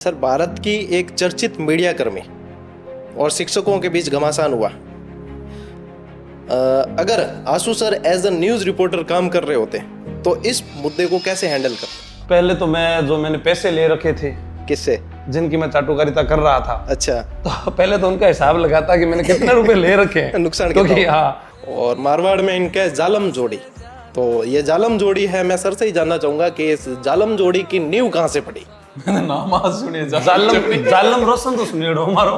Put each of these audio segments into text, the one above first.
Sir, Bharat की एक चर्चित मीडिया कर्मी और शिक्षकों के बीच घमासान हुआ। अगर Ashu sir as a news reporter काम कर रहे होते तो इस मुद्दे को कैसे हैंडल करते? पहले तो मैंने पैसे ले रखे थे, किससे? जिनकी मैं चाटुकारिता कर रहा था। अच्छा, तो पहले तो उनका हिसाब लगाता कि मैंने कितने रुपए ले रखे हैं नुकसान क्योंकि कितना हुआ? हाँ। और मारवाड़ में इनके जालम जोड़ी, तो ये जालम जोड़ी है। मैं सर से ही जानना चाहूंगा कि इस जालम जोड़ी की नींव कहाँ से पड़ी? मैंने नाम आज सुने जालम रोशन तो सुनिए हमारो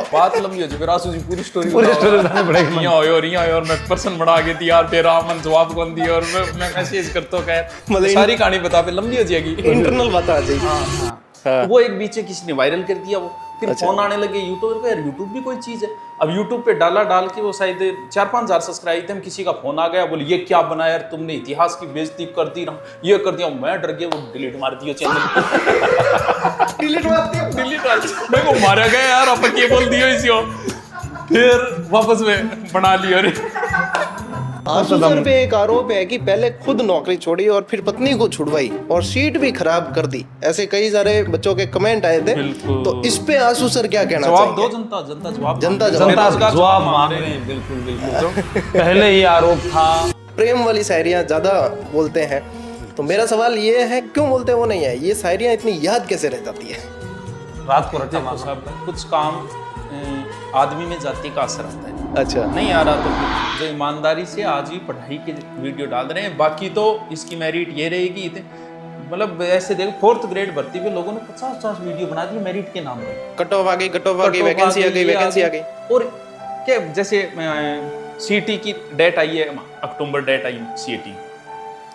बात लंबी हो जाए, फिर आसू जी पूरी स्टोरी बतानी पड़ेगी। यहाँ और मैं पर्सन बढ़ा के थी यार, फिर रामन जवाब कौन दिया और मैं मैसेज करता हूँ मतलब सारी कहानी बता, फिर लंबी हो जाएगी। इंटरनल बता जाइए। हाँ। वो एक बीच किसी ने वायरल कर दिया, वो फिर अच्छा। फोन आने लगे यूट्यूबर को, यार यूट्यूब भी कोई चीज है। अब यूट्यूब पे डाल के वो शायद 4-5 हजार सब्सक्राइब थे, किसी का फोन आ गया, बोले ये क्या बनाया यार तुमने, इतिहास की बेइज्जती कर दी, ये कर दिया। मैं डर गया, वो डिलीट मार दिया चैनल। डिलीट मैं को मारा गया यार, अब क्या बोल दियो इसको, फिर वापस में बना लिया। अरे आशु सर पे एक आरोप है कि पहले खुद नौकरी छोड़ी और फिर पत्नी को छुड़वाई और सीट भी खराब कर दी। ऐसे कई सारे बच्चों के कमेंट आए थे, तो इस पे आशु सर क्या कहना जवाब चाहिए? दो, जनता जवाब जवाब मांग रहे हैं। बिल्कुल पहले ये आरोप था। प्रेम वाली शायरियाँ ज्यादा बोलते हैं, तो मेरा सवाल ये है क्यों बोलते वो नहीं है? ये शायरियाँ इतनी याद कैसे रह जाती है? रात को रटे देखो साहब, कुछ काम आदमी में जाति का असर आता है। अच्छा, नहीं आ रहा तो फिर जो ईमानदारी से आज भी पढ़ाई के वीडियो डाल रहे हैं, बाकी तो इसकी मेरिट ये रहेगी। मतलब ऐसे देखो 4th ग्रेड भर्ती पे लोगों ने 50-50 वीडियो बना दी मेरिट के नाम पे। कट ऑफ आ गई, वैकेंसी आ गई। और क्या, जैसे सीटी की डेट आई है, अक्टूबर डेट आई सीटी,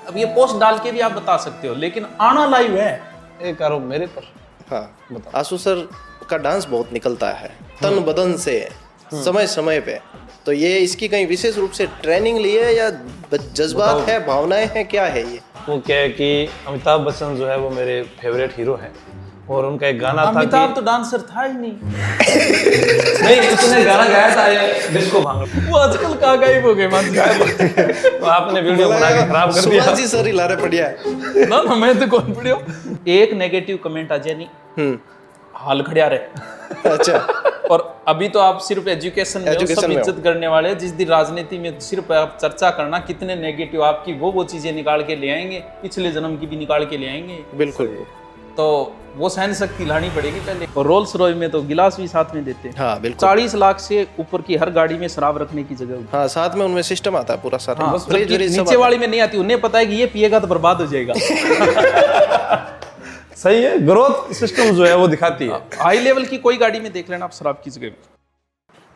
अब ये पोस्ट डाल के भी आप बता सकते हो, लेकिन आना लाइव है। एक आरोप मेरे पर। हाँ, आशु सर का डांस बहुत निकलता है तन बदन से, समय समय पे। तो ये इसकी कहीं विशेष रूप से ट्रेनिंग ली है या जज्बात है, भावनाएं हैं, क्या है ये? वो क्या है कि अमिताभ बच्चन जो है वो मेरे फेवरेट हीरो है, और उनका एक गाना था। अमिताभ तो डांसर था ही नहीं। नहीं, उसने गाना गाया था ये डिस्को भांगड़ा, वो आजकल कहाँ गायब हो गए मान। तो आपने वीडियो बना के खराब कर दिया। सुभाष जी सर हिला रहे बढ़िया। ना मैं तो कौन पढ़ियो। एक नेगेटिव कमेंट आ जाए नहीं, हाल खड़िया रहे। अच्छा, और अभी तो आप सिर्फ एजुकेशन में हो, सब इज्जत करने वाले। जिस दिन राजनीति में सिर्फ आप चर्चा करना, कितने नेगेटिव आपकी वो चीजें निकाल के ले आएंगे, पिछले जन्म की भी निकाल के ले आएंगे। बिल्कुल। तो वो सहन शक्ति लानी पड़ेगी पहले। और रोल्स रॉय में तो गिलास भी साथ में देते हैं। हाँ, बिल्कुल। 40 लाख से ऊपर की हर गाड़ी में शराब रखने की जगह होती है। हाँ, साथ में उनमें सिस्टम आता है पूरा सारा। हाँ, नीचे वाली में नहीं आती, उन्हें पता है कि ये पिएगा तो बर्बाद हो जाएगा। सही है, ग्रोथ सिस्टम जो है वो दिखाती है। हाई लेवल की कोई गाड़ी में देख लेना आप शराब की जगह।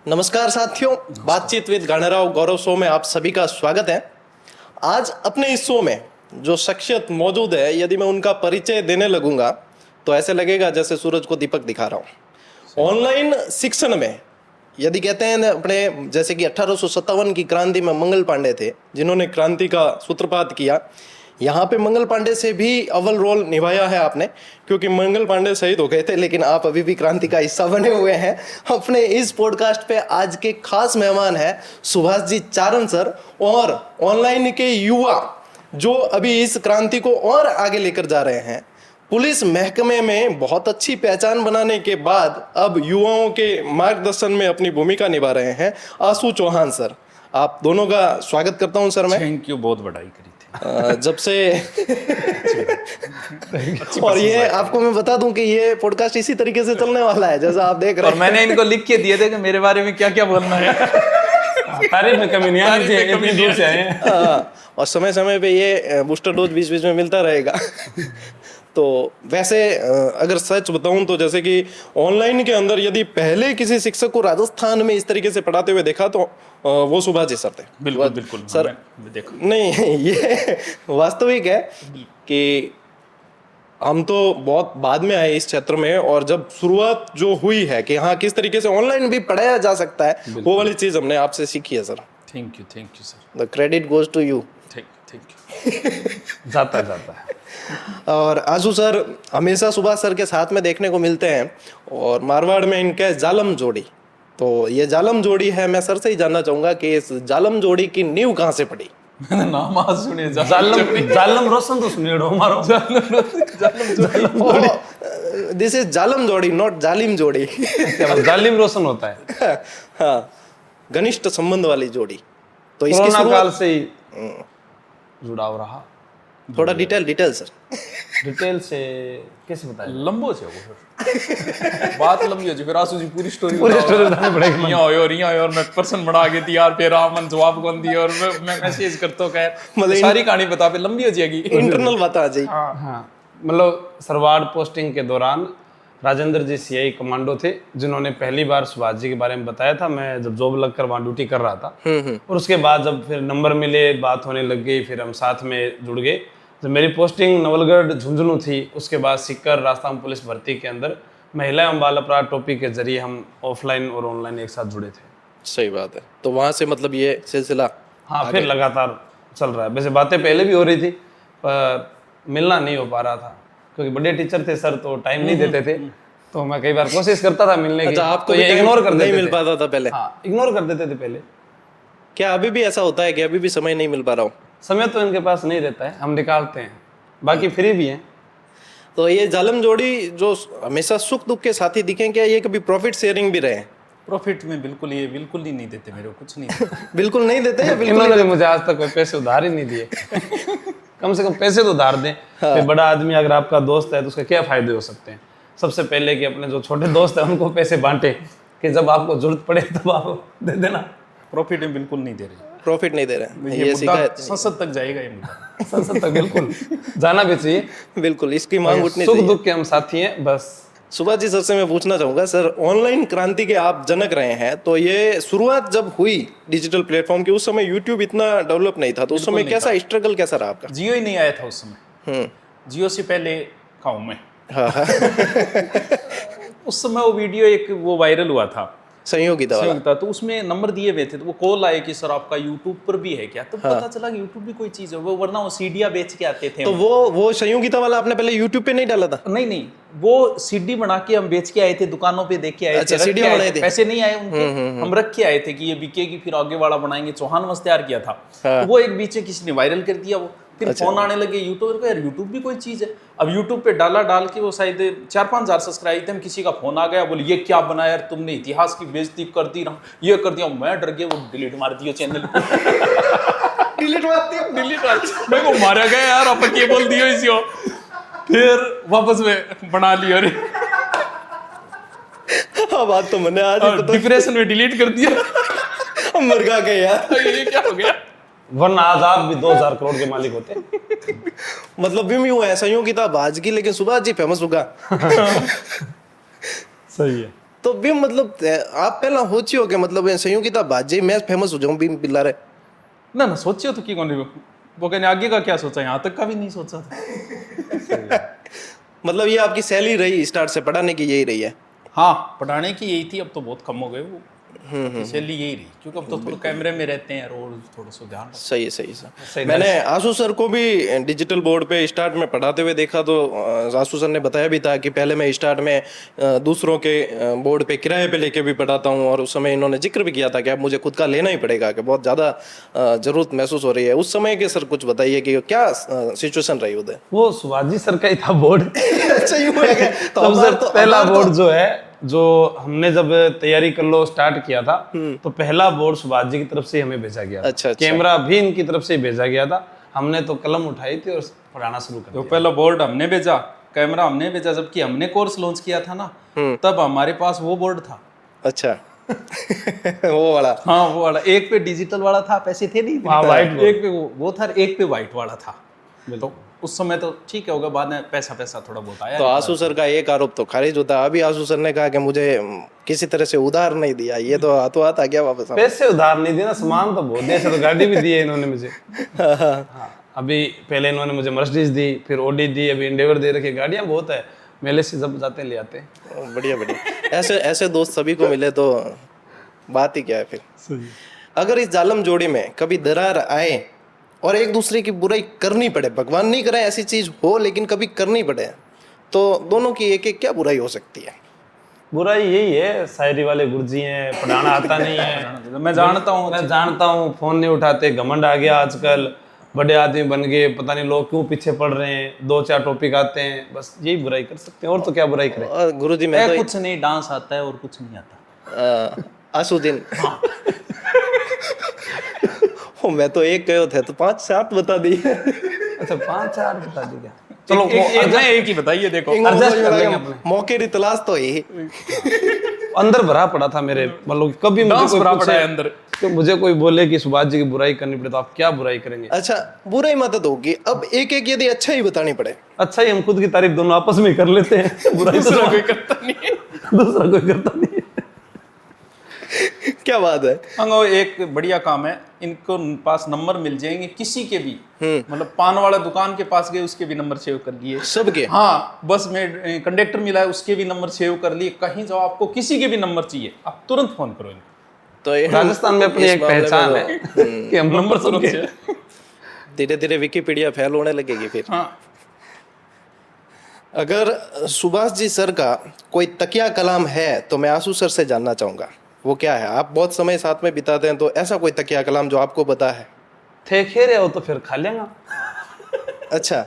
नमस्कार साथियों, बातचीत विद गानाराव गौरव शो में आप सभी का स्वागत है। आज अपने इस शो में जो शख्सियत मौजूद है, यदि मैं उनका परिचय देने लगूंगा तो ऐसे लगेगा जैसे सूरज को दीपक दिखा रहा हूँ। ऑनलाइन शिक्षण में यदि कहते हैं अपने, जैसे कि 1857 की क्रांति में मंगल पांडे थे जिन्होंने क्रांति का सूत्रपात किया। यहाँ पे मंगल पांडे से भी अव्वल रोल निभाया है आपने, क्योंकि मंगल पांडे शहीद हो गए थे लेकिन आप अभी भी क्रांति का हिस्सा बने हुए हैं। अपने इस पॉडकास्ट पे आज के खास मेहमान हैं सुभाष जी चारण सर, और ऑनलाइन के युवा जो अभी इस क्रांति को और आगे लेकर जा रहे हैं। पुलिस महकमे में बहुत अच्छी पहचान बनाने के बाद अब युवाओं के मार्गदर्शन में अपनी भूमिका निभा रहे हैं आशु चौहान सर। आप दोनों का स्वागत करता हूं सर मैं। थैंक यू, बहुत बड़ाई करी थी जब से। और ये आपको मैं बता दूं कि ये पॉडकास्ट इसी तरीके से चलने वाला है जैसा आप देख रहे हैं। और मैंने इनको लिख के दिए थे कि मेरे बारे में क्या क्या बोलना है। तारीफ में कमी नहीं आनी चाहिए, इतनी दूर से आए हैं। और समय समय पे ये बूस्टर डोज बीच बीच में मिलता रहेगा। तो वैसे अगर सच बताऊं तो जैसे कि ऑनलाइन के अंदर यदि पहले किसी शिक्षक को राजस्थान में इस तरीके से पढ़ाते हुए देखा तो वो सुभाष जी सर थे। बिल्कुल सर, नहीं ये वास्तविक है कि हम तो बहुत बाद में आए इस क्षेत्र में, और जब शुरुआत जो हुई है कि हाँ किस तरीके से ऑनलाइन भी पढ़ाया जा सकता है, वो वाली चीज हमने आपसे सीखी है sir. Thank you sir. The credit goes to you. Thank you. जाता है। और आशु सर हमेशा सुभाष सर के साथ में देखने को मिलते हैं, और मारवाड़ में इनके जालम जोड़ी, तो ये जालम जोड़ी है। मैं सर से ही जानना चाहूंगा कि इस जालम जोड़ी की नींव कहाँ से पड़ी? मैंने नाम आज सुने जालम रोशन तो सुनिए हमारो दिस इज जालम जोड़ी, नॉट जालिम जोड़ी। क्या जालिम रोशन होता है। हाँ, घनिष्ठ संबंध वाली जोड़ी। तो इसकी कोरोना शुरुआत काल से ही जुड़ाव रहा। थोड़ा डिटेल सर। डिटेल से कैसे बताएं? लंबो छे वो फिर बात लंबी हो जी, फिर आसू जी पूरी स्टोरी बतानी पड़ेगी। यहाँ और मैं पर्सन बना के थी यार, फिर आमन जवाब कौन दिया और मैं मैसेज करता हूँ मतलब सारी कहानी बता पे लंबी हो जाएगी। इंटरनल बता जी। हाँ, मतलब सरवाड़ पोस्टिंग के दौरान राजेंद्र जी सीआई कमांडो थे, जिन्होंने पहली बार सुभाष जी के बारे में बताया था। मैं जब जॉब लगकर वहाँ ड्यूटी कर रहा था, और उसके बाद जब फिर नंबर मिले, बात होने लग गई, फिर हम साथ में जुड़ गए। जब मेरी पोस्टिंग नवलगढ़ झुंझुनू थी, उसके बाद सिक्कर राजस्थान पुलिस भर्ती के अंदर महिला एवं बाल अपराध टॉपिक के जरिए हम ऑफलाइन और ऑनलाइन एक साथ जुड़े थे। सही बात है। तो वहाँ से मतलब ये सिलसिला हाँ, फिर लगातार चल रहा है। वैसे बातें पहले भी हो रही थी, पर मिलना नहीं हो पा रहा था, क्योंकि बड़े टीचर थे सर, तो टाइम नहीं देते थे। तो मैं कई बार कोशिश करता था मिलने की। अच्छा, आपको तो ये इग्नोर कर देते नहीं मिल थे। पाता था पहले? हाँ, इग्नोर कर देते थे पहले। क्या अभी भी ऐसा होता है कि अभी भी समय नहीं मिल पा रहा हूँ? समय तो इनके पास नहीं रहता है, हम निकालते हैं, बाकी फ्री भी हैं। तो ये जालम जोड़ी जो हमेशा सुख दुख के साथी दिखे, क्या ये कभी प्रॉफिट शेयरिंग भी रहे? प्रॉफिट में बिल्कुल ही नहीं देते मेरे को, कुछ नहीं देते। बिल्कुल नहीं देते या बिल्कुल? इन्होंने मुझे आज तक कोई पैसे उधार ही नहीं दिए। कम से कम पैसे तो उधार दें। फिर बड़ा आदमी अगर आपका दोस्त है तो उसके क्या फायदे हो सकते हैं? सबसे पहले कि अपने जो छोटे दोस्त हैं उनको पैसे बांटे, कि जब आपको जरूरत पड़े तब आप दे देना। प्रॉफिट में बिल्कुल नहीं दे रहे। प्रॉफिट नहीं दे रहे, ये ये सीखा है। संसद तक जाएगा ये मुद्दा। संसद तक बिल्कुल जाना भी चाहिए। बिल्कुल, इसकी मांग उठनी सुख चाहिए। दुख के हम साथी हैं बस। सुभाष जी सर से मैं पूछना चाहूंगा, सर ऑनलाइन क्रांति के आप जनक रहे हैं, तो ये शुरुआत जब हुई डिजिटल प्लेटफॉर्म की, उस समय यूट्यूब इतना डेवलप नहीं था, तो उस समय कैसा स्ट्रगल कैसा रहा आपका? जियो ही नहीं आया था उस समय। जियो से पहले का हूं मैं। हाँ। उस समय वो वीडियो एक वो वायरल हुआ था, संयोगिता वाला। था, तो उसमें नंबर दिए हुए थे, तो वो कॉल आए कि सर आपका यूट्यूब पर भी है क्या? तो पता चला कि यूट्यूब भी कोई चीज है वो, वरना वो सीडियां बेच के आते थे। तो वो संयोगिता वाला आपने पहले यूट्यूब पे नहीं डाला था? नहीं, वो सीडी बना के हम बेच के आए थे, दुकानों पे देख के आए अच्छा, थे, सीडी बनाए थे? पैसे नहीं आए उनके, हम रख के आए थे कि ये बिकेगी, फिर आगे वाला बनाएंगे। चौहान वंश तैयार किया था। तो वो एक बीच में किसी ने वायरल कर दिया वो, फिर फोन आने लगे यूट्यूबर को, यार यूट्यूब भी कोई चीज है। अब यूट्यूब पे डाल के वो शायद 4-5 हजार सब्सक्राइब थे, किसी का फोन आ गया, बोले ये क्या बनाया यार तुमने, इतिहास की बेइज्जती कर दी ना, ये कर दिया। मैं डर गया, वो डिलीट मार दिया चैनल। डिलीट मार मैं को मारा गया यार, आप क्या बोल दियो इसी। फिर वापस में बना लिया। अरे हाँ, बात तो मैंने आज डिप्रेशन में डिलीट कर दिया। मर गए यार, ये क्या हो गया? वरना आज आप भी 2000 करोड़ के मालिक होते। मतलब भी यूं है, संयोगिता बाज की, लेकिन सुभाष जी फेमस होगा। सही है। तो भी मतलब आप पहला हो चियो के मतलब संयोगिता बाजी मैं फेमस हो जाऊं भी पिल्ला रे ना सोचियो तो की कौन वो कहने आगे का क्या सोचा, यहाँ तक का भी नहीं सोचा था। मतलब ये आपकी शैली रही स्टार्ट से, पढ़ाने की यही रही है? हाँ, पढ़ाने की यही थी, अब तो बहुत कम हो गए वो। शैली यही रही, क्योंकि अब तो थोड़ा कैमरे में रहते हैं रोज, थोड़ा सा ध्यान। सही सर। मैंने आशु सर को भी डिजिटल बोर्ड पे स्टार्ट में पढ़ाते हुए देखा, तो आशु सर ने बताया भी था कि पहले मैं स्टार्ट में दूसरों के बोर्ड पे किराए पे लेके भी पढ़ाता हूँ, और उस समय इन्होंने जिक्र भी किया था कि अब मुझे खुद का लेना ही पड़ेगा, कि बहुत ज़्यादा जरूरत महसूस हो रही है उस समय के। सर कुछ बताइए कि क्या सिचुएशन रही उधर? वो सुभाष जी सर का ही था बोर्ड। अच्छा, यूं है क्या? तो सबसे पहला बोर्ड जो है, जो हमने जब तैयारी कर लो स्टार्ट किया था, तो पहला बोर्ड सुभाष जी की तरफ से हमें भेजा गया था। अच्छा। कैमरा भी इनकी तरफ से भेजा गया था। हमने तो कलम उठाई थी और पढ़ाना शुरू कर तो दिया। पहला बोर्ड हमने भेजा, कैमरा हमने भेजा, जबकि हमने कोर्स लॉन्च किया था ना, तब हमारे पास वो बोर्ड था। अच्छा। वो वाला? हाँ, वो वाला। एक पे डिजिटल वाला था, पैसे थे नहीं। हाँ, व्हाइट बोर्ड। एक पे वो था, एक पे व्हाइट वाला था। तो उस समय तो ठीक है होगा, बाद में पैसा थोड़ा बहुत आया। तो आशु सर का एक आरोप तो खारिज होता है। अभी आशु सर ने कहा कि मुझे किसी तरह से उधार नहीं दिया, ये तो हाथों हाथ आ गया वापस। पैसे उधार नहीं दिया, सामान तो बहुत दिया। तो गाड़ी भी दी है इन्होंने मुझे। हाँ, अभी पहले इन्होंने मुझे मर्सिडीज दी, फिर ऑडी दी, अभी इंडेवर दे रखी। गाड़ियाँ बहुत है, मेले से जब जाते ले आते हैं। बढ़िया। ऐसे दोस्त सभी को मिले तो बात ही क्या है फिर। अगर इस जालम जोड़ी में कभी दरार आए और एक दूसरे की बुराई करनी पड़े, भगवान नहीं करे ऐसी चीज हो, लेकिन कभी करनी पड़े, तो दोनों की एक क्या बुराई हो सकती है? बुराई यही है, शायरी वाले गुरुजी हैं, पढ़ाना आता नहीं है। मैं जानता हूँ। मैं जानता हूँ, फोन नहीं उठाते, घमंड आ गया आजकल, बड़े आदमी बन गए, पता नहीं लोग क्यों पीछे पड़ रहे हैं, 2-4 टॉपिक आते हैं, बस यही बुराई कर सकते हैं, और तो क्या बुराई करें। और गुरुजी मैं तो कुछ नहीं, डांस आता है और कुछ नहीं आता। आसुद्दीन ओ, मैं तो एक कहो थे तो 5-7 बता दी। अच्छा 5-4 बता दी क्या? चलो एक ही बताइए, देखो adjust कर लेंगे अपने। मौके की तलाश तो यही। अंदर भरा पड़ा था मेरे, मतलब कभी मुझे डांस कोई भरा पड़ा पूछे है अंदर। तो मुझे कोई बोले कि सुभाष जी की बुराई करनी पड़े तो आप क्या बुराई करेंगे? अच्छा बुराई मदद होगी। अब एक एक यदि अच्छा ही बतानी पड़े, अच्छा ही हम खुद की तारीफ दोनों आपस में कर लेते हैं, बुराई तो दूसरा कोई करता नहीं है। दूसरा कोई करता नहीं है। क्या बात है। हाँ, एक बढ़िया काम है, इनको पास नंबर मिल जाएंगे किसी के भी, मतलब पान वाला दुकान के पास गए उसके भी नंबर सेव कर लिए, सबके। हाँ, बस में कंडक्टर मिला है उसके भी नंबर सेव कर लिए, कहीं जाओ आपको किसी के भी नंबर चाहिए आप तुरंत फोन करो इनको। तो ये राजस्थान में अपनी इस एक मामले में पहचान तो है कि हम नंबर तुरंत सबके से। धीरे धीरे विकिपीडिया फैल होने लगेगी फिर। हाँ, अगर सुभाष जी सर का कोई तकिया कलाम है तो मैं आंसू सर से जानना चाहूंगा वो क्या है। आप बहुत समय साथ में बिताते हैं, तो ऐसा कोई तकिया कलाम जो आपको पता है। थे खेरे हो तो फिर खा लेगा। अच्छा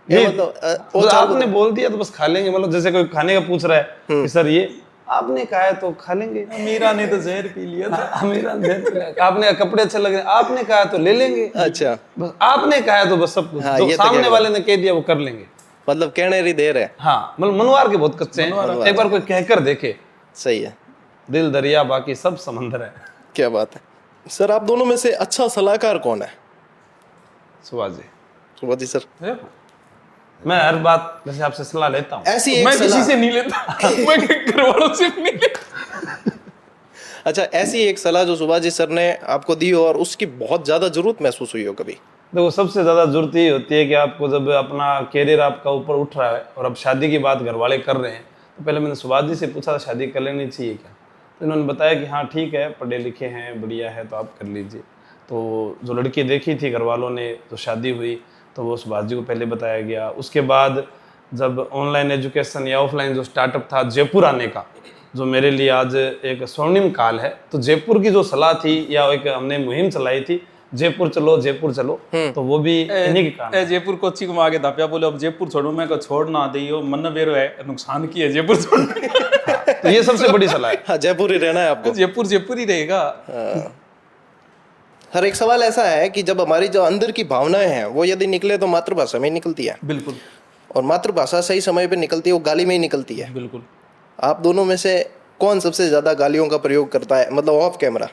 ये ये मतलब तो आपने बोल दिया तो बस खा लेंगे, मतलब जैसे कोई खाने का पूछ रहा है कि सर ये आपने कहा है तो खा लेंगे। मीरा ने तो जहर पी लिया था। मेरा जहर पी लिया। आपने कपड़े अच्छे लग रहे हैं, आपने कहा है तो ले लेंगे। अच्छा बस आपने कहा है तो बस सब कुछ हाँ, जो ये तो सामने क्या वाले ने कह दिया वो कर लेंगे। मतलब कहने रही देर है। हाँ, मतलब मनवार के बहुत कच्चे हैं, एक बार कोई कहकर देखे। सही है। दिल दरिया बाकी सब समंदर है। क्या बात है। सर आप दोनों में से अच्छा सलाहकार कौन है? सुभाष जी, सुभाष जी सर। मैं हर बात वैसे आपसे सलाह लेता हूँ। ऐसी एक मैं किसी सलाह, से नहीं लेता, मैं घर वालों से भी नहीं लेता। अच्छा ऐसी एक सलाह जो सुभाष जी सर ने आपको दी हो और उसकी बहुत ज्यादा जरूरत महसूस हुई हो कभी? देखो सबसे ज्यादा जरूरत ये होती है कि आपको जब अपना कैरियर आपका ऊपर उठ रहा है और अब शादी की बात घर वाले कर रहे हैं, तो पहले मैंने सुभाष जी से पूछा शादी कर लेनी चाहिए क्या, तो इन्होंने बताया कि हाँ ठीक है, पढ़े लिखे हैं, बढ़िया है, तो आप कर लीजिए। तो जो लड़की देखी थी घर वालों ने, तो शादी हुई, तो वो सुभाष जी को पहले बताया गया। उसके बाद जब ऑनलाइन एजुकेशन या ऑफलाइन जो स्टार्टअप था जयपुर आने का, जो मेरे लिए आज एक स्वर्णिम काल है, तो जयपुर की जो सलाह थी या एक हमने मुहिम चलाई थी जयपुर चलो जयपुर चलो, तो वो भी इन्हीं के कारण। जयपुर कोची को आगे दापिया बोले अब जयपुर छोड़ो, मैं को छोड़ ना दे, मन बेरो है नुकसान की है जयपुर छोड़ने। तो ये सबसे बड़ी सलाह है। हाँ जयपुर ही रहना है आपको। जयपुर जयपुर ही रहेगा। हर एक सवाल ऐसा है कि जब हमारी जो अंदर की भावनाएं हैं वो यदि निकले तो मातृभाषा में ही निकलती है, बिल्कुल और मातृभाषा सही समय पे निकलती है वो गाली में ही निकलती है। बिल्कुल। आप दोनों में से कौन सबसे ज्यादा गालियों का प्रयोग करता है, मतलब ऑफ कैमरा?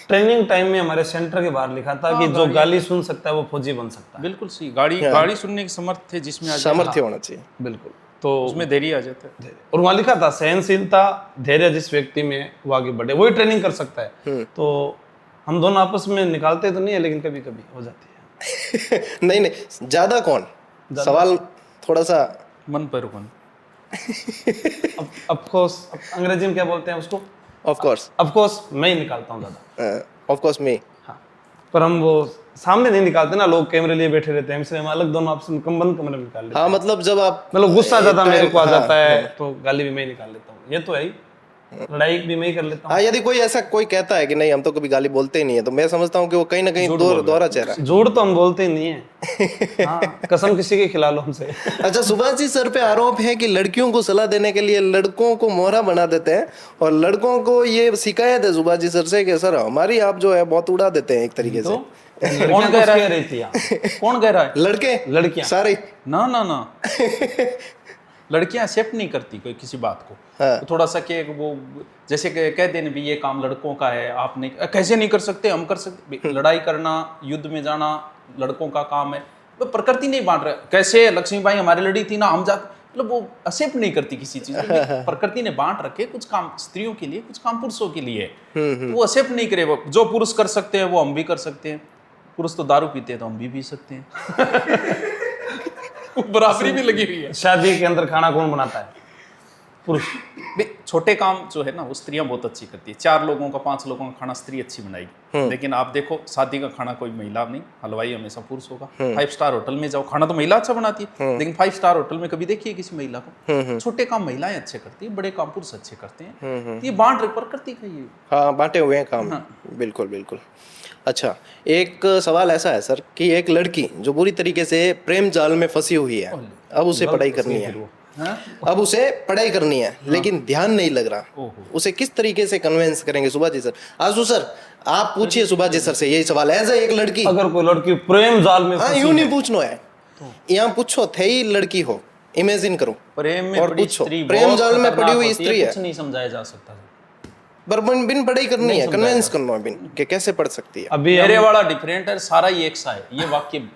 ट्रेनिंग टाइम में हमारे सेंटर के बाहर लिखा था कि जो गाली सुन सकता है वो फौजी बन सकता है। बिल्कुल सही, गाड़ी सुनने की समर्थ थे जिसमें आ जाए, सामर्थ्य होना चाहिए। बिल्कुल, तो उसमें देरी आ जाता है। और वहाँ लिखा था सहनशीलता धैर्य जिस व्यक्ति में वो आगे बढ़े वही ट्रेनिंग कर सकता है। तो हम दोनों आपस में निकालते तो नहीं है, लेकिन कभी कभी हो जाती है। नहीं नहीं, ज्यादा कौन? सवाल थोड़ा सा मन पर कौन? ऑफ कोर्स अंग्रेजी में क्या बोलते हैं उसको? Of course. ऑफ कोर्स मैं ही निकालता हूँ ज्यादा। ऑफ कोर्स मी। हाँ, पर हम वो सामने नहीं निकालते ना, लोग कैमरे लिए बैठे रहते हैं, इसलिए हम अलग दोनों आपसे बंद कमरे में निकाल लेते हैं। हाँ मतलब जब आप मतलब गुस्सा ज्यादा मेरे को आ हाँ, जाता है तो गाली भी मैं ही निकाल लेता हूँ। ये तो है ही, लड़ाई भी मैं ही कर लेता हूँ। हाँ यदि कोई ऐसा कोई कहता है कि नहीं हम तो कभी गाली बोलते ही नहीं है, तो मैं समझता हूँ कि वो कहीं ना कहीं दोहरा चेहरा है। झूठ तो हम बोलते ही नहीं है। हाँ, कसम किसी के खिला लो हमसे। अच्छा सुभाष जी सर पे आरोप है कि लड़कियों को सलाह देने के लिए लड़कों को मोहरा बना देते हैं, और लड़कों को ये शिकायत है सुभाष जी सर से कि सर हमारी आप जो है बहुत उड़ा देते हैं एक तरीके से। कौन कह रहा है? रही थी यहाँ? कौन कह रहा है? लड़के लड़कियां सारे। ना ना ना, लड़कियां एक्सेप्ट नहीं करती कोई किसी बात को। हाँ। तो थोड़ा सा कि वो जैसे कह देने भी ये काम लड़कों का है, आप नहीं, कैसे नहीं कर सकते, हम कर सकते। लड़ाई करना, युद्ध में जाना लड़कों का काम है। वो प्रकृति नहीं बांट रहा, कैसे लक्ष्मीबाई हमारी लड़ी थी ना, हम जा, मतलब वो एक्सेप्ट नहीं करती किसी चीज को। प्रकृति ने बांट रखे, कुछ काम स्त्रियों के लिए, कुछ काम पुरुषों के लिए। तो वो एक्सेप्ट नहीं करे। वो जो पुरुष कर सकते हैं वो हम भी कर सकते हैं। पुरुष तो दारू पीते हैं तो हम भी पी सकते हैं। बराबरी भी लगी हुई है। शादी के अंदर खाना कौन बनाता है? पुरुष। भाई, छोटे काम जो है ना वो स्त्रियां बहुत अच्छी करती है। 4 लोगों का 5 लोगों का खाना स्त्री अच्छी बनाएगी, लेकिन आप देखो शादी का खाना कोई महिला नहीं, हलवाई हमेशा पुरुष होगा। 5 स्टार होटल में जाओ, खाना तो महिला अच्छा बनाती है, लेकिन 5 स्टार होटल में कभी देखिए किसी महिला को। छोटे काम महिलाएं अच्छे करती है, बड़े काम पुरुष अच्छे करते हैं। तो ये बांट प्रकृति का ये। हाँ, बांटे हुए हैं काम। बिल्कुल बिल्कुल। अच्छा, एक सवाल ऐसा है सर कि एक लड़की जो बुरी तरीके से प्रेम जाल में फंसी हुई है, अब उसे पढ़ाई करनी है, अब उसे पढ़ाई करनी है, लेकिन ध्यान नहीं लग रहा, उसे किस तरीके से कन्विंस करेंगे? सुभाष जी सर, आजू सर आप पूछिए सुभाष जी सर से यही सवाल है। एक लड़की, अगर कोई लड़की प्रेम जाल में हाँ, यूं नहीं पूछना है, यहाँ पूछो थे ही लड़की हो, इमेजिन करो प्रेम में और पड़ी पूछो, स्त्री प्रेम बहुत जाल में खतरनाक पड़ी हुई होती है, स्त्री है, कुछ नहीं समझाया जा सकता। पर बिन पढ़ाई करनी है, कन्विंस करना है बिन कि कैसे पढ़ सकती है। अभी मेरे वाला डिफरेंट है, सारा ही एक सा है। ये वाक्य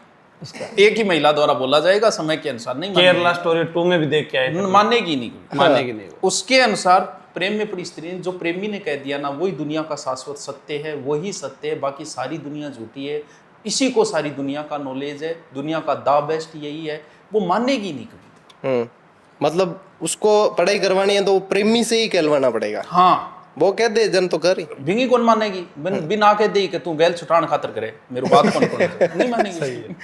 एक ही महिला द्वारा बोला जाएगा, समय के अनुसार नहीं केरला स्टोरी 2 में भी देख के आए थे, मानेगी नहीं। मानेगी नहीं। उसके अनुसार प्रेम में पड़ी स्त्री, जो प्रेमी ने कह दिया ना, वही दुनिया का शाश्वत सत्य है, वही सत्य है, बाकी सारी दुनिया झूठी है, इसी को सारी दुनिया का नॉलेज है, दुनिया का द बेस्ट यही है, वो मानेगी नहीं कभी। मतलब उसको पढ़ाई करवानी है तो वो प्रेमी से ही कहलवाना पड़ेगा। हाँ, वो कह दे जन तो कर ही, भिंगी कौन मानेगी? बिन आके दे कि तू बैल छुटान खातर करे, मेरी बात कौन नहीं मानेगी। सही है।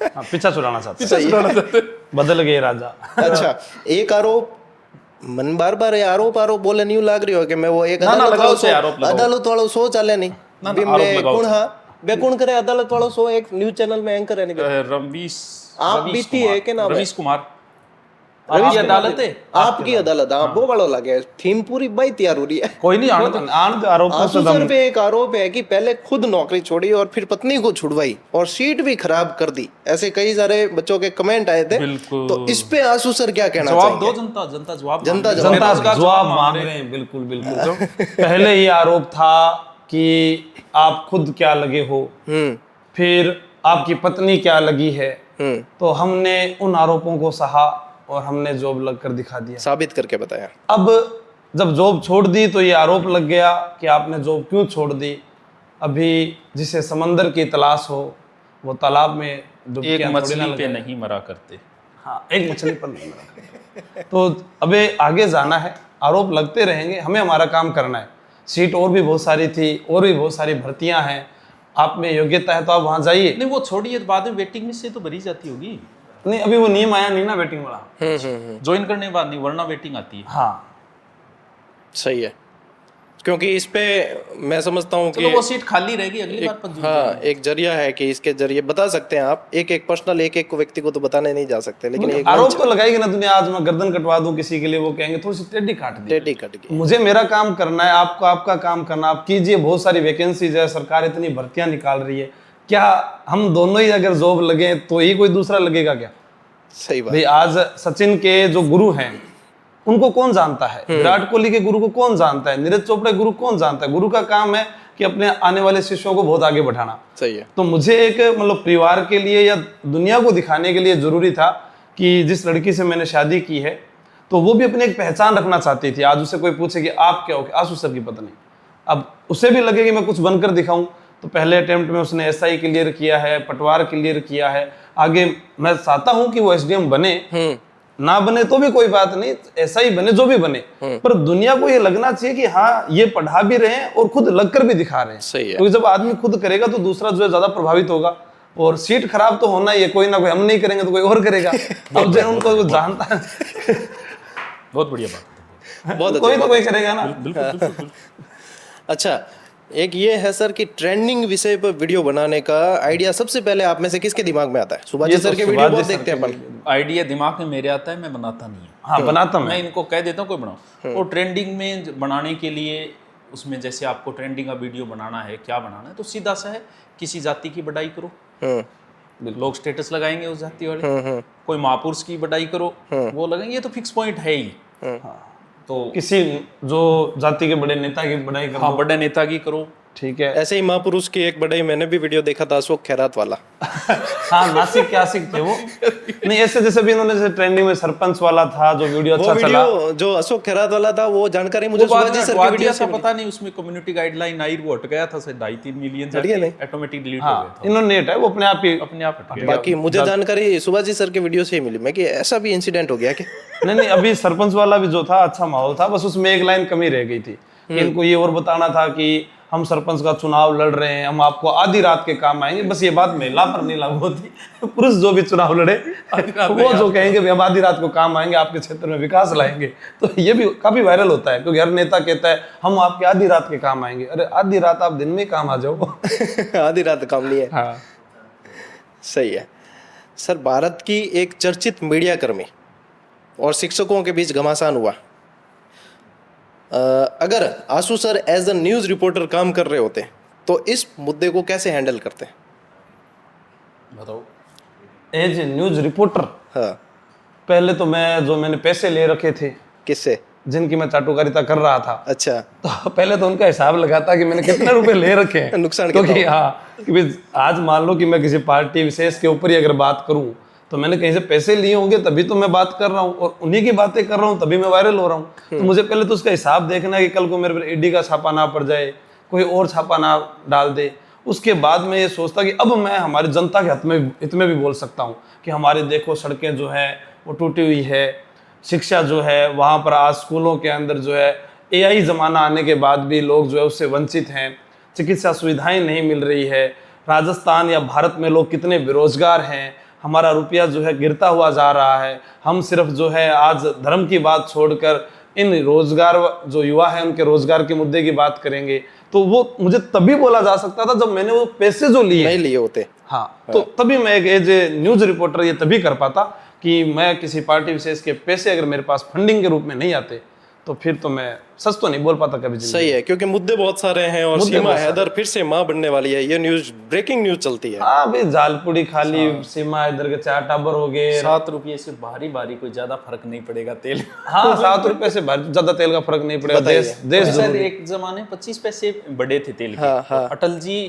हाँ, पीछा छुड़ाना चाहते, बदल गए राजा। अच्छा, एक आरोप मन बार बार आरोप बोले नहीं लाग रही हो कि मैं वो एक ना, लगाओ से आरोप लगाओ। अदालत वालों सो चाले नहीं भी आरोप मैं लगाओ। कौन बेकुण करे अदालत वालों सो एक न्यूज चैनल में एंकर है नहीं रवीश आप बीती है के नाम है? रवीश कुमार। आपकी अदालत है, आपकी अदालत, हाँ, वो वाला लगे थीम पूरी बाई तैयार हो रही है। कोई नहीं आने दो। आनंद आरोपों से आंसू सर पे एक आरोप है कि पहले खुद नौकरी छोड़ी और फिर पत्नी को छुड़वाई और सीट भी खराब कर दी, ऐसे कई सारे बच्चों के कमेंट आए थे। बिल्कुल। तो इस पे आंसू सर क्या कहना जवाब चाहिए? दो, जनता जवाब जनता मांगे। जवाब- जनता बेरोजगार जवाब मांग रहे हैं। बिल्कुल बिल्कुल। पहले ये आरोप था कि आप खुद क्या लगे हो, फिर आपकी पत्नी क्या लगी है, तो हमने उन आरोपों को सहा और हमने जॉब लग कर दिखा दिया, साबित करके बताया। अब जब जॉब छोड़ दी तो ये आरोप लग गया कि आपने जॉब क्यों छोड़ दी। अभी जिसे समंदर की तलाश हो वो तालाब में एक डुबकियां थोड़ी मछली ना पे लगाए। नहीं मरा करते। हाँ, एक मछली पर नहीं मरा करते। तो अबे आगे जाना है, आरोप लगते रहेंगे, हमें हमारा काम करना है। सीट और भी बहुत सारी थी, और भी बहुत सारी भर्तियां हैं, आप में योग्यता है तो आप वहां जाइए। नहीं, वो छोड़िए, बाद में वेटिंग लिस्ट से तो भरी जाती होगी। नहीं, अभी वो नियम आया नहीं ना वेटिंग वाला। ज्वाइन करने के बाद नहीं, वरना वेटिंग आती है। हाँ, सही है, क्योंकि इस पे मैं समझता हूँ चलो कि वो सीट खाली रहेगी, अगली बार पर हाँ, एक जरिया है कि इसके जरिए बता सकते हैं आप। एक पर्सनल एक व्यक्ति को तो बताने नहीं जा सकते, लेकिन एक आरोप तो लगाएगी ना दुनिया। आज मैं गर्दन कटवा दूं किसी के लिए, वो कहेंगे थोड़ी सी टेढ़ी काट दी। टेढ़ी कट गई। मुझे मेरा काम करना है, आपको आपका काम करना, आप कीजिए। बहुत सारी वैकेंसीज है, सरकार इतनी भर्तियां निकाल रही है, क्या हम दोनों ही अगर जॉब लगे तो ही कोई दूसरा लगेगा क्या? सही बात। भाई आज सचिन के जो गुरु हैं उनको कौन जानता है? विराट कोहली के गुरु को कौन जानता है? नीरज चोपड़ा के गुरु कौन जानता है? गुरु का काम है कि अपने आने वाले शिष्यों को बहुत आगे बढ़ाना। सही है। तो मुझे एक मतलब परिवार के लिए या दुनिया को दिखाने के लिए जरूरी था कि जिस लड़की से मैंने शादी की है तो वो भी अपनी एक पहचान रखना चाहती थी। आज उसे कोई पूछे कि आप क्या हो, आंसू सर की पत्नी, अब उसे भी लगे कि मैं कुछ बनकर दिखाऊं। तो पहले अटेम्प्ट में उसने SI क्लियर किया है, पटवार क्लियर किया है। आगे मैं चाहता हूं कि वो SDM बने, ना बने तो भी कोई बात नहीं, SI बने, जो भी बने, पर दुनिया को ये लगना चाहिए कि हाँ ये पढ़ा भी रहे हैं और खुद लगकर भी दिखा रहे हैं। सही है। क्योंकि जब आदमी खुद करेगा तो दूसरा जो है ज्यादा प्रभावित होगा। और सीट खराब तो होना ही है, कोई ना कोई, हम नहीं करेंगे तो कोई और करेगा। अब जो उनको जानता है बहुत बढ़िया बात। बहुत कोई अच्छा। तो कोई करेगा ना। बिल्कुल। अच्छा, एक ये है सर कि ट्रेंडिंग विषय पर वीडियो बनाने का आइडिया सबसे पहले आप में से किसके दिमाग में आता है? सुभाष जी ये तो सर के वीडियो सुभाष बहुत जी सर देखते हैं के अपन। आइडिया दिमाग में मेरे आता है, मैं बनाता नहीं हूँ। हाँ, बनाता मैं मैं। इनको कह देता हूँ कोई बनाओ। और ट्रेंडिंग में बनाने के लिए उसमें जैसे आपको ट्रेंडिंग का वीडियो बनाना है, क्या बनाना है, तो सीधा सा है, किसी जाति की बड़ाई करो, लोग स्टेटस लगाएंगे उस जाति वाले। कोई महापुरुष की बड़ाई करो, वो लगाएंगे, ये तो फिक्स पॉइंट है ही। तो किसी जो जाति के बड़े नेता की बड़ाई हाँ, बड़े नेता की करो, ठीक है। ऐसे ही महापुरुष की एक बड़े मैंने भी वीडियो देखा था, अशोक खैरात वाला। हाँ, नासिक के आशिक थे वो। नहीं, ऐसे जैसे भी इन्होंने जैसे ट्रेंडिंग में सरपंच वाला था जो वीडियो वो अच्छा चला। वीडियो जो अशोक खैरात वाला था, वो जानकारी मुझे वो बाद सुभाष जी में सर हटवा की वीडियो दिया से था, पता नहीं उसमें कम्युनिटी गाइडलाइन आई, वो हट गया था, शायद 2.5-3 मिलियन हट गया नहीं? ऑटोमेटिक डिलीट हो हाँ, गया था, इन्होंने हटाया, वो अपने आप ही। अपने आप हट गया। बाकी मुझे जानकारी सुभाष जी सर के वीडियो से ही मिली मैं कि ऐसा भी इंसिडेंट हो गया कि नहीं नहीं, अभी सरपंच वाला भी जो था अच्छा माहौल था, बस उसमें एक लाइन कमी रह गई थी कि इनको ये और बताना था कि हम सरपंच का चुनाव लड़ रहे हैं, हम आपको आधी रात के काम आएंगे। बस ये बात महिला पर नहीं लागू होती, पुरुष जो भी चुनाव लड़े वो जो कहेंगे भी हम आधी रात को काम आएंगे, आपके क्षेत्र में विकास लाएंगे, तो ये भी काफी वायरल होता है, क्योंकि हर नेता कहता है हम आपके आधी रात के काम आएंगे। अरे आधी रात आप दिन में काम आ जाओ। आधी रात काम नहीं है। हाँ। सही है सर। भारत की एक चर्चित मीडिया कर्मी और शिक्षकों के बीच घमासान हुआ। अगर Ashu sir as a news reporter काम कर रहे होते तो इस मुद्दे को कैसे हैंडल करते? बताओ। एज न्यूज रिपोर्टर, हाँ, पहले तो मैंने पैसे ले रखे थे किससे? जिनकी मैं चाटुकारिता कर रहा था, अच्छा, तो पहले तो उनका हिसाब लगाता कि मैंने कितने रुपए ले रखे हैं। नुकसान क्योंकि हाँ, कि आज मान लो कि मैं किसी पार्टी विशेष के ऊपर ही अगर बात करूं तो मैंने कहीं से पैसे लिए होंगे तभी तो मैं बात कर रहा हूँ, और उन्हीं की बातें कर रहा हूँ तभी मैं वायरल हो रहा हूँ। तो मुझे पहले तो उसका हिसाब देखना है कि कल को मेरे पर ईडी का छापा ना पड़ जाए, कोई और छापा ना डाल दे। उसके बाद मैं ये सोचता कि अब मैं हमारी जनता के हित में भी बोल सकता हूँ कि हमारे देखो सड़कें जो है वो टूटी हुई है, शिक्षा जो है वहाँ पर आज स्कूलों के अंदर जो है AI ज़माना आने के बाद भी लोग जो है उससे वंचित हैं, चिकित्सा सुविधाएं नहीं मिल रही है, राजस्थान या भारत में लोग कितने बेरोजगार हैं, हमारा रुपया जो है गिरता हुआ जा रहा है। हम सिर्फ जो है आज धर्म की बात छोड़कर इन रोजगार जो युवा है उनके रोजगार के मुद्दे की बात करेंगे, तो वो मुझे तभी बोला जा सकता था जब मैंने वो पैसे जो लिए नहीं लिए होते। हाँ, तो तभी मैं एक एज ए न्यूज रिपोर्टर ये तभी कर पाता कि मैं किसी पार्टी विशेष के पैसे अगर मेरे पास फंडिंग के रूप में नहीं आते तो फिर तो मैं सच तो नहीं बोल पाता कभी जिंदगी। सही है, क्योंकि मुद्दे बहुत सारे हैं और मुद्दे सीमा बहुत सारे। हैदर फिर से मां बनने वाली है, ये न्यूज ब्रेकिंग न्यूज चलती है। हाँ भाई, झालपुड़ी खाली, सीमा इधर के 4 टाबर हो गए। 7 रुपये से भारी भारी कोई ज्यादा फर्क नहीं पड़ेगा तेल। हाँ, 7 रुपए से ज्यादा तेल का फर्क नहीं पड़ेगा। देश शायद एक जमाने 25 पैसे बढ़े थे तेल के। हाँ, हाँ। अटल जी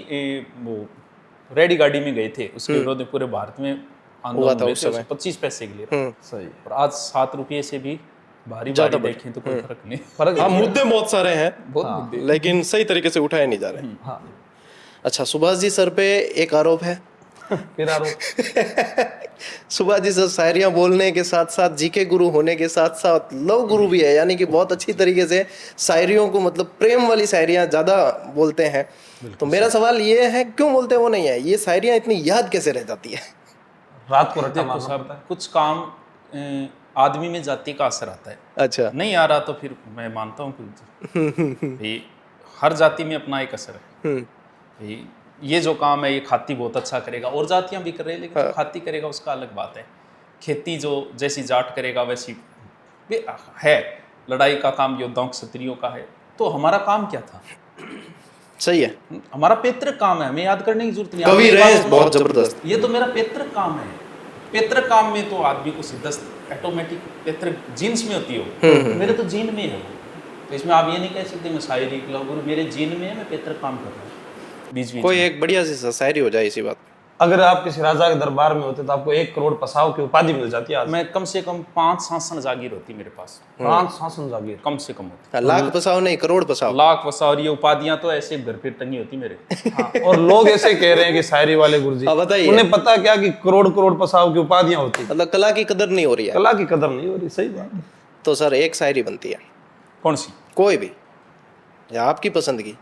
वो रेडी गाड़ी में गए थे, उसके विरोध में पूरे भारत में आंदोलन हुए थे, 25 पैसे के लिए। सही। और आज 7 रुपये से भी भारी भारी देखें तो कोई फर्क नहीं। फर्क हाँ, मुद्दे बहुत सारे हैं बहुत मुद्दे। लेकिन सही तरीके से उठाए नहीं जा रहे। हाँ, अच्छा, सुभाष जी सर पे एक आरोप है। फिर आरोप। सुभाष जी सर शायरियाँ बोलने के साथ साथ जीके गुरु होने के साथ साथ लव गुरु भी है, यानी कि बहुत अच्छी तरीके से शायरियों को, मतलब प्रेम वाली शायरियाँ ज़्यादा बोलते हैं। तो मेरा सवाल ये है, क्यों बोलते वो नहीं है? ये शायरियाँ इतनी याद कैसे रह जाती है? रात को रट्टा देखो मारना साहब, पड़ता है। कुछ काम आदमी में जाति का असर आता है। अच्छा, नहीं आ रहा तो फिर मैं मानता हूँ कि हर जाति में अपना एक असर है। भाई ये जो काम है ये खाती बहुत अच्छा करेगा, और जातियां भी कर रही है, लेकिन जो खाती करेगा उसका अलग बात है। खेती जो जैसी जाट करेगा वैसी भी है। लड़ाई का काम योद्धाओं क्षत्रियों का है, तो हमारा काम क्या था? सही है। हमारा पैतृक काम है, हमें याद करने की जरूरत नहीं। कवि आप ये रहे बात- बहुत जबरदस्त। ये तो मेरा पैतृक काम है। पैतृक काम में तो आदमी को सिद्धस्त ऑटोमेटिक पैतृक जीन्स में होती हो, मेरे तो जीन में है वो। तो इसमें आप ये नहीं कह सकते मैं शायरी गुरु, मेरे जीन में है, मैं पैतृक काम कर रहा हूँ बीच बीच कोई में। एक बढ़िया सी शायरी हो जाए इसी बात। अगर आप किसी राजा के दरबार में होते तो आपको 1 करोड़ पसाव की उपाधि मिल जाती है आज। मैं कम से कम 5 शासन जागीर होती मेरे पास, 5 शासन जागीर। कम से कम होती। हाँ, लाख बसाओ नहीं, करोड़ बसाओ। लाख वसा, और ये उपाधियां तो ऐसे घर पे टंगी होती मेरे। हाँ, और लोग ऐसे कह रहे हैं कि शायरी वाले गुरुजी, हाँ, बताइए। उन्हें पता क्या कि करोड़ करोड़ पसाव की उपाधियां होती हैं। मतलब कला की कदर नहीं हो रही है। कला की कदर नहीं हो रही। सही बात है। तो सर एक शायरी बनती है, कौन सी? कोई भी, या आपकी पसंद की।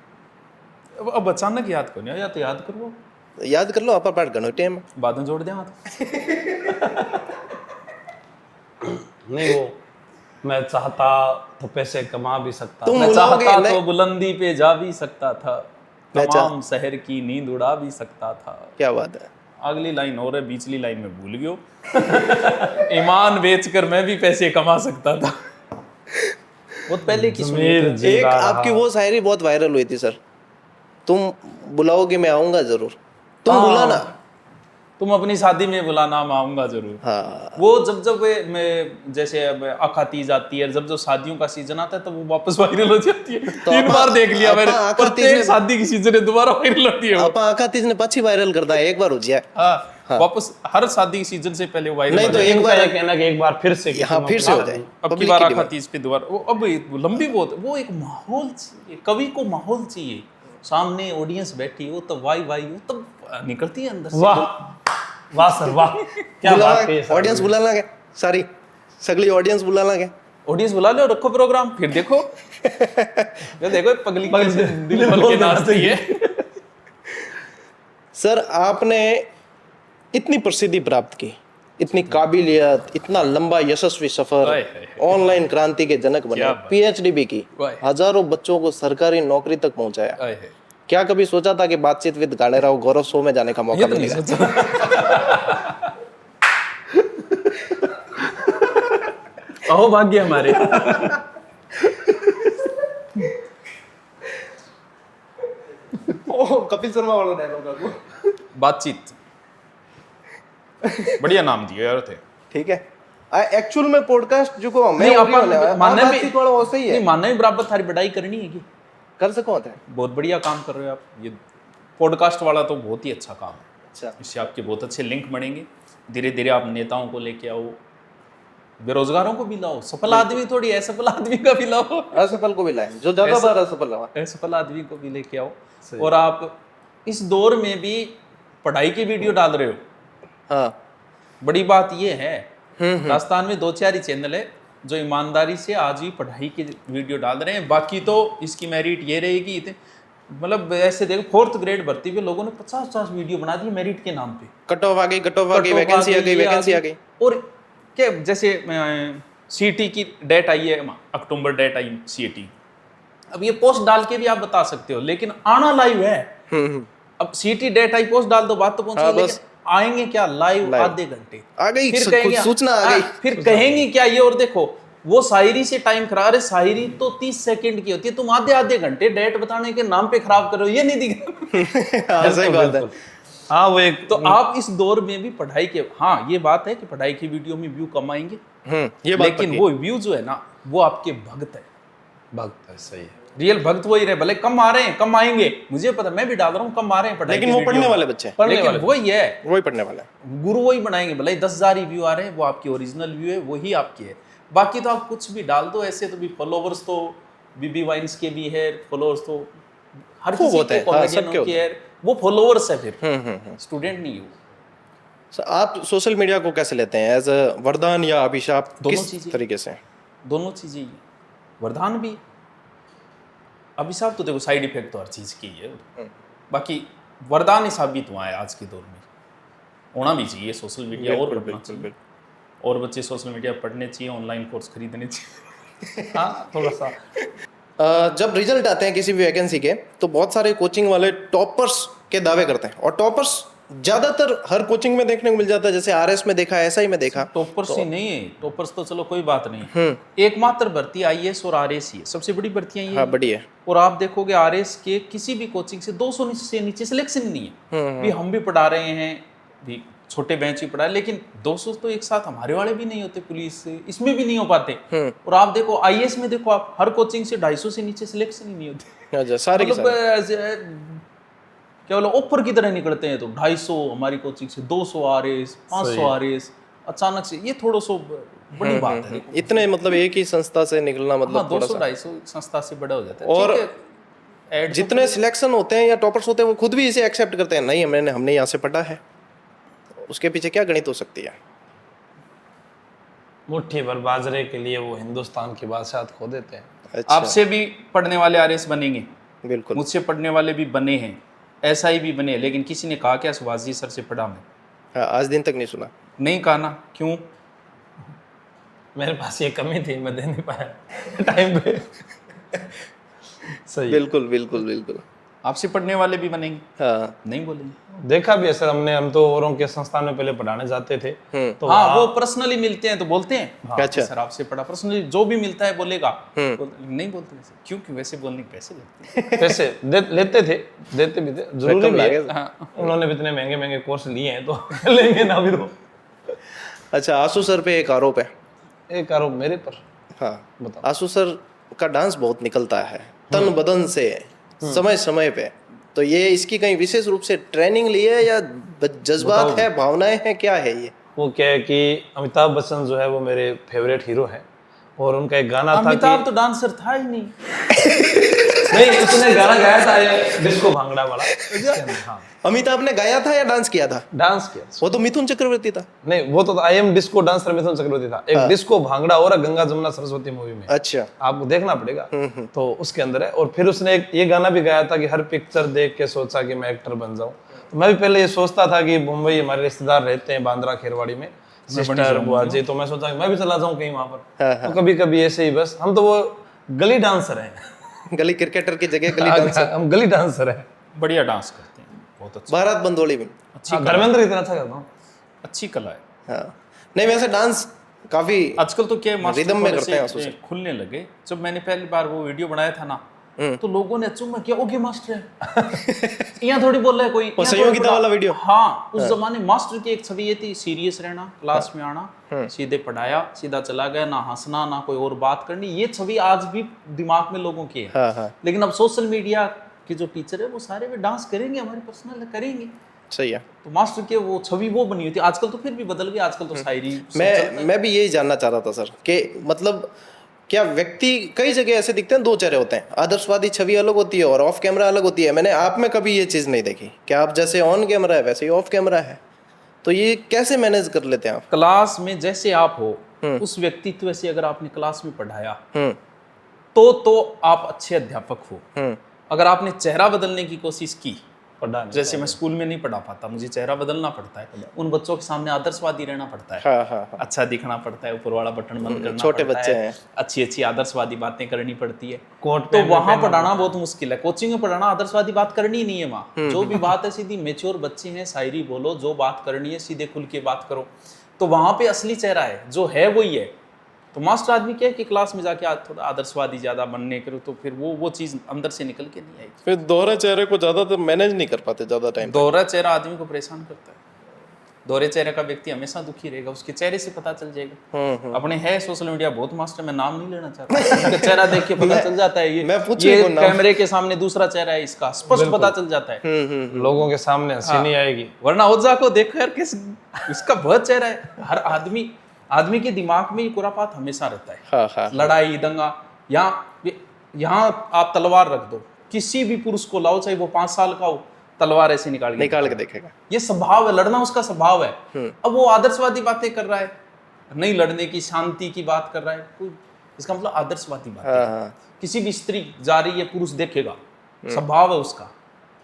अब अचानक याद करो, या तो याद करो, याद कर लो, अपर पार्ट घनो टाइम। बाद में जोड़ दे हाथ। नहीं, वो मैं चाहता तो पैसे कमा भी सकता। तुम मैं बुलाओगे चाहता नहीं? तो बुलंदी पे जा भी सकता था, मैं तमाम शहर की नींद उड़ा भी सकता था। क्या बात है। अगली लाइन और है, बीचली लाइन में भूल गयो। ईमान बेचकर मैं भी पैसे कमा सकता था। बहुत पहले की सुनी ज़मीर थी। जिंदा एक रहा। आपकी वो शायरी बहुत वायरल हुई थी सर, तुम बुलाओगे मैं आऊंगा जरूर, तुम बुलाना। तुम अपनी शादी में बुलाना, मैं आऊंगा जरूर। हाँ वो जब मैं जैसे अब अखातीज आती है, जब शादियों का सीजन आता है तब वो वापस वायरल हो जाती है। तो 3 बार देख लिया मैंने, प्रत्येक ने शादी की सीजन है दोबारा वायरल होती है वो। आप आकातीज ने पछी वायरल करता है, एक बार हो जाए। हाँ, वापस हर शादी की सीजन से पहले वायरल नहीं तो एक एक बार बार कहना कि एक बार फिर से कि हाँ तुम फिर से हो अपना- जाए। अब की Public बार की demand। अखातीज पे दोबारा वो अब लंबी बहुत, वो एक माहौल चाहिए, कवि को माहौल चाहिए, सामने ऑडियंस बैठी हो तब वाई वाई हो तब निकलती है अंदर से। वाह वाह सर वाह, क्या बात है सर। ऑडियंस बुला लागे, सारी सगली ऑडियंस बुला लागे। ऑडियंस बुला लो, रखो प्रोग्राम, फिर देखो ये देखो पगली कैसे दिल खोल के नाचती है। सर आपने इतनी प्रसिद्धि प्राप्त की, इतनी काबिलियत, इतना लंबा यशस्वी सफर, हाय, हाय, ऑनलाइन क्रांति के जनक बने, क्या बात। पीएचडी भी की, वाह। हजारों बच्चों को सरकारी नौकरी तक पहुंचाया। आए है। क्या कभी सोचा था कि बातचीत विद गानेराव गौरव शो में जाने का मौका ये तो नहीं मिलेगा? सोचा। अहो भाग्य हमारे। ओह, कपिल शर्मा वाला डायलॉग आपको। बातचीत बढ़िया नाम दिया यार थे। ठीक है, एक्चुअल में पॉडकास्ट जो को मैं नहीं ओपी अपन होने वाला है, मानने भी बातचीत वाला वैसे ही है, नहीं मानने भी बराबर थारी बढ़ाई करनी है कि कर सको होता है। बहुत बढ़िया काम कर रहे हो आप। ये पॉडकास्ट वाला तो बहुत ही अच्छा काम है, अच्छा, इससे आपके बहुत अच्छे लिंक बनेंगे। धीरे धीरे आप नेताओं को लेके आओ, बेरोजगारों को भी लाओ, सफल आदमी थोड़ी असफल आदमी का भी लाओ, असफल को भी लाए, जो ज्यादा बार असफल रहा। असफल आदमी को भी लेके आओ। और आप इस दौर में भी पढ़ाई की वीडियो डाल रहे हो, हाँ, बड़ी बात ये है राजस्थान में 2-4 ही चैनल है जो ईमानदारी से आज भी पढ़ाई की वीडियो डाल रहे हैं। बाकी तो इसकी मेरिट ये रहेगी, मतलब ऐसे देखो 4th ग्रेड भर्ती पे लोगों ने 50-50 वीडियो बना दी मेरिट के नाम पे। कट ऑफ आ गई, कट ऑफ आ गई, कट ऑफ वैकेंसी आ गई, ये वैकेंसी आ गई। और क्या जैसे सीटी की डेट आई है, अक्टूबर डेट आई सीटी, अब ये पोस्ट डाल के भी आप बता सकते हो, लेकिन आना लाइव है। अब सीटी डेट आई, पोस्ट डाल दो, बात तो पहुंच हाँ, गई, बस। लेकिन आएंगे क्या लाइव आधे घंटे आ गई, फिर कुछ कहेंगे सूचना आ गई। फिर कहेंगे क्या ये। और देखो वो शायरी से टाइम खराब, अरे शायरी तो 30 सेकंड की होती है, तुम आधे घंटे डेट बताने के नाम पे खराब करो, ये नहीं दिख रहा। हाँ, सही बात है। हाँ वो एक तो आप इस दौर में भी पढ़ाई के, हाँ ये बात है कि पढ़ाई की वीडियो में व्यू कम आएंगे, ये बात लेकिन पक्की। वो व्यू जो है ना वो आपके भक्त है, भक्त है, सही है। रियल भक्त वही रहे, भले कम आ रहे हैं, कम आएंगे, मुझे पता, मैं भी डाल रहा हूँ, कम आ रहे हैं पढ़ाई लेकिन की वो वीडियो पढ़ने में। वाले बच्चे हैं, पढ़ने लेकिन वाले वही है, वही पढ़ने वाला है। गुरु वही बनाएंगे, भले 10,000 ही व्यू आ रहे हैं, वो आपकी ओरिजिनल व्यू है, वही आपकी है। बाकी तो आप कुछ भी डाल दो, ऐसे तो भी फॉलोवर्स तो बीबी वाइन्स के भी है, फॉलोवर्स तो हर खूब किसी होते के हैं, हाँ, कॉमेडियनों सबके की है, वो फॉलोवर्स है, फिर हम्म। स्टूडेंट नहीं हो। So, आप सोशल मीडिया को कैसे लेते हैं, एज अ वरदान या अभिशाप, दोनों किस चीजें। तरीके से? दोनों चीजें ही हैं। वरदान भी, अभिशाप तो देखो साइड इफेक्ट तो हर चीज की ही है, बाकी वरदान ही साबित हुआ है आज के दौर में। होना भी चाहिए सोशल मीडिया, और पढ़ना चाहिए, और बच्चे सोशल मीडिया पढ़ने चाहिए, ऑनलाइन कोर्स खरीदने चाहिए। हाँ थोड़ा सा जब रिजल्ट आते हैं किसी भी वैकेंसी के, तो बहुत सारे कोचिंग वाले टॉपर्स के दावे करते हैं, और टॉपर्स ज्यादातर हर कोचिंग में देखने को मिल जाता है, जैसे आरएस में देखा, ऐसा ही में देखा। टॉपर्स ही नहीं है, टॉपर्स तो चलो कोई बात नहीं, एकमात्र भर्ती आईएएस और आरएस ही है, सबसे बड़ी भर्तियां ये हाँ, हैं। बड़ी है। और आप देखोगे आरएस के किसी भी कोचिंग से 200 से नीचे सिलेक्शन नहीं है। भी हम भी पढ़ा रहे हैं, भी छोटे बेंच ही पढ़ा है, लेकिन 200 तो एक साथ हमारे वाले भी नहीं होते, पुलिस से इसमें भी नहीं हो पाते। और आप देखो आईएएस में देखो, आप हर कोचिंग से 250 से नीचे सिलेक्शन ही नहीं होते। अच्छा, सारे के मतलब सारे। क्या बोला, ऑफर की तरह निकलते हैं, तो 250 हमारी कोचिंग से, 200 आरएस, 500 आरएस, अचानक से, ये थोड़ा सो बड़ी बात है। इतने मतलब एक ही संस्था से निकलना, मतलब हाँ, थोड़ा 200-250 संस्था से बड़ा हो जाता है। और ठीक है, ऐड जितने सिलेक्शन होते हैं या टॉपर्स होते हैं, वो खुद भी इसे एक्सेप्ट करते हैं, नहीं हमने यहाँ से पढ़ा है। उसके पीछे क्या गणित हो सकती है? मुट्ठी भर बाजरे के लिए वो हिंदुस्तान की बादशाह खो देते हैं। अच्छा, आपसे भी पढ़ने वाले आरएस बनेंगे, बिल्कुल। मुझसे पढ़ने वाले भी बने हैं, ऐसा ही भी बने, लेकिन किसी ने कहा क्या सुभाष जी सर से पढ़ा मैं? हाँ, आज दिन तक नहीं सुना। नहीं कहा ना, क्यों? मेरे पास ये कमी थी, मैं दे नहीं पाया टाइम पे। सही है। बिल्कुल बिल्कुल बिल्कुल। आपसे पढ़ने वाले भी बनेंगे? हाँ नहीं बोलेंगे। देखा भी है सर हमने, हम तो औरों के संस्थान में पहले पढ़ाने जाते थे तो हाँ, वो पर्सनली मिलते हैं तो बोलते हैं अच्छा। सर आपसे पढ़ा, पर्सनली जो भी मिलता है बोलेगा। नहीं बोलते वैसे, क्योंकि वैसे बोलने के पैसे लगते हैं। पैसे लेते थे, देते भी थे, जरूरी भी है। लगे। उन्होंने भी इतने महंगे महंगे कोर्स लिए हैं तो लेंगे ना भी तो। अच्छा, आंसू सर पे एक आरोप है। एक आरोप मेरे पर? हाँ, बताओ। आंसू सर का डांस बहुत निकलता है तन बदन से, समय समय पे। तो ये इसकी कहीं विशेष रूप से ट्रेनिंग ली है या जज्बात है, भावनाएं हैं, क्या है ये? वो क्या है कि अमिताभ बच्चन जो है वो मेरे फेवरेट हीरो है और उनका एक गाना था कि अमिताभ तो डांसर था ही नहीं। नहीं, उसने गाना गाया था ये डिस्को भांगड़ा वाला। हाँ, अमिताभ ने गाया था या डांस किया था? डांस किया। वो तो मिथुन चक्रवर्ती था। नहीं, वो तो I am disco dancer Mithun Chakraborty था। एक डिस्को भांगड़ा और गंगा जमुना सरस्वती मूवी में, अच्छा, आपको देखना पड़ेगा। तो उसके अंदर है। और फिर उसने एक ये गाना भी गाया था कि हर पिक्चर देख के सोचा कि मैं एक्टर बन जाऊं। तो मैं भी पहले ये सोचता था कि मुंबई हमारे रिश्तेदार रहते हैं बांद्रा खेरवाड़ी में, सिस्टर बुआ जी, तो मैं सोचा कि मैं भी चला जाऊं कहीं वहां पर। तो कभी कभी ऐसे ही बस, हम तो वो गली डांसर हैं। गली क्रिकेटर की जगह गली डांसर। हम गली डांसर हैं। बढ़िया डांस करते हैं, बहुत अच्छा, भारत बंदोली में। अच्छी कला, धर्मेंद्र इतना अच्छा करता हूँ। अच्छी कला है। हाँ, नहीं वैसे डांस काफी आजकल तो क्या मास्टर रिदम में थोड़े करते हैं से उससे। खुलने लगे। जब मैंने पहली बार वो वीडियो बनाया था ना, तो लोगों ने चुम्मा किया, ओके मास्टर है। यहाँ थोड़ी बोल रहा है कोई, यहाँ सहयोगिता थोड़ी वाला वीडियो। हाँ, उस जमाने मास्टर की एक छवि ये थी, सीरियस रहना, क्लास में आना, सीधे पढ़ाया, सीधा चला गया, ना हंसना ना कोई और बात करनी। ये छवि आज भी दिमाग में लोगों की है। हाँ हाँ, लेकिन अब सोशल मीडिया के जो टीचर है वो सारे वे डांस करेंगे, हमारे पर्सनल करेंगे। सही है। तो मास्टर के वो छवि वो बनी हुई थी। आजकल तो फिर भी बदल गई, आजकल तो शायरी मैं भी यही जानना चाह रहा था सर कि मतलब क्या व्यक्ति कई जगह ऐसे दिखते हैं, दो चेहरे होते हैं, आदर्शवादी छवि अलग होती है और ऑफ कैमरा अलग होती है। मैंने आप में कभी ये चीज़ नहीं देखी कि आप जैसे ऑन कैमरा है वैसे ही ऑफ कैमरा है। तो ये कैसे मैनेज कर लेते हैं आप? क्लास में जैसे आप हो उस व्यक्तित्व से अगर आपने क्लास में पढ़ाया हम्म तो आप अच्छे अध्यापक हो। अगर आपने चेहरा बदलने की कोशिश की, पढ़ा जैसे मैं स्कूल में नहीं पढ़ा पाता, मुझे चेहरा बदलना पड़ता है, उन बच्चों के सामने आदर्शवादी रहना पड़ता है। हाँ हाँ हाँ, अच्छा दिखना पड़ता है, ऊपर वाला बटन बंद करना छोटे पड़ता बच्चे है, हैं। अच्छी अच्छी आदर्शवादी बातें करनी पड़ती है। कोट तो वहां पढ़ाना बहुत मुश्किल है। कोचिंग में पढ़ाना आदर्शवादी बात करनी ही नहीं है। वहाँ जो भी बात है सीधी मेच्योर बच्चे हैं, शायरी बोलो, जो बात करनी है सीधे खुल के बात करो। तो वहां पे असली चेहरा है, जो है वही है। तो मास्टर आदमी क्या है कि क्लास में जाके थोड़ा आदर्शवादी ज्यादा बनने करो तो फिर वो चीज अंदर से निकल के नहीं आएगी। फिर दोहरे चेहरे को ज्यादातर मैनेज नहीं कर पाते ज्यादा टाइम। दोहरा चेहरा आदमी को परेशान करता है। दोहरे चेहरे का व्यक्ति हमेशा दुखी रहेगा, उसके चेहरे से पता चल जाएगा। अपने है सोशल मीडिया बहुत मास्टर, मैं नाम नहीं लेना चाहता, उनका चेहरा देख के पता चल जाता है। मैं पूछूं ये कौन नाम? कैमरे के सामने दूसरा चेहरा है, इसका स्पष्ट पता चल जाता है। लोगों के सामने हंसी नहीं आएगी। वरना ओझा को देखो यार, किस इसका बहुत चेहरा है। हर आदमी के दिमाग में ये खुरापात हमेशा रहता है। हाँ हाँ, लड़ाई दंगा, यहाँ आप तलवार रख दो, किसी भी पुरुष को लाओ, चाहे वो 5 साल का हो, तलवार ऐसे निकाल के देखेगा। ये स्वभाव है, लड़ना उसका स्वभाव है। अब वो आदर्शवादी बातें कर रहा है, नहीं लड़ने की, शांति की बात कर रहा है, कोई इसका मतलब आदर्शवादी बात हाँ हाँ, किसी भी स्त्री जा रही है, पुरुष देखेगा, स्वभाव है उसका।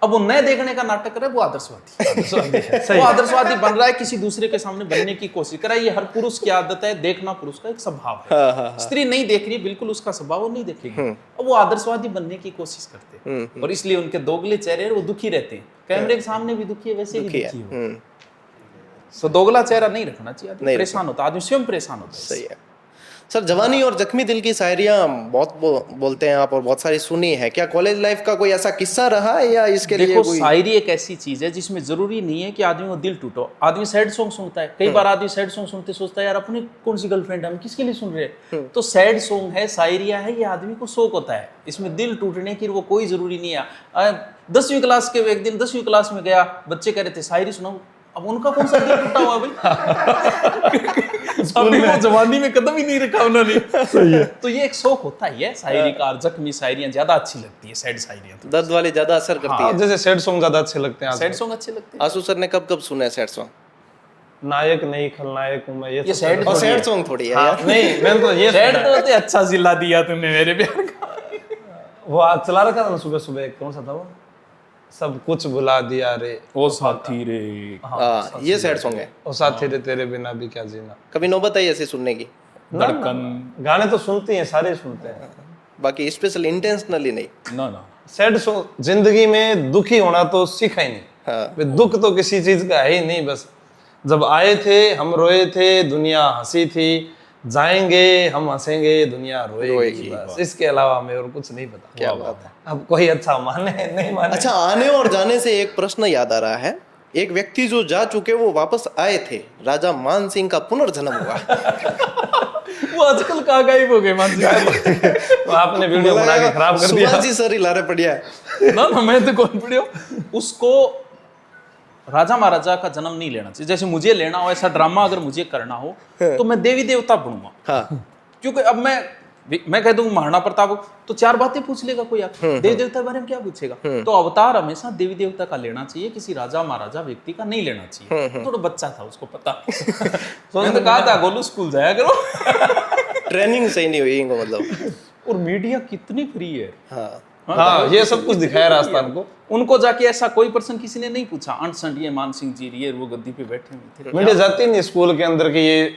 अब वो नए देखने का नाटक कर रहा है, वो आदर्शवादी वो आदर्शवादी बन रहा है, किसी दूसरे के सामने बनने की कोशिश कर रहा है। ये हर पुरुष की आदत है, देखना पुरुष का एक स्वभाव है। स्त्री नहीं देख रही है, बिल्कुल उसका स्वभाव वो नहीं देखेगी। अब वो आदर्शवादी बनने की कोशिश करते हैं और इसलिए उनके दोगले चेहरे वो दुखी रहते हैं। कैमरे के सामने भी दुखी है, वैसे भी दुखी है। तो दोगला चेहरा नहीं रखना चाहिए, परेशान होता है आदमी, स्वयं परेशान होता है। सही है सर। जवानी और जख्मी दिल की शायरियाँ बहुत बोलते हैं आप और बहुत सारी सुनी है। क्या कॉलेज लाइफ का कोई ऐसा किस्सा रहा है या इसके लिए देखो, कोई? शायरी एक ऐसी चीज है जिसमें जरूरी नहीं है कि आदमी को दिल टूटो। आदमी सैड सॉन्ग सुनता है, कई बार आदमी सैड सॉन्ग सुनते सोचता है यार अपनी कौन सी गर्लफ्रेंड है, हम किसके लिए सुन रहे हैं। तो सैड सॉन्ग है, शायरियाँ है, ये आदमी को शौक होता है। इसमें दिल टूटने की वो कोई जरूरी नहीं है। 10वीं क्लास के एक दिन 10वीं क्लास में गया, बच्चे कह रहे थे शायरी सुनाओ, अब उनका कौन सा दिल टूटा हुआ भाई? अभी वो जवानी में कदम ही नहीं रखा उन्होंने। सही है। तो ये एक शौक होता ही है शायरी का। जख्मी शायरियां ज्यादा अच्छी लगती है, सैड शायरियां तो दर्द वाली ज्यादा असर करती है। जैसे सैड सॉन्ग ज्यादा अच्छे लगते हैं। सैड सॉन्ग अच्छे लगते हैं। आंसू सर ने कब कब सुने सैड सॉन्ग? नायक नहीं खलनायक हूं मैं, ये सैड और सैड सॉन्ग थोड़ी है यार। नहीं, मैंने तो ये सैड तो होते, अच्छा जिला दिया तुमने मेरे प्यार का। वो आज चला रखा था ना सुबह सुबह, कौन सा था वो, सब कुछ भुला दिया रे ओ साथी रे। हाँ, ये सैड सॉन्ग है। और साथी रे तेरे बिना भी क्या जीना। कभी नौबत आई ऐसे सुनने की? धड़कन। गाने तो सुनते हैं, सारे सुनते हैं। बाकी स्पेशल इंटेंशनली नहीं। ना सैड सॉन्ग, जिंदगी में दुखी होना तो सीखा ही नहीं। हाँ। वे दुख तो किसी चीज का है ही नहीं। बस जब आए थे हम रोए थे, दुनिया हंसी थी, जाएंगे हम हंसेंगे, दुनिया रोएगी। बस इसके अलावा हमें और कुछ नहीं पता। क्या बात है। अब कोई अच्छा माने नहीं माने। अच्छा, आने और जाने से एक प्रश्न याद आ रहा है। एक व्यक्ति जो जा चुके वो वापस आए थे, राजा मान सिंह का पुनर्जन्म हुआ। वो आजकल कहाँ गायब हो गए मान सिंह? तो आपने वीडियो बना के खराब कर दिया। सुभाष जी सर ही लारे बढ़िया है। ना मैं तो कौन पढ़ियो। उसको राजा महाराजा का जन्म नहीं लेना चाहिए। जैसे मुझे लेना हो ऐसा ड्रामा अगर मुझे करना हो तो मैं देवी देवता बनूंगा। हाँ। क्योंकि अब मैं कह दूंगा महाराणा प्रताप तो 4 बातें पूछ लेगा कोई आके, देवी देवता के बारे में क्या पूछेगा? तो अवतार हमेशा देवी देवता का लेना चाहिए, किसी राजा महाराजा व्यक्ति का नहीं लेना चाहिए। थोड़ा बच्चा था उसको पता। तो मैंने तो कहा था गोलू स्कूल जाया करो। ट्रेनिंग सही नहीं हुई इनको मतलब। और मीडिया कितनी फ्री है। हाँ। हाँ, ये सब कुछ दिखाया राजस्थान को। उनको जाके ऐसा कोई पर्सन किसी ने नहीं पूछा, अंट संट ये मान सिंह जी ये वो गद्दी पे बैठे हुए थे। मीडिया जाती नहीं स्कूल के अंदर कि ये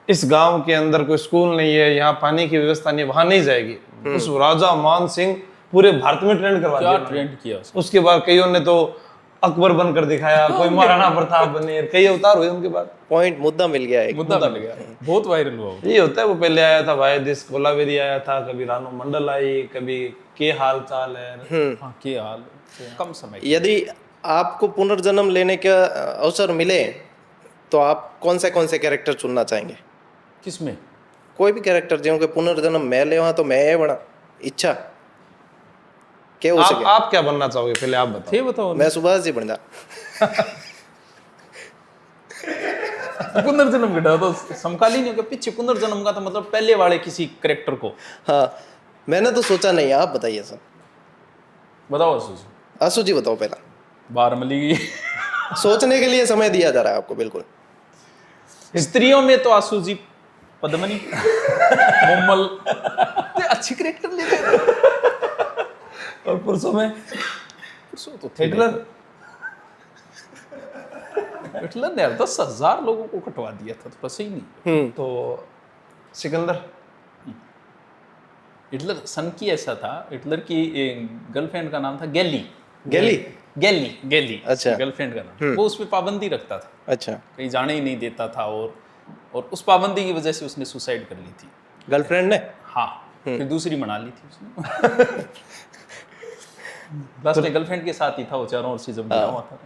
इस गांव के अंदर कोई स्कूल नहीं है, यहाँ पानी की व्यवस्था नहीं, वहां नहीं जाएगी। उस राजा मान सिंह पूरे भारत में ट्रेंड करवा क्या दिया। ट्रेंड किया उसको। उसके बाद कईयों ने तो अकबर बनकर दिखाया, कोई महाराणा प्रताप बने, कई अवतार हुए उनके बाद। पॉइंट, मुद्दा मिल गया एक। मुद्दा मिल गया, बहुत वायरल हुआ वो। ये होता है, वो पहले आया था भाई दिस कोलावेरी आया था, कभी रानो मंडल आई, कभी के हाल चाल है। हाँ, क्या हाल कम समय। यदि आपको पुनर्जन्म लेने का अवसर मिले तो आप कौन से कैरेक्टर चुनना चाहेंगे? किसमें? कोई भी कैरेक्टर जो के पुनर्जन्म मैं ले वहां तो मैं ये बना इच्छा क्या हो सके? आप क्या बनना चाहोगे पहले आप बताओ। थे बताओ। मैं सुभाष जी बन जा। पुनर्जन्म घटा तो समकालीन हो गया, पीछे पुनर्जन्म का तो मतलब पहले वाले किसी करेक्टर को। हाँ, मैंने तो सोचा नहीं, आप बताइए सर। बताओ आसू जी। आसू जी बताओ पहला। बारमली। सोचने के लिए समय दिया जा रहा है आपको, बिल्कुल। स्त्रियों में तो आसू जी, पद्मनी, मुम्मल, तो अच्छी करेक्टर ले रहे हैं। और पुरुषों में पुरुषों तो हिटलर। हिटलर ने 10,000 लोगों को कटवा दिया था, तो सही नहीं। तो सिकंदर। हिटलर सन की ऐसा था, हिटलर की गर्लफ्रेंड का नाम था गेली। गेली। गेली अच्छा। गर्लफ्रेंड का नाम। वो उस पर पाबंदी रखता था, अच्छा। कहीं जाने ही नहीं देता था, और उस पाबंदी की वजह से उसने सुसाइड कर ली थी। गर्लफ्रेंड ने? हाँ, फिर दूसरी बना ली थी उसने। लास्ट में गर्लफ्रेंड के साथ ही था वो, चारों ओर से जब मिला हुआ था।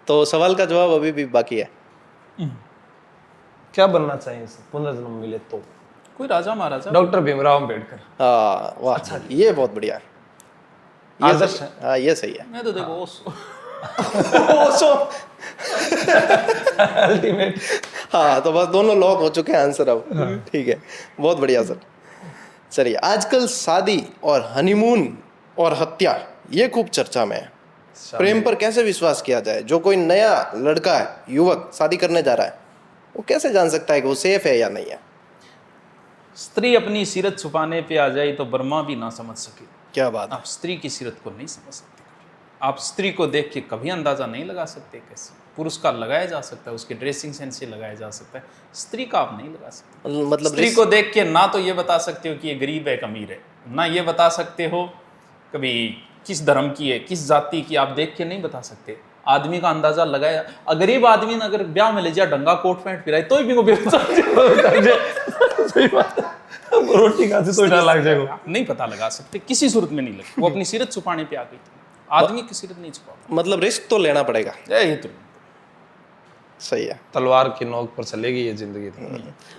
तो सवाल का जवाब अभी भी बाकी है। क्या बनना चाहिए पुनर्जन्म मिले तो? कोई राजा महाराजा। डॉक्टर भीमराव अम्बेडकर। हाँ, वाह। अच्छा, ये बहुत बढ़िया है। ये आदर्श है। हाँ, ये सही है। मैं तो देखो ओसो। अल्टीमेट। हाँ, तो बस दोनों लॉक हो चुके हैं आंसर अब। ठीक है, बहुत बढ़िया सर। चलिए, आजकल शादी और हनीमून और हत्या ये खूब चर्चा में है। प्रेम पर कैसे विश्वास किया जाए? जो कोई नया लड़का है, युवक शादी करने जा रहा है, वो कैसे जान सकता है कि वो सेफ है या नहीं है? स्त्री अपनी सीरत छुपाने पे आ जाए तो बर्मा भी ना समझ सके। क्या बात है। आप स्त्री की सीरत को नहीं समझ सकते। आप स्त्री को देख के कभी अंदाजा नहीं लगा सकते कैसे। पुरुष का लगाया जा सकता है, उसके ड्रेसिंग सेंस से लगाया जा सकता है, स्त्री का आप नहीं लगा सकते। मतलब स्त्री को देख के ना तो ये बता सकते हो कि ये गरीब है, अमीर है, ना ये बता सकते हो कभी किस धर्म की है, किस जाति की, आप देख के नहीं बता सकते। आदमी का अंदाजा लगाया। गरीब आदमी ने अगर ब्याह में ले जाए डंगा कोट पैंट पिराए तो भी रोटी खाते तो डर लग जाएगा। नहीं पता लगा सकते, किसी सूरत में नहीं लगे। वो अपनी सीरत छुपाने पे आ गई थी, आदमी की सीरत नहीं छुपा। मतलब रिस्क तो लेना पड़ेगा। ये तो सही है। तलवार की नोक पर चलेगी ये जिंदगी।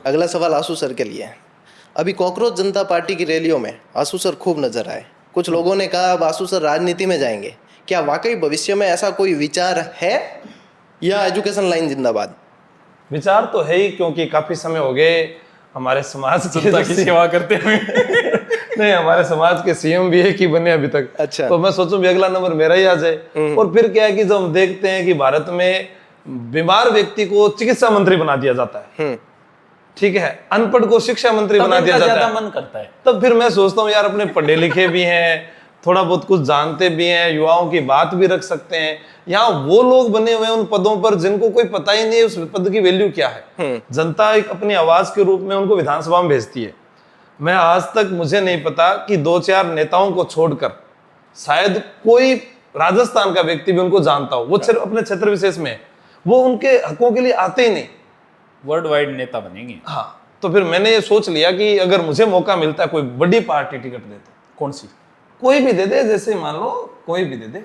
अगला सवाल आशु सर के लिए है। अभी कॉकरोच जनता पार्टी की रैलियों में आशु सर खूब नजर आए। कुछ लोगों ने कहा अब आशु सर राजनीति में जाएंगे। क्या वाकई भविष्य में ऐसा कोई विचार है या एजुकेशन लाइन जिंदाबाद? विचार तो है ही, क्योंकि काफी समय हो गए हमारे समाज जनता की सेवा करते हुए। नहीं, हमारे समाज के सीएम भी एक ही बने अभी तक। अच्छा। तो मैं सोचूं भी अगला नंबर मेरा ही आ जाए। और फिर क्या है कि जब हम देखते हैं कि भारत में बीमार व्यक्ति को चिकित्सा मंत्री बना दिया जाता है, ठीक है, अनपढ़ को शिक्षा मंत्री बना दिया जाता है, मन करता है। तब फिर मैं सोचता हूँ यार अपने पढ़े लिखे भी हैं, थोड़ा बहुत कुछ जानते भी हैं, युवाओं की बात भी रख सकते हैं। यहाँ वो लोग बने हुए हैं उन पदों पर जिनको कोई पता ही नहीं उस पद की वैल्यू क्या है। जनता एक अपनी आवाज के रूप में उनको विधानसभा में भेजती है। मैं आज तक मुझे नहीं पता कि 2-4 नेताओं को छोड़कर शायद कोई राजस्थान का व्यक्ति भी उनको जानता हो, वो सिर्फ अपने क्षेत्र विशेष में है, वो उनके हकों के लिए आते ही नहीं। वर्ल्ड वाइड नेता बनेंगे। हाँ, तो फिर मैंने ये सोच लिया कि अगर मुझे मौका मिलता है, कोई बड़ी पार्टी टिकट दे तो कौन सी? कोई भी दे दे, जैसे मान लो कोई भी दे दे,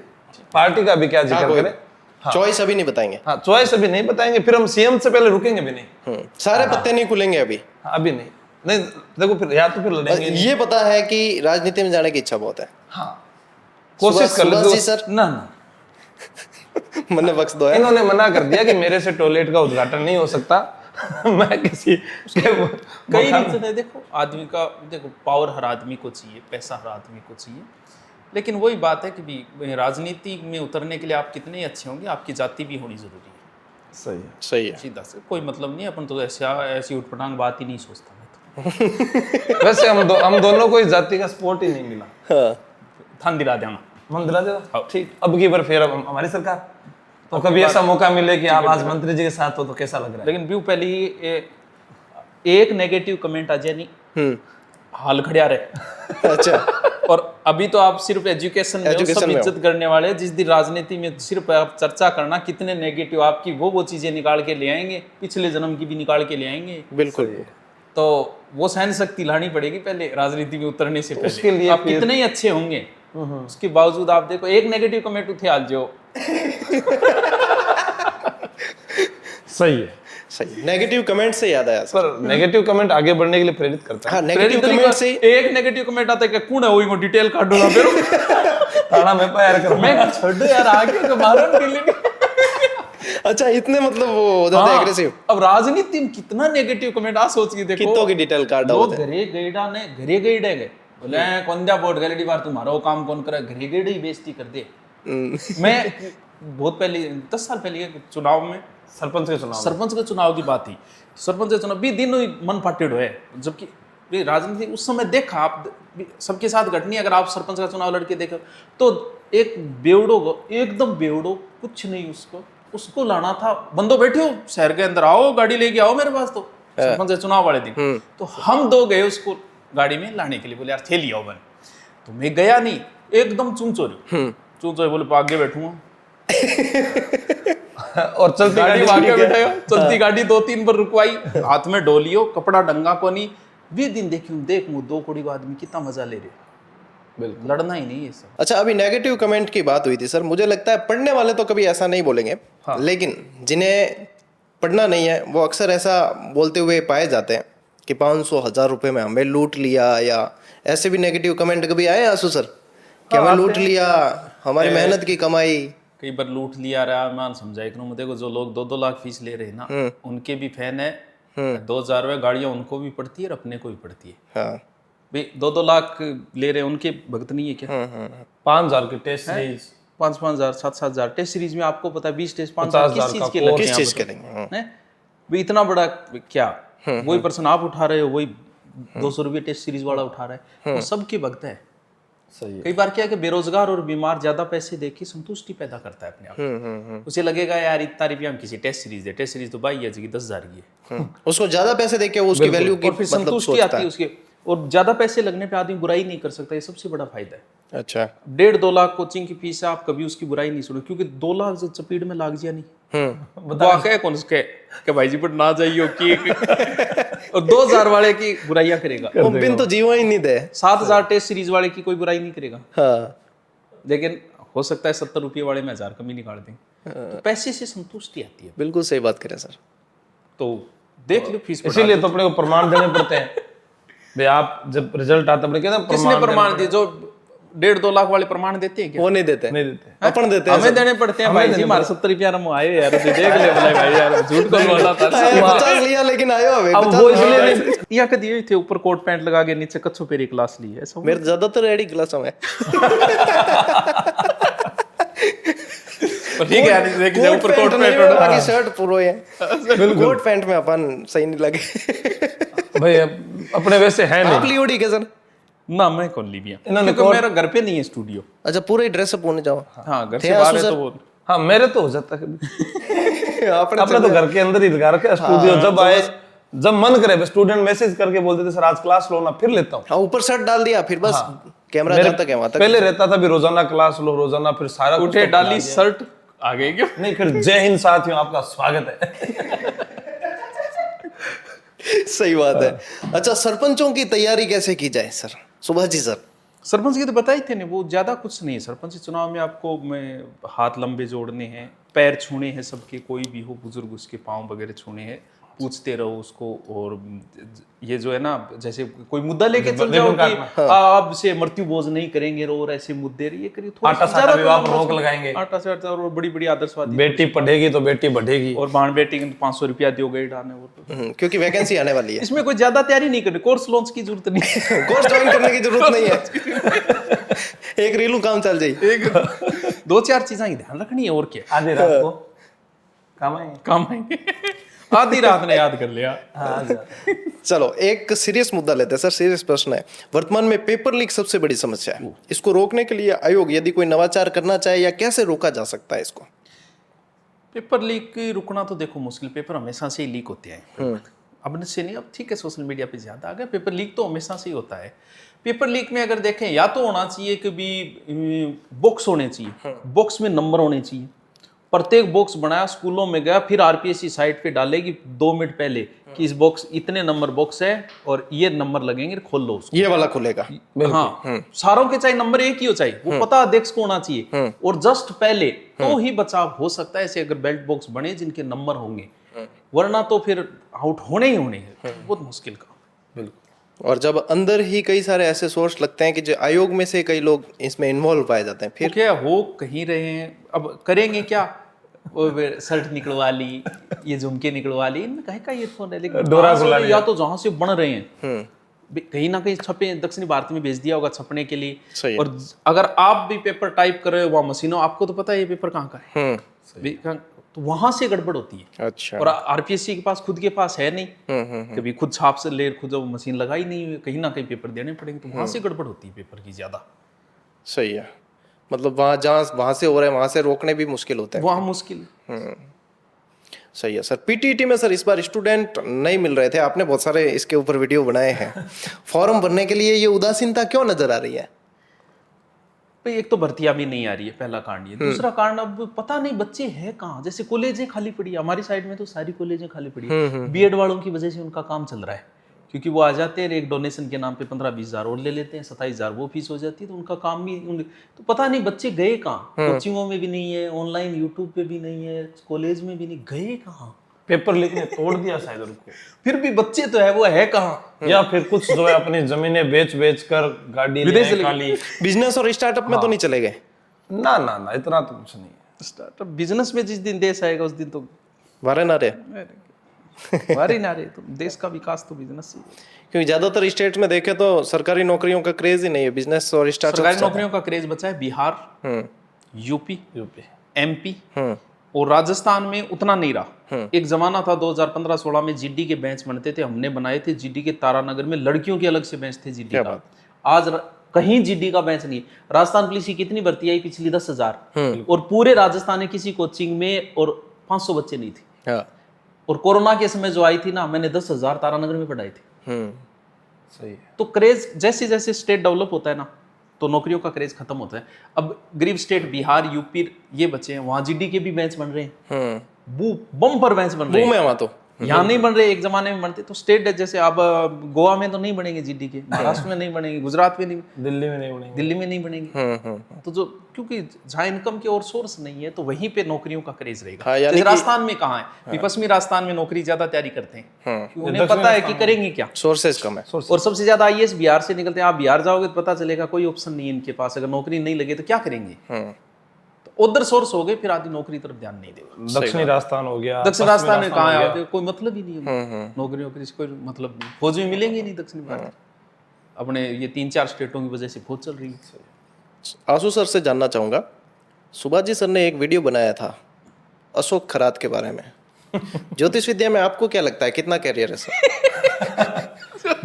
पार्टी का भी क्या जिक्र करें। चॉइस अभी नहीं बताएंगे। हाँ, चॉइस अभी नहीं बताएंगे, फिर हम सीएम से पहले रुकेंगे भी नहीं। सारे पत्ते नहीं खुलेंगे अभी। हाँ, अभी नहीं नहीं देखो, फिर या तो फिर लड़ेंगे नहीं। ये पता है कि राजनीति में जाने की इच्छा बहुत है। हाँ, कोशिश कर सुभाष लो जी सर, ना ना, मैंने बख्श दो है। इन्होंने मना कर दिया कि मेरे से टॉयलेट का उद्घाटन नहीं हो सकता। मैं किसी कई रीजन है। देखो आदमी का, देखो पावर हर आदमी को चाहिए, पैसा हर आदमी को चाहिए, लेकिन वही बात है कि भी राजनीति में उतरने के लिए आप कितने अच्छे होंगे, आपकी जाति भी होनी जरूरी है। सही है। सही है। सीधा से कोई मतलब नहीं, अपन तो ऐसी उठपटांग बात ही नहीं सोचता मैं तो। वैसे हम दोनों को इस जाति का सपोर्ट ही नहीं मिला। हाँ। थान दिला देना। मंदिरा दे ठीक, अब की बार फिर हमारी सरकार, तो कभी ऐसा मौका मिले कि आप आज मंत्री जी के साथ हो तो कैसा लग रहा है? लेकिन व्यू पहले ही एक नेगेटिव कमेंट आ जाए नहीं, हाल खड़िया रहे। अच्छा। और अभी तो आप सिर्फ एजुकेशन में हो, सब इज्जत करने वाले हैं। जिस दिन राजनीति में सिर्फ आप चर्चा करना कितने नेगेटिव आपकी वो चीजें निकाल के ले आएंगे, पिछले जन्म की भी निकाल के ले आएंगे। बिल्कुल। तो वो सहन शक्ति लानी पड़ेगी पहले राजनीति में उतरने से पहले। उसके लिए आप कितने ही अच्छे होंगे, उसके बावजूद आप देखो एक नेगेटिव कमेंट उठे आज जो। सही है। सही। नेगेटिव कमेंट से याद आया सर। पर नेगेटिव कमेंट आगे बढ़ने के लिए प्रेरित करता है। हाँ, नेगेटिव कमेंट से एक नेगेटिव कमेंट आता है कि कौन है वही को डिटेल काट दूंगा फिर ताना मैं पायर कर मैं छोड़ यार आगे के मारो डिलीट। अच्छा, इतने मतलब वो हो जाते एग्रेसिव। अब राजनीति में कितना नेगेटिव कमेंट आ सोच के देखो, कितों की डिटेल काट वो होते हैं। घरे गईडा ने घरे गईडे गए बोले कौन जा वोट गैलरी बार तुम्हारा वो काम कौन करे, घरे गईडे ही बेइज्जती कर दे। मैं बहुत पहले 10 साल पहले के चुनाव में सरपंच के चुनाव की बात थी। सरपंच के चुनाव भी दिन मन फाटेड है, जबकि ये राजनीति उस समय देखा आप सबके साथ घटनी। अगर आप सरपंच का चुनाव लड़के देखो तो एक बेवड़ो, एकदम बेवड़ो, कुछ नहीं, उसको लाना था। बंदो बैठे हो शहर के अंदर, आओ गाड़ी लेके आओ मेरे पास। तो सरपंच के चुनाव वाले दिन तो हम दो गए उसको गाड़ी में लाने के लिए, बोले यार थैली आओ बन। तो मैं गया नहीं, एकदम चूंचोरी बोले आगे बैठूंगा और चलती गाड़ी आगे बैठाया, चलती गाड़ी 2-3 बार रुकवाई, हाथ में डोलियो, कपड़ा डंगा को नहीं। भी दिन देख मुँह 2 कोड़ी को आदमी कितना मजा ले रहे, बिल्कुल लड़ना ही नहीं है सब। अच्छा, अभी नेगेटिव कमेंट की बात हुई थी सर, मुझे लगता है पढ़ने वाले तो कभी ऐसा नहीं बोलेंगे। हाँ। लेकिन जिन्हें पढ़ना नहीं है वो अक्सर ऐसा बोलते हुए पाए जाते हैं कि 500-1000 रुपए में हमें लूट लिया, या ऐसे भी नेगेटिव कमेंट कभी आए आंसू सर कि हमें लूट लिया, हमारी मेहनत की कमाई? कई बार लूट लिया रहा मान समझा एक नो, देखो जो लोग 2-2 लाख फीस ले रहे हैं ना, उनके भी फैन है। 2000 रुपये गाड़ियां उनको भी पड़ती है और अपने को भी पड़ती है। हाँ। भाई 2-2 लाख ले रहे हैं, उनके भक्त नहीं है क्या? 5000 की टेस्ट सीरीज, 5-5 हजार 7-7 हजार टेस्ट सीरीज में आपको पता है 20 टेस्ट 5,000 किस चीज के लगे, किस चीज के लेंगे? भाई इतना बड़ा क्या, वही पर्सन आप उठा रहे हो, वही 200 रुपये टेस्ट सीरीज वाला उठा रहा है, वो सबके भक्त है। सही है। कई बार क्या है कि बेरोजगार और बीमार ज्यादा पैसे दे के संतुष्टि पैदा करता है अपने आप। उसे लगेगा यार इतना रुपया हम किसी टेस्ट सीरीज दे, टेस्ट सीरीज तो 22,000 की 10,000 की है। उसको ज्यादा पैसे देके वो उसकी वैल्यू की और फिर मतलब संतुष्टि सोचता आती है उसके, और ज्यादा पैसे लगने पे आदमी बुराई नहीं कर सकता, ये सबसे बड़ा फायदा है। अच्छा। 1.5-2 लाख कोचिंग की फीस है, आप कभी उसकी बुराई नहीं सुनो, क्योंकि 2 लाख से चपेट में लाग जिया नहीं बता कौन उसके के भाई जी पर ना जाइयो की और 2000 वाले की बुराइयां करेगा, वो बिन तो जीवा ही नहीं दे। 7000 टेस्ट सीरीज वाले की कोई बुराई नहीं करेगा। हाँ। लेकिन हो सकता है 70 रुपये वाले में 1000 कमी निकाल देंगे। तो पैसे से संतुष्टि आती है। बिल्कुल सही बात करें सर। तो देख लो फीस, इसीलिए तो अपने को प्रमाण देने पड़ते हैं भाई। आप जब रिजल्ट आता है कहते हैं किसने प्रमाण दिए? जो 1.5-2 लाख वाले प्रमाण देते हैं क्या? वो नहीं देते, नहीं देते, अपन देते हैं। हमें देने पड़ते हैं भाई जी, हमारे 70 रुपया हम आए यार, तो देख ले बोला भाई यार झूठ कौन बोला था। 50 लिया लेकिन आयो हमें अब वो इसलिए नहीं यहाँ के दिए थे, ऊपर कोट पैंट लगा के नीचे कच्छो पेरी क्लास ली है, ऐसा मेरे ज्यादातर रेडी क्लास में। ठीक है, देखिए ऊपर कोट पैंट लगा के शर्ट पूरो है, कोट पैंट में अपन सही नहीं लगे भाई। अपने वैसे है आप नहीं लियोडी के सर ना, मैं कौन ली भी क्योंकि मेरा घर पे नहीं है स्टूडियो। अच्छा, पूरे ड्रेसअप होने जाओ। हाँ, घर से बाहर है तो वो हाँ, मेरे तो हो जाता कभी। आपने अपने तो घर के अंदर ही लगा रखे स्टूडियो। जब आए, जब मन करे स्टूडेंट मैसेज करके बोलते थे सर आज क्लास लो ना, फिर लेता हूँ। हाँ, ऊपर शर्ट डाल दिया, फिर बस कैमरा मेरे जाता है वहां तक? पहले रहता था, भी रोजाना क्लास लो, रोजाना फिर सारा कुछ उठे तो डाली बना दिया। शर्ट आ गई क्या? नहीं, फिर जय हिंद साथियों, आपका स्वागत है। सही बात है। अच्छा, सरपंचों की तैयारी कैसे की जाए सर? सुभाष जी सर। सरपंच की तो बताई थे ना, वो ज्यादा कुछ नहीं है। सरपंच चुनाव में आपको में हाथ लंबे जोड़ने हैं, पैर छूने हैं सबके, कोई भी हो बुजुर्ग उसके पाँव वगैरह छूने हैं, पूछते रहो उसको। और ये जो है ना, जैसे कोई मुद्दा लेके चल जाओ कि अब से मृत्यु भोज नहीं करेंगे और ऐसे मुद्दे ये करिए, थोड़ा आटा साटा विवाह पर रोक लगाएंगे, आटा साटा और बड़ी बड़ी आदर्शवादी, बेटी पढ़ेगी तो बेटी बढ़ेगी, और बाण बेटी के 500 रुपया दोगे डालने। वो तो क्योंकि वैकेंसी आने वाली है। इसमें कोई ज्यादा तैयारी नहीं करनी, कोर्स लॉन्च की जरूरत नहीं है। कोर्स ज्वाइन करने की जरूरत नहीं है। एक रीलू काम चल जाए। एक 2-4 चीजें ही ध्यान रखनी है, और क्या आधी रात को काम आएंगे। आधी रात ने याद कर लिया। चलो एक सीरियस मुद्दा लेते हैं सर, सीरियस प्रश्न है। वर्तमान में पेपर लीक सबसे बड़ी समस्या है। इसको रोकने के लिए आयोग यदि कोई नवाचार करना चाहे या कैसे रोका जा सकता है इसको? पेपर लीक रुकना तो देखो मुश्किल, पेपर हमेशा से ही लीक होते हैं। अब से नहीं, अब ठीक है सोशल मीडिया पे ज्यादा आ गया, पेपर लीक तो हमेशा से ही होता है। पेपर लीक में अगर देखें, या तो होना चाहिए कि भी बॉक्स होने चाहिए, बॉक्स में नंबर होने चाहिए। प्रत्येक बॉक्स बनाया, स्कूलों में गया, फिर आरपीएससी साइट पे डालेगी 2 मिनट पहले कि इस बॉक्स इतने नंबर बॉक्स है और ये नंबर लगेंगे, खोल लो उसको। ये वाला खुलेगा। हाँ, सारों के चाहे नंबर एक ही हो, चाहिए वो पता अध्यक्ष को होना चाहिए, और जस्ट पहले तो ही बचाव हो सकता है। ऐसे अगर बेल्ट बॉक्स बने जिनके नंबर होंगे, वरना तो फिर आउट होने ही होने हैं, बहुत मुश्किल काम। बिल्कुल। और जब अंदर ही कई सारे ऐसे सोर्स लगते हैं कि जो आयोग में से कई लोग इसमें इन्वॉल्व पाए जाते हैं, फिर क्या हो कहीं रहे हैं, अब करेंगे क्या? वो शर्ट निकलवा ली, ये झुमके निकलवा ली, इनमें कहीं का ईयरफोन है, लेकिन डोरा खुला लिया। या तो जहां से बन रहे हैं कहीं ना कहीं छपे, दक्षिणी भारत में भेज दिया होगा छपने के लिए। सही है। और अगर आप भी पेपर टाइप कर रहे हो वहाँ मशीनों, आपको तो पता है ये पेपर कहाँ का है, तो वहां से गड़बड़ होती है। अच्छा। और आरपीएससी के पास खुद के पास है नहीं, कभी खुद छाप से ले, खुद मशीन लगाई नहीं हुई, कहीं ना कहीं पेपर देने पड़ेंगे, तो वहां से गड़बड़ होती है पेपर की ज्यादा। सही है। मतलब वहां से हो रहा है, वहां से रोकने भी मुश्किल होते हैं। वहाँ मुश्किल। सही है सर। पीटीईटी में सर इस बार स्टूडेंट नहीं मिल रहे थे, आपने बहुत सारे इसके ऊपर वीडियो बनाए हैं। फॉर्म भरने के लिए ये उदासीनता क्यों नजर आ रही है? भाई एक तो भर्तियां भी नहीं आ रही है, पहला कांड ये। दूसरा कांड, अब पता नहीं बच्चे हैं कहाँ। जैसे कॉलेजें खाली पड़ी है, हमारी साइड में तो सारी कॉलेजें खाली पड़ी है। बीएड वालों की वजह से उनका काम चल रहा है, क्योंकि वो आ जाते हैं एक डोनेशन के नाम पे 15-20 हज़ार और ले लेते हैं, 27 हज़ार वो फीस हो जाती है, तो उनका काम भी तो पता नहीं बच्चे गए कहाँ। कोचिंगों में भी नहीं है, ऑनलाइन यूट्यूब पे भी नहीं है, कॉलेज में भी नहीं, गए कहाँ? पेपर लीक ने तोड़ दिया शायद उनको। फिर भी बच्चे तो है, वो है कहाँ? या फिर कुछ जो है अपनी जमीनें बेच कर गाड़ी विदेश लेने खाली। बिजनेस और स्टार्टअप में तो नहीं चले गए? ना ना ना, इतना तो कुछ नहीं है। स्टार्टअप बिजनेस में जिस दिन देश आएगा उस दिन तो वारे ना रहे। वारी ना रहे, तो देश का विकास तो बिजनेस से ही है। क्योंकि ज्यादातर स्टेट में देखे तो सरकारी नौकरियों का क्रेज ही नहीं है, बिजनेस और स्टार्टअप। सरकारी नौकरियों का क्रेज बचा है बिहार, यूपी, एमपी और राजस्थान में उतना नहीं रहा। एक जमाना था 2015-16 में जीडी के बेंच बनते थे, हमने बनाए थे जीडी के तारानगर में, लड़कियों के अलग से बेंच थे जीडी का। आज कहीं जीडी का बेंच नहीं। राजस्थान पुलिस की कितनी भर्ती आई पिछली? 10,000, और पूरे राजस्थान में किसी कोचिंग में और 500 बच्चे नहीं थे। और कोरोना के समय जो आई थी ना, मैंने 10,000 तारानगर में पढ़ाई थी। सही है। तो क्रेज जैसे जैसे स्टेट डेवलप होता है ना, तो नौकरियों का क्रेज खत्म होता है। अब गरीब स्टेट बिहार, यूपी ये बचे हैं, वहां जीडी के भी बेंच बन रहे हैं, बम पर बेंच बन रहे हैं। बूम है वहां तो। यहाँ नहीं बन रहे, एक जमाने में बनते। तो स्टेट जैसे अब गोवा में तो नहीं बनेंगे जीडी के, महाराष्ट्र में नहीं बनेंगे, गुजरात में नहीं, दिल्ली में नहीं बनेंगे, दिल्ली में नहीं बनेंगे। तो जो क्योंकि जहाँ इनकम के और सोर्स नहीं है, तो वहीं पे नौकरियों का क्रेज रहेगा। जैसे राजस्थान में कहाँ है, पश्चिमी राजस्थान में नौकरी ज्यादा तैयारी करते हैं, उन्हें पता है कि करेंगे क्या, सोर्सेज कम है। और सबसे ज्यादा आईएएस बिहार से निकलते हैं। आप बिहार जाओगे तो पता चलेगा कोई ऑप्शन नहीं है इनके पास, अगर नौकरी नहीं लगे तो क्या करेंगे। तो उधर सोर्स हो गए, फिर आदि नौकरी तरफ ध्यान नहीं देगा। दक्षिणी राजस्थान हो गया, दक्षिण राजस्थान में कहाँ है, कोई मतलब ही नहीं है, नौकरी वोकरी से कोई मतलब नहीं, फौज में मिलेंगे नहीं दक्षिण भारत। अपने ये 3-4 स्टेटों की वजह से फौज चल रही है। आशु सर से जानना चाहूंगा, सुभाष जी सर ने एक वीडियो बनाया था अशोक खरात के बारे में। ज्योतिष विद्या में आपको क्या लगता है कितना कैरियर है सर?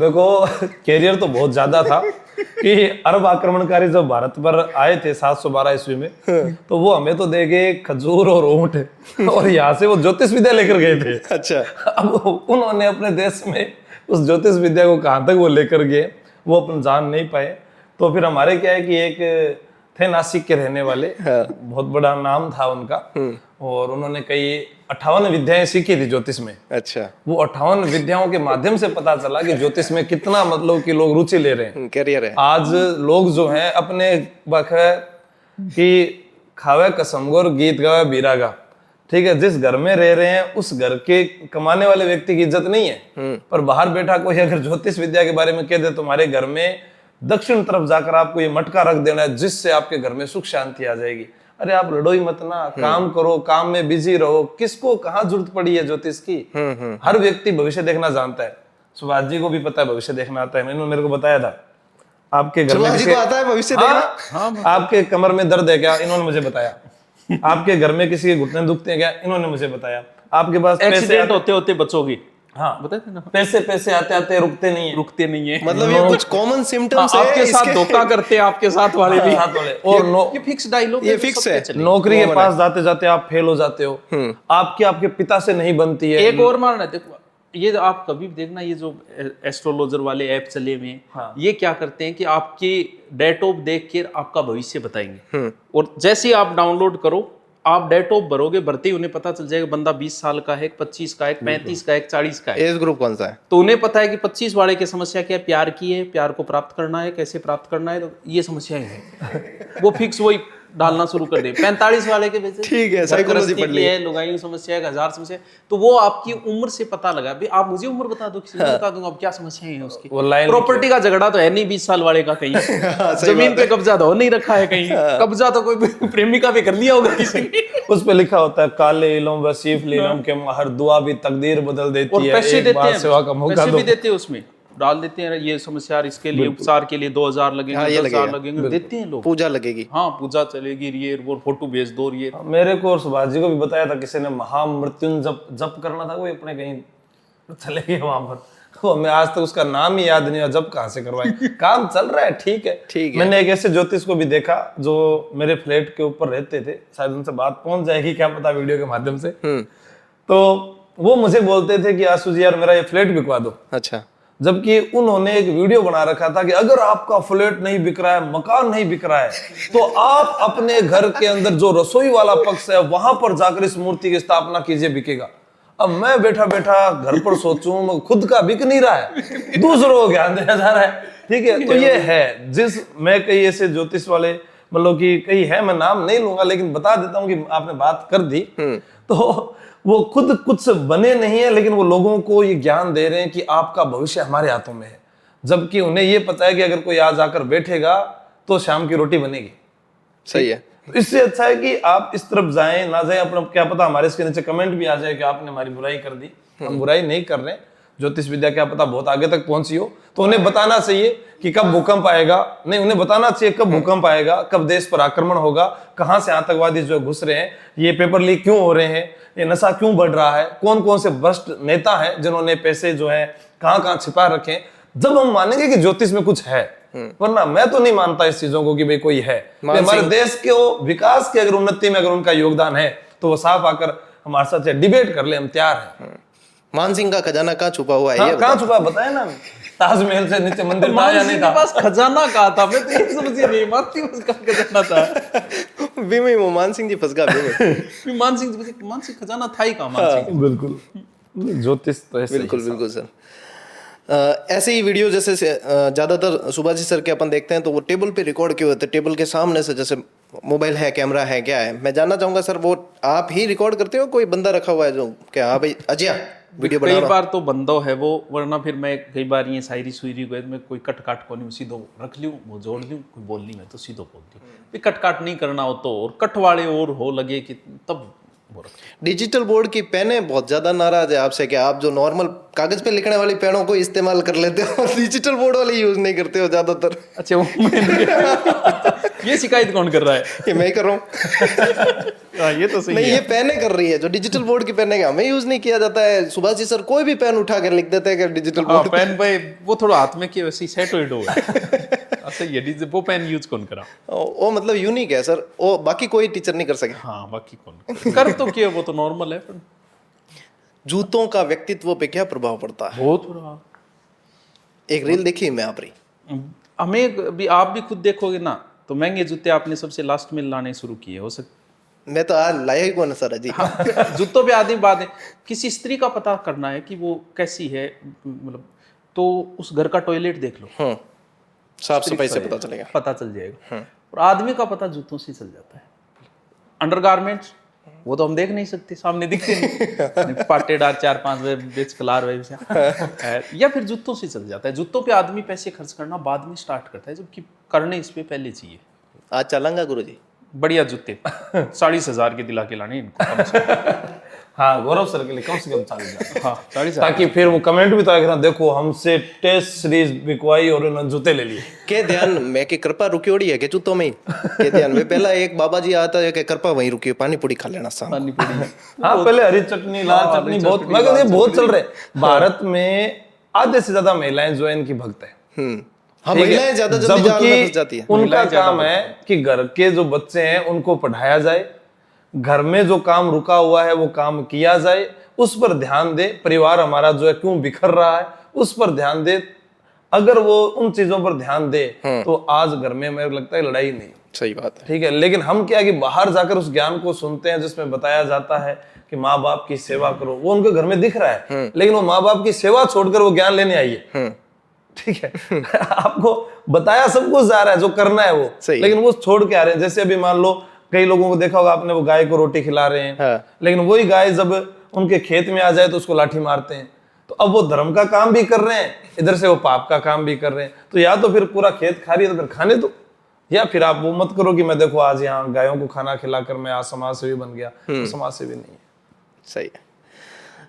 देखो कैरियर तो बहुत ज्यादा था कि अरब आक्रमणकारी जब भारत पर आए थे 712 ईस्वी में, तो वो हमें तो दे गए खजूर और ऊंट, और यहाँ से वो ज्योतिष विद्या लेकर गए थे। अच्छा। अब उन्होंने अपने देश में उस ज्योतिष विद्या को कहाँ तक वो लेकर गए वो अपन जान नहीं पाए। तो फिर हमारे क्या है कि एक थे नासिक के रहने वाले, बहुत बड़ा नाम था उनका, और उन्होंने कई 58 विद्याएं सीखी थी ज्योतिष में। अच्छा, वो 58 विद्याओं के माध्यम से पता चला कि ज्योतिष में कितना मतलब कि लोग रुचि ले रहे हैं। करियर है। आज लोग जो हैं अपने कि खावे कसमगोर गीत गावे बीरागा, ठीक है, जिस घर में रह रहे हैं उस घर के कमाने वाले व्यक्ति की इज्जत नहीं है, पर बाहर बैठा कोई अगर ज्योतिष विद्या के बारे में कह दे तुम्हारे घर में दक्षिण तरफ जाकर आपको ये मटका रख देना है जिससे आपके घर में सुख शांति आ जाएगी। अरे आप लड़ो ही मत ना, काम करो, काम में बिजी रहो, किसको कहाँ जरूरत पड़ी है ज्योतिष की। हर व्यक्ति भविष्य देखना जानता है। सुभाष जी को भी पता है भविष्य देखना आता है, इन्होंने मेरे को बताया था। आपके घर में को आता है भविष्य देखना? हाँ, आपके कमर में दर्द है क्या, इन्होंने मुझे बताया। आपके घर में किसी के घुटने दुखते हैं क्या, इन्होंने मुझे बताया। आपके पास एक्सीडेंट होते होते बचोगे, हाँ बताते ना, पैसे आते आते रुकते नहीं है। मतलब ये कुछ कॉमन सिम्टम्स है। आपके साथ धोखा करते हैं, आपके साथ वाले भी। और ये फिक्स डायलॉग, ये फिक्स है। नौकरी के पास जाते जाते आप फेल हो जाते हो, आपके पिता से नहीं बनती है। एक और मारना, देखो ये आप कभी भी देखना, ये जो एस्ट्रोलॉजर वाले ऐप चले हुए हैं, हाँ। ये क्या करते हैं कि आपकी डेट ऑफ देख के आपका भविष्य बताएंगे, और जैसे ही आप डाउनलोड करो, आप डेट ऑफ भरोगे, भरते ही उन्हें पता चल जाएगा बंदा 20 साल का है, 25 का है, 35 का है, 40 का है। एज ग्रुप कौन सा है? तो उन्हें पता है कि 25 वाले की समस्या क्या है, प्यार की है, प्यार को प्राप्त करना है, कैसे प्राप्त करना है, तो ये समस्याएं हैं। वो फिक्स वही डालना शुरू कर दे। 45 वाले के वजह ठीक है, साइकोलॉजी पढ़ ली है, लुगाई समस्या है, 1000 समस्या है, तो वो आपकी उम्र से पता लगा। भाई आप मुझे उम्र बता दो, किसी को बता दूंगा अब क्या समस्याएं हैं उसकी। प्रॉपर्टी का झगड़ा तो है नहीं 20 साल वाले का कहीं, जमीन पे कब्जा तो नहीं रखा है कहीं, कब्जा तो कोई प्रेमिका पे कर लिया होगा किसी। उस पे लिखा होता है काले इलम वसीफ लीलम के हर दुआ भी तकदीर बदल देती है। पैसे देते हैं, सेवा का मौका पैसे दो। भी देते हैं, उसमें डाल देते हैं ये समस्या, इसके लिए उपचार के लिए 2000 लगेंगे, 10,000 लगेंगे, देते हैं लोग। पूजा लगेगी, हाँ पूजा चलेगी, ये वो फोटो भेज दो, ये मेरे को और सुभाष जी को भी बताया था, किसी ने महामृत्युंजय जप करना था, कोई अपने कहीं चले गए वहां पर, तो मैं आज तक उसका नाम ही याद नहीं हुआ, जब कहाँ से करवाए। काम चल रहा है, ठीक है। मैंने एक ऐसे ज्योतिष को भी देखा जो मेरे फ्लैट के ऊपर रहते थे, शायद उनसे बात पहुंच जाएगी क्या पता वीडियो के माध्यम से। तो वो मुझे बोलते थे कि आशु जी यार मेरा ये फ्लैट बिकवा दो। अच्छा, जबकि उन्होंने एक वीडियो बना रखा था कि अगर आपका फ्लैट नहीं बिक रहा है, मकान नहीं बिक रहा है, तो आप अपने घर के अंदर जो रसोई वाला पक्ष है वहां पर जाकर इस मूर्ति की स्थापना कीजिए, बिकेगा। अब मैं बैठा बैठा घर पर सोचूं, खुद का बिक नहीं रहा है, दूसरों को ज्ञान दिया जा रहा है, ठीक है। तो ये है, जिस मैं कई ऐसे ज्योतिष वाले मतलब कि कई है, मैं नाम नहीं लूंगा लेकिन बता देता हूं कि आपने बात कर दी, तो वो खुद कुछ बने नहीं है लेकिन वो लोगों को ये ज्ञान दे रहे हैं कि आपका भविष्य हमारे हाथों में है, जबकि उन्हें ये पता है कि अगर कोई आज आकर बैठेगा तो शाम की रोटी बनेगी। सही है। तो इससे अच्छा है कि आप इस तरफ जाएं ना जाएं, अपना क्या पता हमारे इसके नीचे कमेंट भी आ जाए कि आपने हमारी बुराई कर दी। हम बुराई नहीं कर रहे, ज्योतिष विद्या क्या पता बहुत आगे तक पहुंची हो, तो उन्हें बताना चाहिए कि कब भूकंप आएगा, नहीं उन्हें बताना चाहिए कब भूकंप आएगा, कब देश पर आक्रमण होगा, कहां से आतंकवादी जो घुस रहे हैं, ये पेपर लीक क्यों हो रहे हैं, ये नशा क्यों बढ़ रहा है, कौन कौन से भ्रष्ट नेता हैं जिन्होंने पैसे जो है कहां कहां छिपा रखे हैं। जब हम मानेंगे कि ज्योतिष में कुछ है, वरना मैं तो नहीं मानता इस चीजों को कि भाई कोई है। हमारे देश के विकास के अगर उन्नति में अगर उनका योगदान है तो वो साफ आकर हमारे साथ डिबेट कर ले, हम तैयार हैं। मान सिंह का खजाना कहाँ छुपा हुआ है? हाँ, कहाँ छुपा बताए ना, ताजमहल से नीचे मंदिर था या नहीं था? पास खजाना कहा था, मैं तो ये समझ नहीं, मानती हूँ उसका खजाना था। बीमी वो मान सिंह जी फंस गया। मान सिंह खजाना था ही कहाँ मान सिंह? बिल्कुल, ज्योतिष तो ऐसे बिल्कुल बिल्कुल सर। ऐसे ही वीडियो जैसे ज्यादातर सुभाष जी सर के अपन देखते हैं तो वो टेबल पे रिकॉर्ड क्यों होते हैं, टेबल के सामने से, जैसे मोबाइल है, कैमरा है, क्या है? मैं जानना चाहूंगा सर, वो आप ही रिकॉर्ड करते हो, कोई बंदा रखा हुआ है जो क्या हाँ भाई अजय वीडियो बना रहा? कई बार तो बंदा है वो, वरना फिर मैं कई बार ये शायरी सुयरी को मैं कोई कट काट को नहीं, सीधो रख लूँ, वो जोड़ लूँ, कोई बोल नहीं मैं तो सीधो बोल दूँ। फिर कट काट नहीं करना हो तो, और कट वाले और हो लगे कि तब वो रख। डिजिटल बोर्ड की पेनें बहुत ज्यादा नाराज है आपसे, क्या आप जो नॉर्मल कागज पे लिखने वाली पेनों को इस्तेमाल कर लेते हो, डिजिटल बोर्ड वाली यूज नहीं करते हो ज्यादातर? अच्छा, ये शिकायत कौन कर रहा है? ये मैं कर रहा हूँ। ये तो सही नहीं, है। ये पेनें कर रही है जो डिजिटल बोर्ड की पेनें, हमें यूज नहीं किया जाता है। सुभाष जी सर कोई भी पेन उठा कर लिख देते हैं कि डिजिटल बोर्ड। पेन भाई वो थोड़ा हाथ में कि वैसे ही सेट हो अच्छा, ये वो पेन यूज कौन करा? वो मतलब यूनिक है सर, वो बाकी कोई टीचर नहीं कर सके। हाँ, बाकी कौन कर तो किया, वो तो नॉर्मल है। पर जूतों का व्यक्तित्व पे क्या प्रभाव पड़ता है? बहुत बुरा। एक रील देखी मैं आप रही, हमें भी, आप भी खुद देखोगे ना तो महंगे जूते आपने सबसे लास्ट में लाने शुरू किए हो सकते। मैं तो आज लाया ही कौन सर जी। जूतों पे आदमी बात है, किसी स्त्री का पता करना है कि वो कैसी है, मतलब तो उस घर का टॉयलेट देख लो, साफ सफाई से पता चलेगा। पता चल जाएगा। और आदमी का पता जूतों से चल जाता है। अंडरगारमेंट्स वो तो हम देख नहीं सकते, सामने दिखते नहीं, पाटेदार 4-5 बेच कलार या फिर जूतों से चल जाता है। जूतों पे आदमी पैसे खर्च करना बाद में स्टार्ट करता है, जबकि करने इस पे पहले चाहिए। आज चलेंगे गुरुजी। बढ़िया जूते 40,000 के दिला के लाने इनको कम से कम। हाँ, गौरव सर के लिए कम से कम 40,000। हाँ 40,000, ताकि फिर वो कमेंट भी तो आएगा ना, देखो हमसे टेस्ट सीरीज बिकवाई और उन्होंने जूते ले लिए। के ध्यान में कि कृपा रुकी ओड़ी है कि जूतों में ही के ध्यान में पहला एक बाबा जी आता है कि कृपा वहीं रुकी, पानी पूरी खा लेना शाम। पानी पूरी। हाँ, पहले हरी चटनी, लाल चटनी बहुत, मगर ये बहुत चल रहे। भारत में आधे से ज्यादा महिलाएं जो है इनकी भक्त है। हाँ, महिलाएं ज्यादा जल्दी जाल में फंस जाती है। उनका काम है कि घर के जो बच्चे हैं उनको पढ़ाया जाए, घर में जो काम रुका हुआ है वो काम किया जाए, उस पर ध्यान दे। परिवार हमारा जो है क्यों बिखर रहा है उस पर ध्यान दे। अगर वो उन चीजों पर ध्यान दे तो आज घर में मेरे लगता है लड़ाई नहीं। सही बात है। ठीक है, लेकिन हम क्या कि बाहर जाकर उस ज्ञान को सुनते हैं जिसमें बताया जाता है कि माँ बाप की सेवा करो, वो उनके घर में दिख रहा है, लेकिन वो माँ बाप की सेवा छोड़कर वो ज्ञान लेने आई है। ठीक है आपको बताया सब कुछ जा रहा है जो करना है वो, लेकिन वो छोड़ के आ रहे हैं। जैसे अभी मान लो कई लोगों को देखा होगा आपने, वो गाय को रोटी खिला रहे हैं, लेकिन वही गाय जब उनके खेत में आ जाए तो उसको लाठी मारते हैं। तो अब वो धर्म का काम भी कर रहे हैं, इधर से वो पाप का काम भी कर रहे हैं। तो या तो फिर पूरा खेत खा रही है तो फिर खाने दो, या फिर आप वो मत करो कि मैं देखो आज यहाँ गायों को खाना खिलाकर मैं आज समाज सेवी बन गया, तो समाज सेवी नहीं है। सही है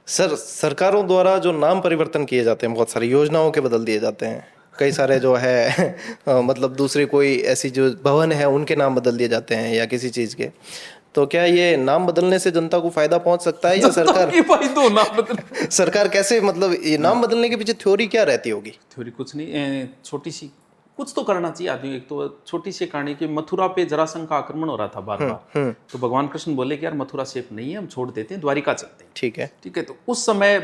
सर। सरकारों द्वारा जो नाम परिवर्तन किए जाते हैं, बहुत सारी योजनाओं के बदल दिए जाते हैं, कई सारे जो है मतलब दूसरी कोई ऐसी जो भवन है उनके नाम बदल दिए जाते हैं या किसी चीज के, तो क्या ये नाम बदलने से जनता को फायदा पहुंच सकता है या सरकार कैसे, मतलब ये नाम बदलने के पीछे थ्योरी क्या रहती होगी? थ्योरी कुछ नहीं, छोटी सी कुछ तो करना चाहिए आदमी। एक तो छोटी सी कहानी कि मथुरा पे जरासंध का आक्रमण हो रहा था बार बार, तो भगवान कृष्ण बोले कि यार मथुरा सेफ नहीं है, हम छोड़ देते हैं, द्वारिका चलते हैं। ठीक है। तो उस समय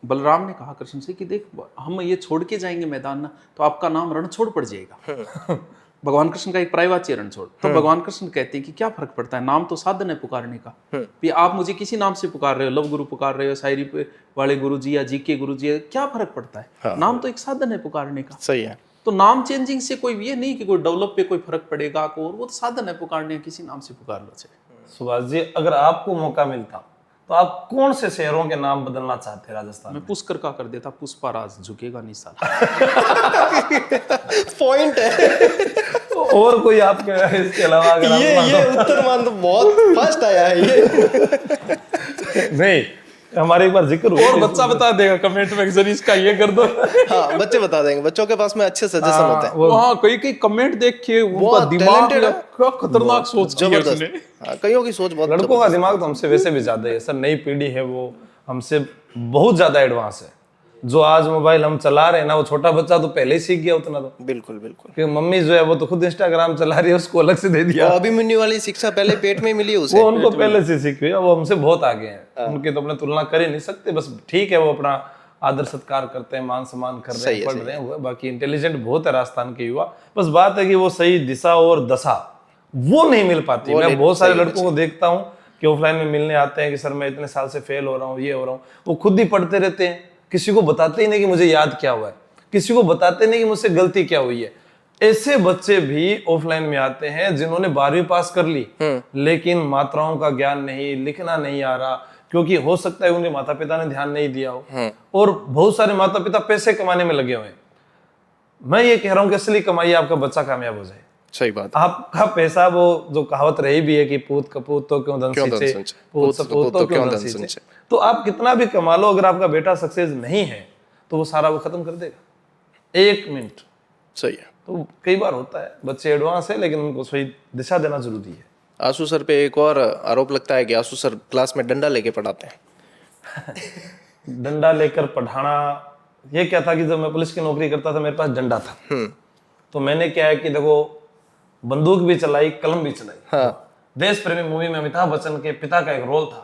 बलराम ने कहा कृष्ण से कि देख हम ये छोड़ के जाएंगे मैदान ना, तो आपका नाम रणछोड़ पड़ जाएगा। भगवान कृष्ण का एक प्रायवाची है रणछोड़। तो भगवान कृष्ण कहते हैं कि क्या फर्क पड़ता है, नाम तो साधन है पुकारने का। भी आप मुझे किसी नाम से पुकार रहे हो, लव गुरु पुकार रहे हो, शायरी वाले गुरु जी या जीके गुरु जी, क्या फर्क पड़ता है? नाम तो एक साधन है पुकारने का। सही है। तो नाम चेंजिंग से कोई ये नहीं कि कोई डेवलप पे कोई फर्क पड़ेगा, को वो तो साधन है पुकारने, किसी नाम से पुकार लो। सुभाष जी, अगर आपको मौका मिलता तो आप कौन से शहरों के नाम बदलना चाहते हैं राजस्थान मैं पुष्कर का कर देता, पुष्पाराज, झुकेगा नहीं साला। पॉइंट है। और कोई आपके इसके अलावा अगर ये उत्तर मान तो बहुत फास्ट आया है ये। नहीं, हमारे एक बार जिक्र और बच्चा बता देगा कमेंट में सर इसका ये कर दो। हाँ, बच्चे बता देंगे, बच्चों के पास में अच्छे सजेशन होते हैं। हाँ, कई कमेंट देख के उनका दिमाग क्या खतरनाक सोच की है उसने। कईयों की सोच बहुत, लड़कों का दिमाग तो हमसे वैसे भी ज्यादा है सर। नई पीढ़ी है वो हमसे बहुत ज्यादा एडवांस है। जो आज मोबाइल हम चला रहे हैं ना, वो छोटा बच्चा तो पहले ही सीख गया उतना। तो बिल्कुल बिल्कुल, क्योंकि मम्मी जो है वो तो खुद इंस्टाग्राम चला रही है, उसको अलग से दे दिया। अभिमन्यु वाली शिक्षा पहले पेट में मिली उसे, वो उनको पहले से सीखी है, वो हमसे बहुत आगे हैं। उनकी तो अपने तुलना कर ही नहीं सकते। बस ठीक है, वो अपना आदर सत्कार करते हैं, मान सम्मान कर रहे हैं, पढ़ रहे हैं, बाकी इंटेलिजेंट बहुत है राजस्थान के युवा। बस बात है कि वो सही दिशा और दशा वो नहीं मिल पाती। मैं बहुत सारे लड़कों को देखता हूँ कि ऑफलाइन में मिलने आते हैं कि सर मैं इतने साल से फेल हो रहा हूँ, ये हो रहा हूँ। वो खुद ही पढ़ते रहते हैं, किसी को बताते ही नहीं कि मुझे याद क्या हुआ है, किसी को बताते नहीं कि मुझसे गलती क्या हुई है। ऐसे बच्चे भी ऑफलाइन में आते हैं जिन्होंने 12वीं पास कर ली, लेकिन मात्राओं का ज्ञान नहीं, लिखना नहीं आ रहा, क्योंकि हो सकता है उनके माता पिता ने ध्यान नहीं दिया हो। और बहुत सारे माता पिता पैसे कमाने में लगे हुए हैं। मैं ये कह रहा हूं कि असली कमाई आपका बच्चा कामयाब हो जाए। सही बात। आपका पैसा, वो जो कहावत रही भी है कि पूत कपूत तो क्यों धन सींचे, पूत सपूत तो क्यों धन सींचे। तो आप कितना भी कमा लो, अगर आपका बेटा सक्सेस नहीं है तो वो सारा वो खत्म कर देगा 1 मिनट। सही है। तो कई बार होता है बच्चे एडवांस है, लेकिन उनको सही दिशा देना जरूरी है। आशु सर पे एक और आरोप लगता है कि आशु सर क्लास में डंडा लेके पढ़ाते हैं। डंडा लेकर पढ़ाना, ये क्या था कि जब मैं पुलिस की नौकरी करता था मेरे पास डंडा था। तो मैंने क्या है कि देखो, बंदूक भी चलाई, कलम भी चलाई। हाँ। देश प्रेमी मूवी में अमिताभ बच्चन के पिता का एक रोल था।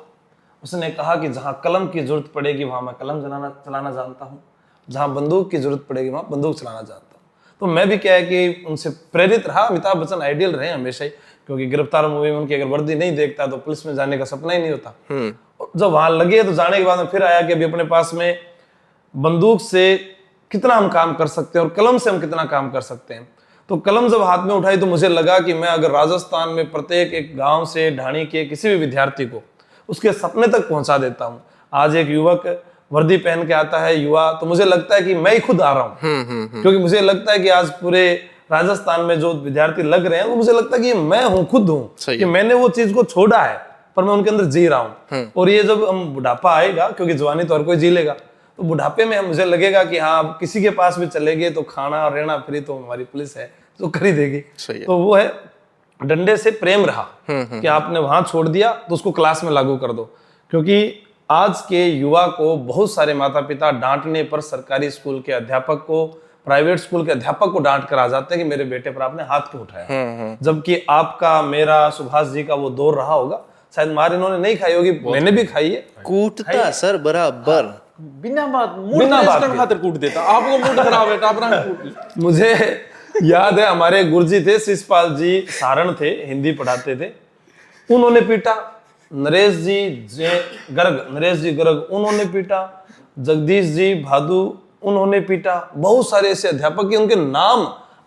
उसने कहा कि जहां कलम की जरूरत पड़ेगी वहां मैं कलम चलाना जानता हूं, जहां बंदूक की जरूरत पड़ेगी वहां बंदूक चलाना जानता हूं। तो मैं भी क्या है कि उनसे प्रेरित रहा। अमिताभ बच्चन आइडियल रहे हमेशा ही, क्योंकि गिरफ्तार मूवी में उनकी अगर वर्दी नहीं देखता तो पुलिस में जाने का सपना ही नहीं होता। और जब वहां लगे तो जाने के बाद में फिर आया कि अभी अपने पास में बंदूक से कितना हम काम कर सकते हैं और कलम से हम कितना काम कर सकते हैं। तो कलम जब हाथ में उठाई तो मुझे लगा कि मैं अगर राजस्थान में प्रत्येक एक गांव से ढाणी के किसी भी विद्यार्थी को उसके सपने तक पहुंचा देता हूं। आज एक युवक वर्दी पहन के आता है युवा, तो मुझे लगता है कि मैं ही खुद आ रहा हूं, क्योंकि मुझे लगता है कि आज पूरे राजस्थान में जो विद्यार्थी लग रहे हैं वो मुझे लगता है कि मैं हूं, खुद हूं, कि मैंने वो चीज को छोड़ा है पर मैं उनके अंदर जी रहा हूं। और ये जब हम बुढ़ापा आएगा, क्योंकि जवानी तो हर कोई जी लेगा, तो बुढ़ापे में मुझे लगेगा कि हाँ अब किसी के पास भी चले गए तो खाना और रहना फ्री तो हमारी पुलिस है जो कर ही देगी। तो वो है डंडे से प्रेम रहा कि आपने वहां छोड़ दिया तो उसको क्लास में लागू कर दो। क्योंकि आज के युवा को बहुत सारे माता पिता डांटने पर सरकारी स्कूल के अध्यापक को, प्राइवेट स्कूल के अध्यापक को डांट कर आ जाते हैं कि मेरे बेटे पर आपने हाथ क्यों उठाया। जबकि आपका, मेरा, सुभाष जी का वो दौर रहा होगा, शायद मार इन्होंने नहीं खाई होगी, मैंने भी खाई है। कूटता सर बराबर, बिना बात के खातिर कूट देता। आपको मूड खराब है, टापरा कूट। मुझे याद है हमारे गुरुजी थे शिषपाल जी सारण थे, हिंदी पढ़ाते थे, उन्होंने पीटा। नरेश जी गर्ग उन्होंने पीटा। जगदीश जी भादु उन्होंने पीटा। बहुत सारे ऐसे अध्यापक के उनके नाम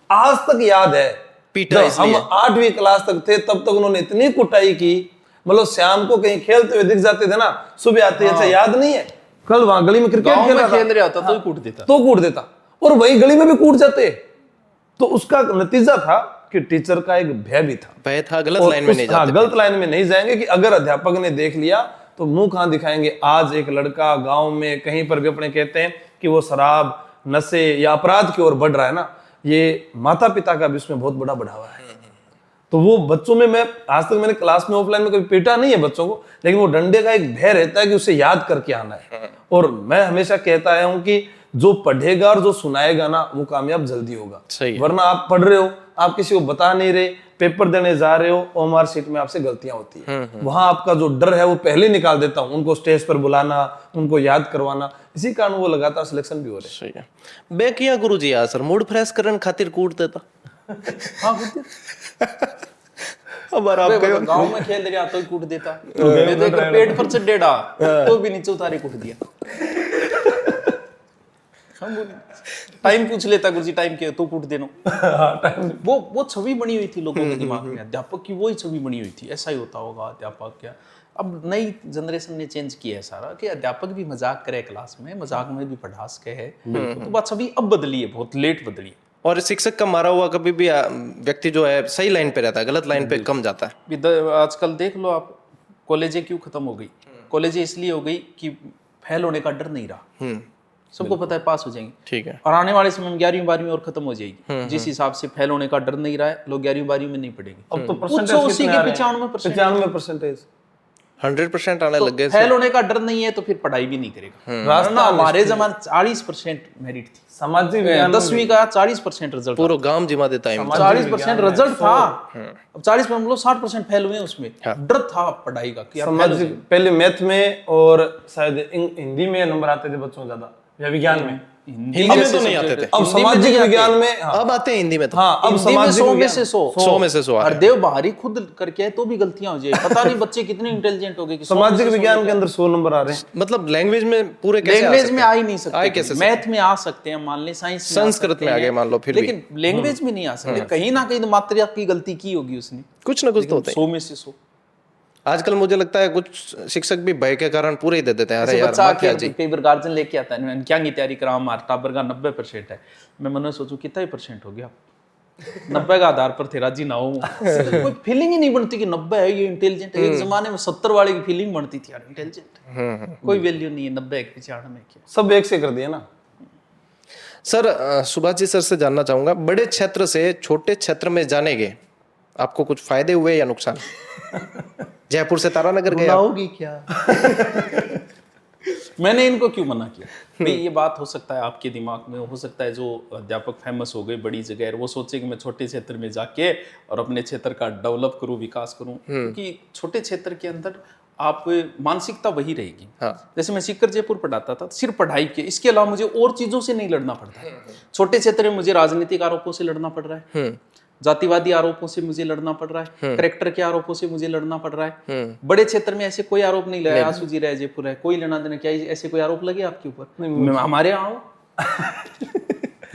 आज तक याद है। पीटा हम 8वीं क्लास तक थे तब तक उन्होंने इतनी कुटाई की, मतलब शाम को कहीं खेलते हुए दिख जाते थे ना, सुबह आते अच्छा याद नहीं है कल वहां गली में क्रिकेट खेल रहा था तो कूट देता और वही गली में भी कूट जाते। तो उसका नतीजा था कि टीचर का एक भय भी था, गलत लाइन में नहीं जाते, गलत लाइन में नहीं जाएंगे कि अगर अध्यापक ने देख लिया तो मुंह कहां दिखाएंगे। आज एक लड़का गांव में कहीं पर भी अपने कहते हैं कि वो शराब, नशे या अपराध की ओर बढ़ रहा है ना, ये माता पिता का भी इसमें बहुत बड़ा बढ़ावा है। तो वो बच्चों में, मैं आज तक मैंने क्लास में ऑफलाइन में कभी पीटा नहीं है बच्चों को, लेकिन वो डंडे का एक भय रहता है कि उसे याद करके आना है। और मैं हमेशा कहता आया हूं कि जो पढ़ेगा और जो सुनाएगा ना वो कामयाब जल्दी होगा। वरना आप पढ़ रहे हो, आप किसी को बता नहीं रहे, पेपर देने जा रहे हो, ओएमआर शीट में आपसे गलतियां होती है। वहां आपका जो डर है वो पहले निकाल देता हूं, उनको स्टेज पर बुलाना, उनको याद करवाना, इसी कारण वो लगातार सिलेक्शन भी हो रहे। सही है। बे किया गुरुजी यार सर मूड फ्रेश करन खातिर कूट देता। हाँ अब आप गांव में खेल गया तो ही कूट देता। मैं तो एक पेट पर से डेढ़ा तो भी नीचे उतारे कूट दिया। टाइम पूछ लेता गुरुजी, टाइम के तो कूट देना। वो छवि बनी हुई थी लोगों के दिमाग में, अध्यापक की वही छवि बनी हुई थी, ऐसा ही होता होगा अध्यापक क्या। अब नई जनरेशन ने चेंज किया है सारा कि अध्यापक भी मजाक करे क्लास में, मजाक में भी पढ़ास के है। तो बात छवि अब बदली है, बहुत लेट बदली है। और शिक्षक का मारा हुआ कभी भी व्यक्ति जो है सही लाइन पे रहता है, गलत लाइन पे कम जाता है। आजकल देख लो आप, कॉलेजें क्यों खत्म हो गई? कॉलेजें इसलिए हो गई कि फेल होने का डर नहीं रहा, सबको पता है पास हो जाएंगे। ठीक है। और आने वाले समय में 11वीं 12वीं और खत्म हो जाएगी। जिस हिसाब से फेल होने का डर नहीं रहा है, लोग 11वीं 12वीं में नहीं पढ़ेंगे। अब तो उसी के 95% 100% आने लग गए। फेल होने का डर नहीं है तो फिर पढ़ाई भी नहीं करेगा। रास्ता हमारे जमाने 40% मेरिट थी, सामाजिक 10वीं का 40% रिजल्ट, पूरा गांव जिमा देता है। 40% रिजल्ट था। अब 40% मतलब 60% फेल हुए, उसमें डर था पढ़ाई का कि सामाजिक। पहले मैथ में और शायद हिंदी में नंबर आते थे बच्चों ज्यादा, या विज्ञान में। हिंदी में तो नहीं आते थे, अब सामाजिक विज्ञान में अब आते हैं हिंदी में तो। हाँ, अब सामाजिक 100 में से 100 और देव बाहरी खुद करके है तो भी गलतियां हो जाए। पता नहीं बच्चे कितने इंटेलिजेंट हो गए कि सामाजिक विज्ञान के अंदर 100 नंबर आ रहे हैं। मतलब लैंग्वेज में पूरे लैंग्वेज में आ ही नहीं सकते, कैसे मैथ में आ सकते हैं, मान ले साइंस में, संस्कृत में आगे मान लो, फिर लेकिन लैंग्वेज में नहीं आ सकते। कहीं ना कहीं तो मात्रा की गलती की होगी उसने, कुछ ना कुछ तो होता है। 100 में से 100। आजकल मुझे लगता है कुछ शिक्षक भी भय के कारण पूरे ही दे देते हैं। अरे यार बच्चा कई बार गार्जियन लेके आता है, क्या की तैयारी करा, हमारे टाबर का 90% है। मैं मन में सोचूं कितना ही % हो गया, 90 का आधार पर थे राजी ना हो। कोई फीलिंग ही नहीं बनती कि 90 है ये इंटेलिजेंट है। एक जमाने में 70 वाले की फीलिंग बनती थी यार इंटेलिजेंट, कोई वैल्यू नहीं है 90 के 95 में, क्या सब एक से कर दिया ना। सर सुभाष जी सर से जानना चाहूंगा, बड़े क्षेत्र से छोटे क्षेत्र में जाने के आपको कुछ फायदे हुए या नुकसान? जयपुर से तारानगर गए होगी क्या? मैंने इनको क्यों मना किया भाई? ये बात हो सकता है आपके दिमाग में, हो सकता है जो अध्यापक फेमस हो गए बड़ी जगह, वो सोचे कि मैं छोटे क्षेत्र में जाके और अपने क्षेत्र का डेवलप करूं, विकास करूं। क्योंकि छोटे क्षेत्र के अंदर आप मानसिकता वही रहेगी। हाँ। जैसे मैं सीकर जयपुर पढ़ाता था, सिर्फ पढ़ाई के, इसके अलावा मुझे और चीजों से नहीं लड़ना पड़ता है। छोटे क्षेत्र में मुझे राजनीतिक आरोपों से लड़ना पड़ रहा है, जातिवादी आरोपों से मुझे लड़ना पड़ रहा है, करेक्टर के आरोपों से मुझे लड़ना पड़ रहा है। बड़े क्षेत्र में ऐसे कोई आरोप नहीं लगा, आंसू जी रहे जयपुर है, कोई लेना देना, क्या ऐसे कोई आरोप लगे आपके ऊपर? हमारे यहाँ आओ,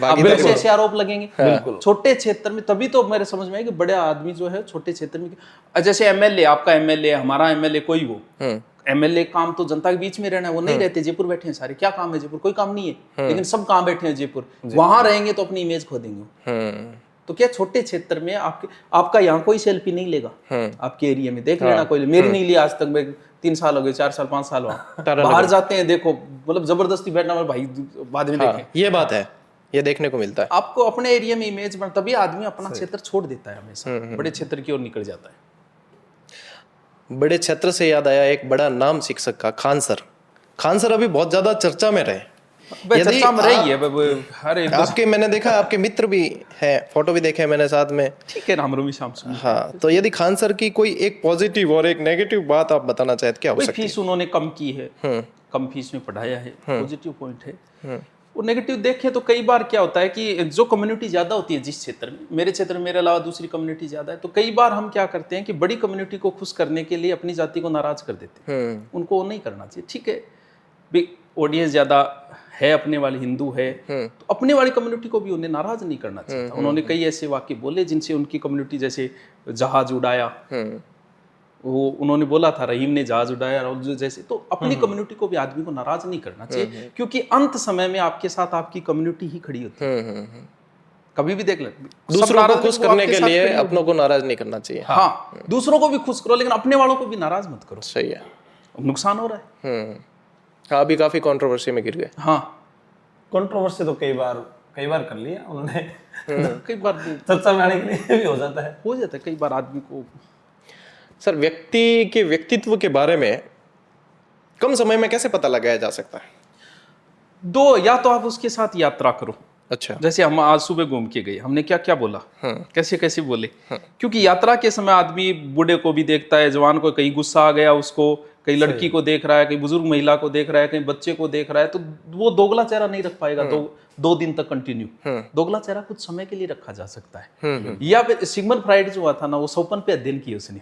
आप वैसे ऐसे आरोप लगेंगे। बिल्कुल छोटे क्षेत्र में, तभी तो मेरे समझ में है कि बड़े आदमी जो है छोटे क्षेत्र में, जैसे एमएलए, आपका एमएलए, हमारा एमएलए, कोई वो एमएलए काम तो जनता के बीच में रहना है, वो नहीं रहते, जयपुर बैठे हैं सारे, क्या काम है जयपुर? कोई काम नहीं है, लेकिन सब कहाँ बैठे हैं जयपुर, वहां रहेंगे तो अपनी इमेज खो देंगे। तो क्या छोटे क्षेत्र में आपका यहाँ कोई सेल्फी नहीं लेगा आपके एरिया में, देख लेना कोई, मेरी नहीं लिया आज तक, मैं 3 साल हो गए, 4 साल 5 साल बाहर जाते हैं, देखो मतलब जबरदस्ती बैठना, भाई बाद में देखें, ये बात है, ये देखने को मिलता है। आपको अपने एरिया में इमेज बन, तभी आदमी अपना क्षेत्र छोड़ देता है हमेशा, बड़े क्षेत्र की ओर निकल जाता है। बड़े क्षेत्र से याद आया एक बड़ा नाम शिक्षक का, खान सर। खान सर अभी बहुत ज्यादा चर्चा में रहे। चर्चा में रही है, अरे आपके, मैंने देखा आपके मित्र भी हैं, फोटो भी देखे मैंने साथ में। ठीक है, राम रमी शाम सुन। हाँ, तो यदि खान सर की कोई एक पॉजिटिव और एक नेगेटिव बात आप बताना चाहते, क्या हो सकती है? फीस उन्होंने कम की है, कम फीस में पढ़ाया है, पॉजिटिव पॉइंट है। और नेगेटिव देखें तो कई बार क्या होता है कि जो कम्युनिटी ज्यादा होती है जिस क्षेत्र में, मेरे क्षेत्र में मेरे अलावा दूसरी कम्युनिटी ज्यादा है, तो कई बार हम क्या करते हैं कि बड़ी कम्युनिटी को खुश करने के लिए अपनी जाति को नाराज कर देते हैं। उनको वो नहीं करना चाहिए। ठीक है, ऑडियंस ज्यादा है, अपने वाले हिंदू है, तो अपने वाली कम्युनिटी को भी उन्हें नाराज नहीं करना चाहिए। उन्होंने कई ऐसे वाक्य बोले जिनसे उनकी कम्युनिटी, जैसे जहाज उड़ाया, वो उन्होंने बोला था रहीम ने जहाज उड़ाया, और जैसे, तो अपनी कम्युनिटी को भी आदमी को नाराज नहीं करना चाहिए, क्योंकि अंत समय में आपके साथ आपकी कम्युनिटी ही खड़ी होती है। कभी भी देख ले, दूसरों को खुश करने के लिए अपनों को नाराज नहीं करना चाहिए। हाँ, दूसरों को भी खुश करो, लेकिन अपने वालों को भी नाराज मत करो। सही है, नुकसान हो रहा है। हाँ, अभी काफी कंट्रोवर्सी में गिर गए। हाँ, कंट्रोवर्सी तो कई बार कर लिया उन्होंने, कई बार चर्चा में आने के लिए भी हो जाता है कई बार आदमी को। सर, व्यक्ति के व्यक्तित्व के बारे में कम समय में कैसे पता लगाया जा सकता है? दो, या तो आप उसके साथ यात्रा करो। अच्छा, जैसे हम आज सुबह घूम के गए, हमने क्या क्या बोला, कैसे कैसे बोले, क्योंकि यात्रा के समय आदमी बूढ़े को भी देखता है, जवान को, कहीं गुस्सा आ गया उसको, कहीं लड़की को देख रहा है, कहीं बुजुर्ग महिला को देख रहा है, कहीं बच्चे को देख रहा है, तो वो दोगला चेहरा नहीं रख पाएगा 2 दिन तक कंटिन्यू। दोगला चेहरा कुछ समय के लिए रखा जा सकता है। या फिर सिगमंड फ्राइड जो हुआ था ना, वो स्वप्न पे अध्ययन किया उसने,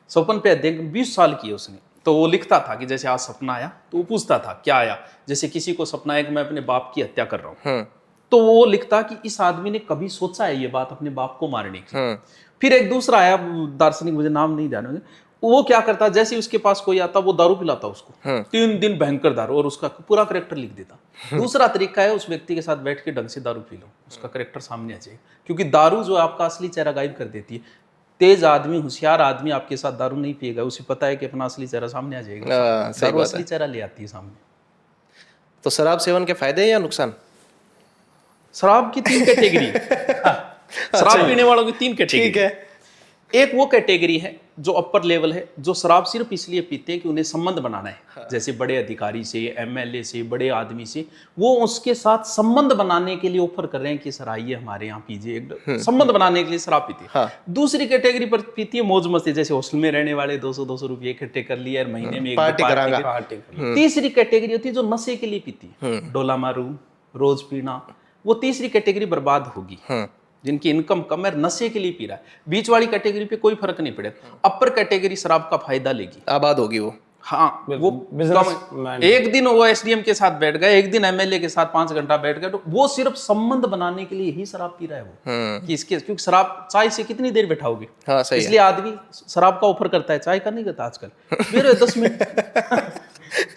स्वप्न पे अध्ययन 20 साल किए उसने। तो वो लिखता था कि जैसे आज सपना आया, तो वो पूछता था क्या आया, जैसे किसी को सपना आया कि मैं अपने बाप की हत्या कर रहा हूँ, तो वो लिखता कि इस आदमी ने कभी सोचा है ये बात अपने बाप को मारने की। फिर एक दूसरा आया दार्शनिक, मुझे नाम नहीं ध्यान, वो क्या करता, जैसे उसके पास कोई आता वो दारू पिलाता उसको, 3 दिन भयंकर दारू, और उसका पूरा करेक्टर लिख देता। दूसरा तरीका है, उस व्यक्ति के साथ बैठ के ढंग से दारू पी लो, उसका करेक्टर सामने आ जाएगा, क्योंकि दारू जो आपका असली चेहरा गायब कर देती है। तेज आदमी, होशियार आदमी आपके साथ दारू नहीं पिएगा, उसे पता है कि अपना असली चेहरा सामने आ जाएगा, दारू असली चेहरा ले आती है सामने। तो शराब सेवन के फायदे या नुकसान? शराब की 3 कैटेगरी शराब पीने वालों की 3 कैटेगरी। ठीक है, एक वो कैटेगरी है जो अपर लेवल है, जो शराब सिर्फ इसलिए पीते हैं कि उन्हें संबंध बनाना है, जैसे बड़े अधिकारी से, एमएलए से, बड़े आदमी से, वो उसके साथ संबंध बनाने के लिए ऑफर कर रहे हैं कि सर आइए हमारे यहाँ पीजिए, एक संबंध बनाने के लिए शराब पीती है। दूसरी कैटेगरी पर पीती है मौज मस्ती, जैसे हॉस्टल में रहने वाले 200-200 रुपये इकट्ठे कर लिए, महीने में एक पार्टी। तीसरी कैटेगरी होती है जो नशे के लिए पीती है, डोला मारू, रोज पीना, वो तीसरी कैटेगरी बर्बाद होगी, जिनकी इनकम कम है, नशे के लिए पी रहा है। बीच वाली कैटेगरी पे कोई फर्क नहीं पड़ेगा। अपर कैटेगरी शराब का फायदा लेगी, आबाद होगी वो। हाँ, वो एक दिन वो एसडीएम के साथ बैठ गए, एक दिन एमएलए के साथ 5 घंटा बैठ गए, तो वो सिर्फ संबंध बनाने के लिए ही शराब पी रहा है वो, कि इसके, क्योंकि शराब चाय से कितनी देर बैठाओगे, इसलिए आदमी शराब का ऑफर करता है, चाय का नहीं करता आजकल। मेरे 10 मिनट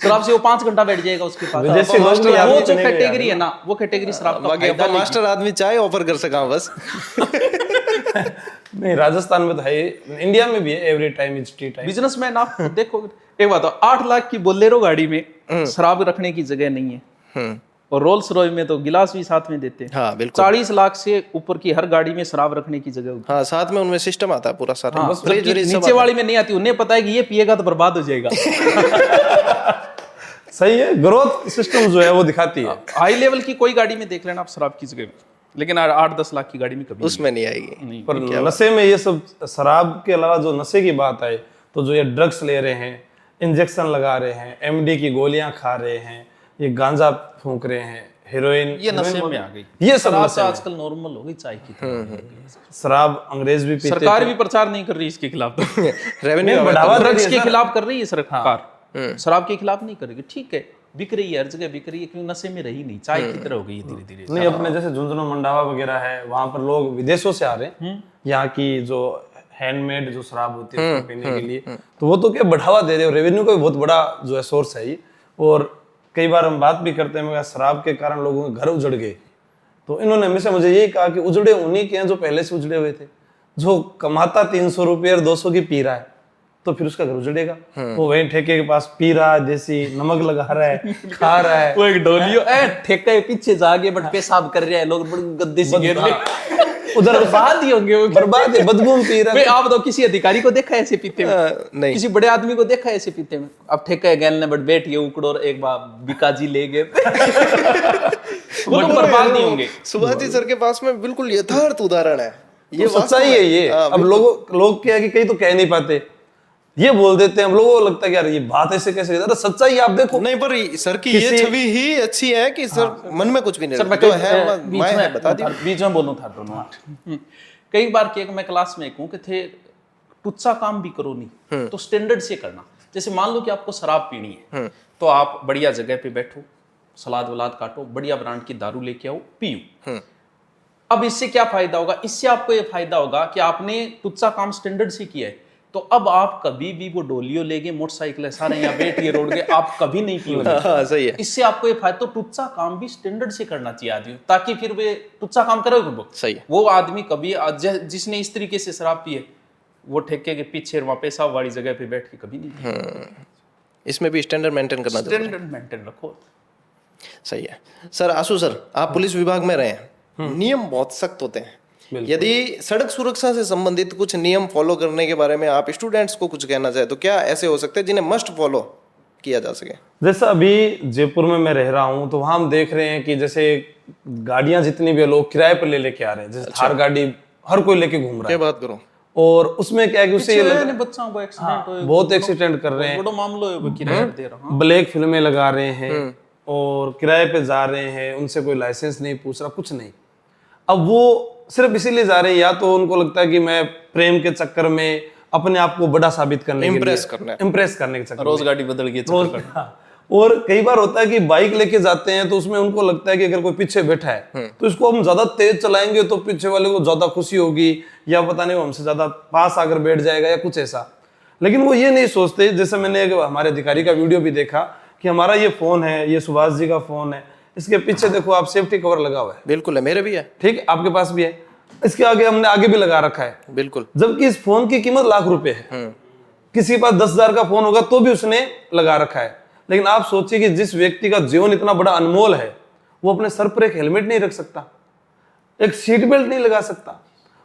शराब से वो 5 घंटा बैठ जाएगा उसके पास। वो जो कैटेगरी है ना, वो कैटेगरी शराब का फायदा लेगी। मास्टर आदमी चाय ऑफर कर सका बस। नहीं, राजस्थान में तो है, इंडिया में भी है, every time is T time. Businessman आप देखो, एक बात, 8 लाख की बोलेरो गाड़ी में शराब रखने की जगह नहीं है, और रोल्स रॉय में तो गिलास भी साथ में देते हैं। हाँ, बिल्कुल। 40 लाख से ऊपर की हर गाड़ी में शराब रखने की जगह होती है। हाँ, साथ में उनमें सिस्टम आता है पूरा सारा। हाँ, नीचे वाली में नहीं आती, उन्हें पता है कि ये पिएगा तो बर्बाद हो जाएगा। सही है, ग्रोथ सिस्टम जो है वो दिखाती है। हाई लेवल की कोई गाड़ी में देख लेना आप शराब की जगह, लेकिन 8-10 लाख की गाड़ी में कभी उसमें नहीं आएगी। पर नशे में ये सब, शराब के अलावा जो नशे की बात है, तो जो ये ड्रग्स ले रहे हैं, इंजेक्शन लगा रहे हैं, एमडी की गोलियां खा रहे हैं, ये गांजा फूंक रहे हैं, हेरोइन, ये नशे में आ गई। ये सब शराब नशे तो में। आजकल नॉर्मल हो गई, चाय की तरह। शराब अंग्रेज भी पीते सरकार थे। भी प्रचार नहीं कर रही इसके खिलाफ। रेवेन्यू बढ़ावा दे रही ड्रग्स है के सर। खिलाफ कर रही है सरकार, शराब के खिलाफ नहीं करेगी। ठीक है, बिक रही है, हर जगह बिक रही है, क्योंकि नशे में रही नहीं, चाय की तरह हो गई है धीरे धीरे। नहीं, अपने जैसे झुंझुनू मंडावा वगैरह है, वहां पर लोग विदेशों से आ रहे हैं, यहाँ की जो हैंडमेड जो शराब होती है उसको पीने के लिए, तो वो तो क्या बढ़ावा दे रहे हो, रेवेन्यू का भी बहुत बड़ा जो है सोर्स है ये। और कई बार हम बात भी करते हैं, मगर शराब के कारण लोगों के घर उजड़ गए, तो इन्होंने हमेशा मुझे यही कहा कि उजड़े उन्हीं के हैं जो पहले से उजड़े हुए थे। जो कमाता 300 रुपये और 200 की पी रहा है, तो फिर उसका घर उजड़ेगा। वो वहीं ठेके के पास पी रहा है, देसी नमक लगा रहा है, खा रहा है। वो एक डोलियो ठेका पीछे जाके बट पेशाब कर रहे हैं लोग, बड़े गद्दे से घेर ले। उधर बर्बाद ही होंगे वो। बर्बाद है, बदबू में पी रहा भाई है। आप बताओ, किसी अधिकारी को देखा है ऐसे पीते हुए? नहीं। किसी बड़े आदमी को देखा है ऐसे पीते में? अब ठेका है गैल ने बट बैठिए उकड़ो और एक बार बिकाजी ले गए। वो तो बर्बाद नहीं होंगे। सुभाष जी सर के पास में बिल्कुल यथार्थ उदाहरण है, ये तो सच्चाई है ये। अब लोग क्या है कि कई तो कह नहीं पाते, ये बोल देते हैं, हम लोगों को लगता है कि यार ये बात ऐसे कैसे, अरे सच्चाई आप देखो। नहीं, पर सर की ये छवि ही अच्छी है कि सर मन में कुछ भी नहीं सर मैं जो है मैं बता दी। बीच में बोलूं था दोनों। कई बार कि मैं क्लास में कहूं कि थे टुच्चा काम भी करो नहीं तो स्टैंडर्ड से करना। जैसे मान लो कि आपको शराब पीनी है, तो आप बढ़िया जगह पे बैठो, सलाद वलाद काटो, बढ़िया ब्रांड की दारू लेके आओ, पियो। अब इससे क्या फायदा होगा? इससे आपको ये फायदा होगा कि आपने टुच्चा काम स्टैंडर्ड से किया है, तो अब आप कभी भी वो डोलियो लेके मोटरसाइकिल सारे यहाँ बैठिए रोड के, आप कभी नहीं पियोगे। हाँ, सही है। इससे आपको ये फायदा, तो टुच्चा काम भी स्टैंडर्ड से करना चाहिए आदमी, ताकि फिर वे टुच्चा काम करोगे वो। सही है। वो आदमी कभी जिसने इस तरीके से शराब पी है, वो ठेके के पीछे वहां पेशाब वाली जगह पे बैठ के कभी नहीं। इसमें भी स्टैंडर्ड मेंटेन करना जरूरी है। स्टैंडर्ड मेंटेन रखो। सही है। सर आशु सर, आप पुलिस विभाग में रहे हैं, नियम बहुत सख्त होते हैं। यदि सड़क सुरक्षा से संबंधित कुछ नियम फॉलो करने के बारे में आप स्टूडेंट्स को कुछ कहना चाहे, तो क्या ऐसे हो सकते हैं जिन्हें मस्ट फॉलो किया जा सके? जैसा अभी जयपुर में मैं रह रहा हूँ, तो वहां हम देख रहे हैं कि जैसे गाड़ियां जितनी भी लोग किराए पर ले लेके आ रहे हैं, जैसे थार गाड़ी हर कोई लेके घूम रहा क्या है। बात करो। और उसमें क्या है कि उससे ये बच्चों को एक्सीडेंट हो, बहुत एक्सीडेंट कर रहे हैं, बड़ा मामला है, वो किराया दे रहा हूं। ब्लैक फिल्में लगा रहे हैं और किराए पे जा रहे हैं, उनसे कोई लाइसेंस नहीं पूछ रहा, कुछ नहीं। अब वो सिर्फ इसीलिए जा रहे हैं, या तो उनको लगता है कि मैं प्रेम के चक्कर में अपने आप को बड़ा साबित करने इम्प्रेस के करना है, इम्प्रेस करने के चक्कर रोज गाड़ी बदल गई में। हाँ। और कई बार होता है कि बाइक लेके जाते हैं, तो उसमें उनको लगता है कि अगर कोई पीछे बैठा है तो इसको हम ज्यादा तेज चलाएंगे तो पीछे वाले को ज्यादा खुशी होगी, या पता नहीं वो हमसे ज्यादा पास आकर बैठ जाएगा या कुछ ऐसा। लेकिन वो ये नहीं सोचते, जैसे मैंने एक हमारे अधिकारी का वीडियो भी देखा कि हमारा ये फोन है, ये सुभाष जी का फोन है, इसके पीछे देखो आप सेफ्टी कवर लगा हुआ है। बिल्कुल है, मेरे भी है। ठीक है, आपके पास भी है, इसके आगे हमने आगे भी लगा रखा है। बिल्कुल। जबकि इस फोन की कीमत लाख रुपए है। किसी के पास 10,000 का फोन होगा तो भी उसने लगा रखा है। लेकिन आप सोचिए कि जिस व्यक्ति का जीवन इतना बड़ा अनमोल है, वो अपने सर पर एक हेलमेट नहीं रख सकता, एक सीट बेल्ट नहीं लगा सकता।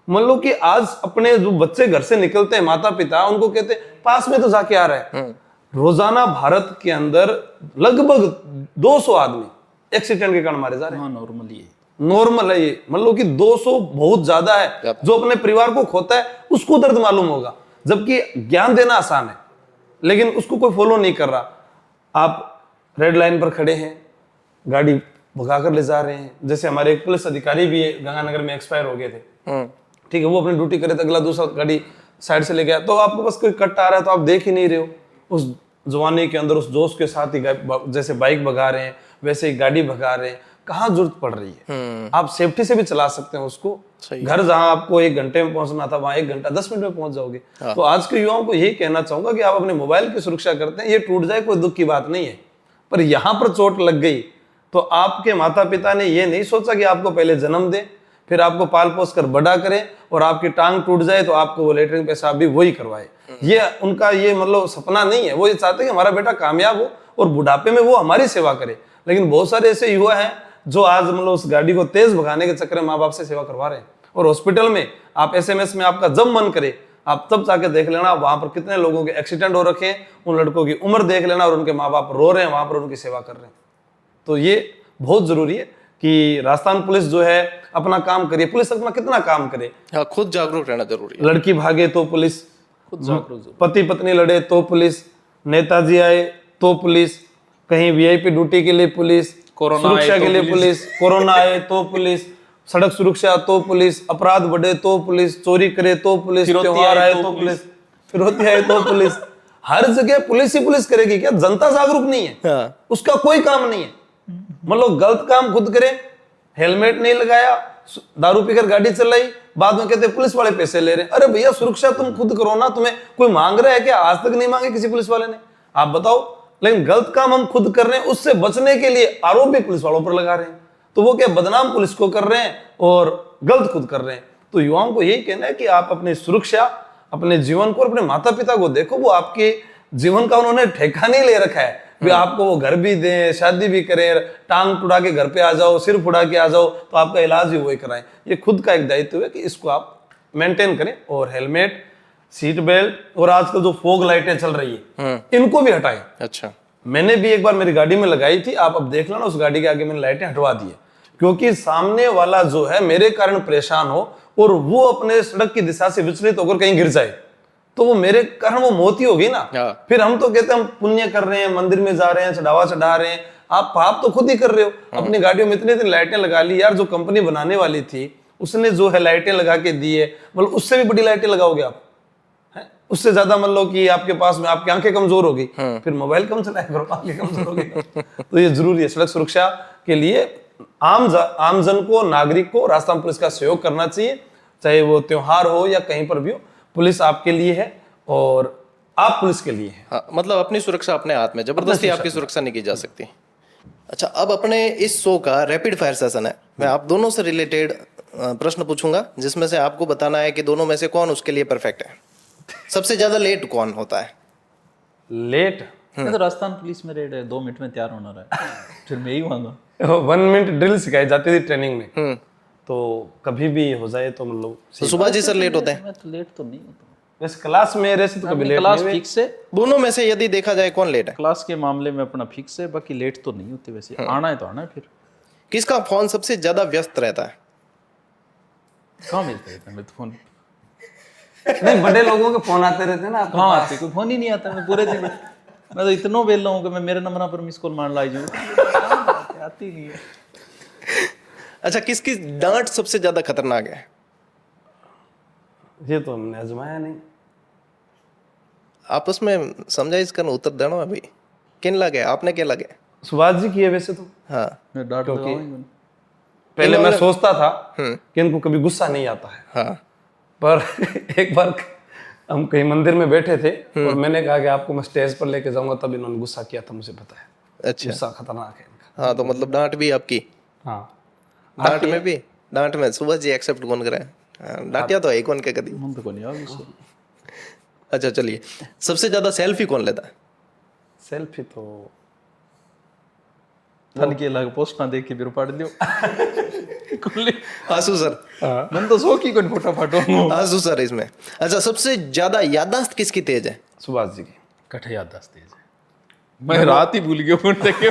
मान लो कि आज अपने जो बच्चे घर से निकलते हैं, माता पिता उनको कहते हैं पास में तो जाके आ रहा है। रोजाना भारत के अंदर लगभग 200 आदमी एक्सीडेंट के कारण मारे जा रहे हैं। नॉर्मली है, नॉर्मल है ये। मान लो कि 200 बहुत ज्यादा है। जो अपने परिवार को खोता है उसको दर्द मालूम होगा, जबकि ज्ञान देना आसान है, लेकिन उसको कोई फॉलो नहीं कर रहा। आप रेड लाइन पर खड़े हैं, गाड़ी भगाकर ले जा रहे हैं। जैसे हमारे एक पुलिस अधिकारी भी गंगानगर में एक्सपायर हो गए थे, ठीक है, वो अपनी ड्यूटी करे थे, अगला दूसरा गाड़ी साइड से ले गया, तो आपके पास कोई कट आ रहा है तो आप देख ही नहीं रहे हो। उस जवानी के अंदर उस जोश के साथ ही जैसे बाइक भगा रहे हैं वैसे ही गाड़ी भगा रहे हैं। कहाँ जरूरत पड़ रही है? आप सेफ्टी से भी चला सकते हैं उसको। घर जहां आपको 1 घंटे में पहुंचना था, वहां 1 घंटा 10 मिनट में पहुंच जाओगे। तो आज के युवाओं को यही कहना चाहूंगा कि आप अपने मोबाइल की सुरक्षा करते हैं, ये टूट जाए कोई दुख की बात नहीं है, पर यहां पर चोट लग गई तो आपके माता पिता ने ये नहीं सोचा कि आपको पहले जन्म दे, फिर आपको पाल पोस कर बड़ा करे, और आपकी टांग टूट जाए तो आपको वो लेटरिन पेशाब भी वही करवाए। ये उनका ये मतलब सपना नहीं है। वो ये चाहते हैं कि हमारा बेटा कामयाब हो और बुढ़ापे में वो हमारी सेवा करे। लेकिन बहुत सारे ऐसे युवा हैं जो आज मतलब उस गाड़ी को तेज भगाने के चक्कर में माँ बाप से सेवा करवा रहे हैं। और हॉस्पिटल में आप SMS में आपका जब मन करे आप तब जाके देख लेना, वहां पर कितने लोगों के एक्सीडेंट हो रखे हैं, उन लड़कों की उम्र देख लेना, और उनके माँ बाप रो रहे हैं वहां पर उनकी सेवा कर रहे हैं। तो ये बहुत जरूरी है कि राजस्थान पुलिस जो है अपना काम करे। पुलिस अपना कितना काम करे, हाँ, खुद जागरूक रहना जरूरी है। लड़की भागे तो पुलिस, खुद जागरूक, पति पत्नी लड़े तो पुलिस, नेताजी आए तो पुलिस, कहीं वीआईपी ड्यूटी के लिए पुलिस, कोरोना सुरक्षा आए के तो लिए पुलिस, कोरोना आए तो पुलिस, सड़क सुरक्षा तो पुलिस, अपराध बढ़े तो पुलिस, चोरी करे तो पुलिस, फिरौती त्योहार आए आए तो तो पुलिस, फिरौती आए तो पुलिस। हर जगह पुलिस ही पुलिस करेगी क्या? जनता जागरूक नहीं है, हाँ। उसका कोई काम नहीं है। मतलब गलत काम खुद करे, हेलमेट नहीं लगाया, दारू पीकर गाड़ी चलाई, बाद में कहते पुलिस वाले पैसे ले रहे हैं। अरे भैया सुरक्षा तुम खुद करो ना, तुम्हें कोई मांग रहा है क्या? आज तक नहीं मांगे किसी पुलिस वाले ने, आप बताओ। लेकिन गलत काम हम खुद कर रहे हैं, उससे बचने के लिए आरोप भी पुलिस वालों पर लगा रहे हैं। तो वो क्या बदनाम पुलिस को कर रहे हैं और गलत खुद कर रहे हैं। तो युवाओं को यही कहना है कि आप अपनी सुरक्षा, अपने जीवन को और अपने माता पिता को देखो, वो आपके जीवन का उन्होंने ठेका नहीं ले रखा है। वे आपको वो घर भी दें, शादी भी करें, टांग टुड़ा के घर पे आ जाओ, सिर फुड़ा के आ जाओ, तो आपका इलाज ही वही कराएं। ये खुद का एक दायित्व है कि इसको आप मेंटेन करें। और हेलमेट, सीट बेल्ट और आजकल जो फॉग लाइटें चल रही है इनको भी हटाएं। अच्छा। मैंने भी एक बार मेरी गाड़ी में लगाई थी, आप अब देख लो ना, उस गाड़ी के आगे मैंने लाइटें हटवा दी है, क्योंकि सामने वाला जो है मेरे कारण परेशान हो और वो अपने सड़क की दिशा से विचलित होकर कहीं गिर जाए तो वो मेरे कारण वो मौत ही होगी ना। हाँ। फिर हम तो कहते हैं हम पुण्य कर रहे हैं, मंदिर में जा रहे हैं, चढ़ावा चढ़ा रहे हैं, आप पाप तो खुद ही कर रहे हो। अपनी गाड़ियों में इतनी लाइटें लगा ली यार, जो कंपनी बनाने वाली थी उसने जो है लाइटें लगा के दी है, मतलब उससे भी बड़ी लाइटें लगाओगे आप, उससे ज्यादा मान लो कि आपके पास में आपकी आंखें कमजोर होगी, फिर मोबाइल कम चलाया करो, आंखें कमजोर होगी। तो ये जरूरी है, सड़क सुरक्षा के लिए आमजन को, नागरिक को रास्ता पुलिस का सहयोग करना चाहिए, चाहे वो त्योहार हो या कहीं पर भी हो। पुलिस आपके लिए है और आप पुलिस के लिए है। हाँ, मतलब अपनी सुरक्षा अपने हाथ में, जबरदस्ती आपकी सुरक्षा नहीं की जा सकती। अच्छा, अब अपने इस शो का रैपिड फायर सेशन है। मैं आप दोनों से रिलेटेड प्रश्न पूछूंगा, जिसमें से आपको बताना है कि दोनों में से कौन उसके लिए परफेक्ट है। सबसे ज्यादा लेट कौन होता है? लेट मैं तो राजस्थान पुलिस में रेड है, 2 मिनट में तैयार होना रहा है, फिर मैं ही मांगा। 1 मिनट ड्रिल सिखाई जाती थी ट्रेनिंग में, तो कभी भी हो जाए तो मतलब। तो सुभाष जी सर लेट होते हैं? मैं तो लेट तो नहीं होता, वैसे क्लास में रहते तो कभी लेट क्लास नहीं हुए। फिक्स है। दोनों में से यदि देखा जाए कौन लेट है? क्लास के मामले में अपना फिक्स है, बाकी लेट तो नहीं होते वैसे। आना है तो आना है। फिर किसका फोन सबसे ज्यादा व्यस्त रहता है? कहाँ मिलता है मैं तो फोन? नहीं, बड़े लोगों के फोन आते रहते हैं ना आपके कहाँ पास। आते, कोई फोन ही नहीं आता। मैं पूरे दिन मैं तो इतना बेल हूँ कि मैं मेरे नंबर पर मिस कॉल मार लाई जाऊँ, आती नहीं है। अच्छा, किसकी डांट सबसे ज्यादा खतरनाक है? ये तो हमने आजमाया नहीं। आपस में समझाइश कर उत्तर देना है भाई, किन लगे, आपने क्या लगे? सुभाष जी की है वैसे तो। हाँ, मैं डांट लगाऊंगा। पहले मैं सोचता था कि इनको कभी गुस्सा नहीं आता है, हाँ, पर एक बार हम कहीं मंदिर में बैठे थे और मैंने कहा कि आपको मैं स्टेज पर लेके जाऊंगा, तब इन्होंने गुस्सा किया था, मुझे पता है। अच्छा। गुस्सा खतरनाक है इनका। हाँ, तो मतलब डांट भी आपकी? हाँ, डांट में भी, डांट में सुभाष जी एक्सेप्ट कौन करे? डांटिया तो है कौन के कदी। मन तो को नहीं आगे से। अच्छा चलिए, सबसे ज्यादा सेल्फी कौन लेता है? सेल्फी तो थन के लग पोस्ट ना देख के बिर पड़ लियो। कुल्ली आंसू सर, मन तो सो की कोई फोटो फाटो। आंसू सर इसमें। अच्छा, सबसे ज्यादा याददाश्त किसकी तेज है? सुभाष जी की। कठे याददाश्त तेज है। मैं रात ही भूल गया फोन देख के।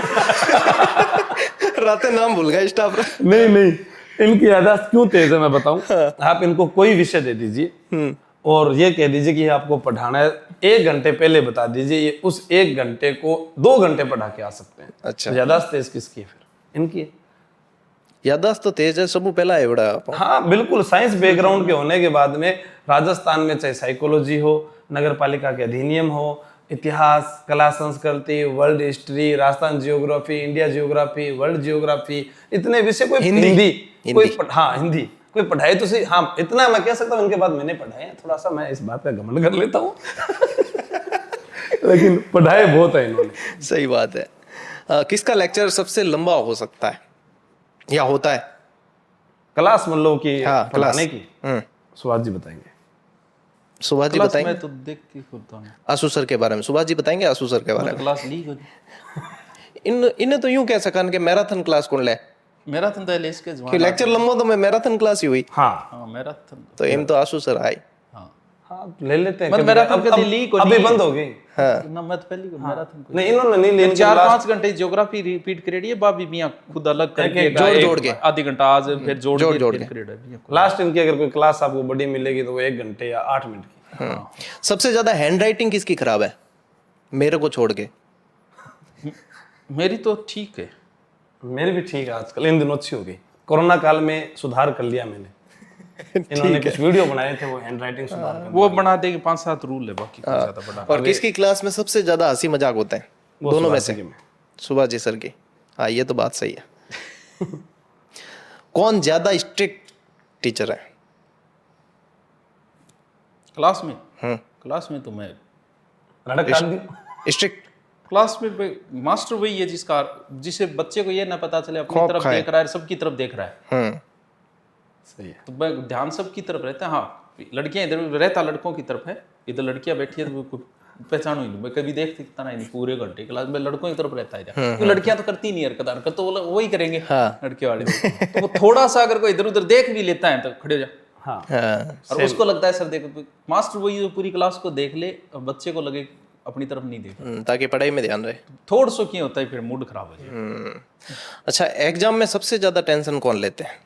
रातें नाम भूल गया स्टाफ। नहीं, इनकी याददाश्त क्यों तेज है मैं बताऊं। आप इनको कोई विषय दे दीजिए और ये कह दीजिए कि आपको पढ़ाना है, 1 घंटे पहले बता दीजिए, ये उस 1 घंटे को 2 घंटे पढ़ा के आ सकते हैं। अच्छा। तो याददाश्त तेज किसकी है फिर? इनकी है। याददाश्त तो तेज है, सबू पहला है बड़ा। हाँ बिल्कुल, साइंस बैकग्राउंड के होने के बाद में राजस्थान में चाहे साइकोलॉजी हो, नगर पालिका के अधिनियम हो, इतिहास, कला संस्कृति, world history, Rajasthan geography, India geography, world geography, इतने विषय कोई हिंदी हाँ हिंदी कोई पढ़ाए तो सही। हाँ इतना मैं कह सकता हूँ, इनके बाद मैंने पढ़ाए हैं, थोड़ा सा मैं इस बात का घमंड कर लेता हूँ। लेकिन पढ़ाए बहुत है इन्होंने। सही बात है। किसका लेक्चर सबसे लंबा हो सकता है या होता है? क्लास मतलब की हाँ, पढ़ाने की सुभाष जी बताएंगे। सुभाष जी क्लास बताएंगे? में तो देख के खुलता हूँ। आंसू सर के बारे में सुभाष जी बताएंगे। आंसू सर के बारे में क्लास ली कोई इन्हें तो यूं कह सकन कि मैराथन क्लास कौन ले, मैराथन तो लेस के जवान। कि लेक्चर लंबो तो मैं मैराथन क्लास ही हुई। हाँ हां मैराथन तो एम तो आंसू सर आई। हां हाँ ले लेते हैं। मैं मैराथन कभी ली को अभी बंद हो गई। ना मैं तो पहली को मैराथन को नहीं इन्होंने नहीं ली। 4-5 घंटे ज्योग्राफी रिपीट करेडी है बाबी मियां खुद अलग करके जोड़ के आधी घंटा आज फिर जोड़ के करेड़ा है। लास्ट इनकी अगर कोई क्लास आपको बड़ी मिलेगी तो वो 1 घंटे या 8 मिनट की। सबसे ज्यादा हैंड राइटिंग किसकी खराब है? मेरे को छोड़ के? मेरी तो ठीक है। मेरी भी ठीक है, आजकल इन दिनों अच्छी हो गई। कोरोना काल में सुधार कर लिया मैंने। इन्होंने कुछ वीडियो बनाए थे, वो हैंड राइटिंग सुधार कर वो बना देंगे, 5-7 रूल है, बाकी कुछ ज्यादा बड़ा। और किसकी क्लास में सबसे ज्यादा हंसी मजाक होते हैं? वो दोनों में सुभाष से? जी में। सुभाष जी सर की। हाँ, ये तो बात सही है। कौन ज्यादा स्ट्रिक्ट टीचर है? क्लास में? क्लास में तो मैं लड़क काट दी। स्ट्रिक्ट? क्लास में मास्टर वही है जिसे बच्चे को ये ना पता चले अपनी तरफ देख रहा है, सबकी तरफ देख रहा है। सही है। तो मैं ध्यान सबकी तरफ रहता है। हाँ, लड़कियां इधर रहता लड़कों की तरफ है, इधर लड़कियां बैठी है तो वो पहचानो ही नहीं, मैं कभी देखती नहीं, पूरे घंटे क्लास में लड़कों की तरफ रहता है। तो लड़कियां तो करती नहीं हरकत तो वही करेंगे लड़के वाले। तो वो थोड़ा सा अगर कोई इधर उधर देख भी लेता है तो खड़े हो जा। हाँ, और उसको लगता है सर देखो, मास्टर वही पूरी क्लास को देख ले और बच्चे को लगे अपनी तरफ नहीं देख, ताकि पढ़ाई में ध्यान रहे। थोड़ा सो क्यों होता है, फिर मूड खराब हो जाए। अच्छा, एग्जाम में सबसे ज्यादा टेंशन कौन लेते हैं?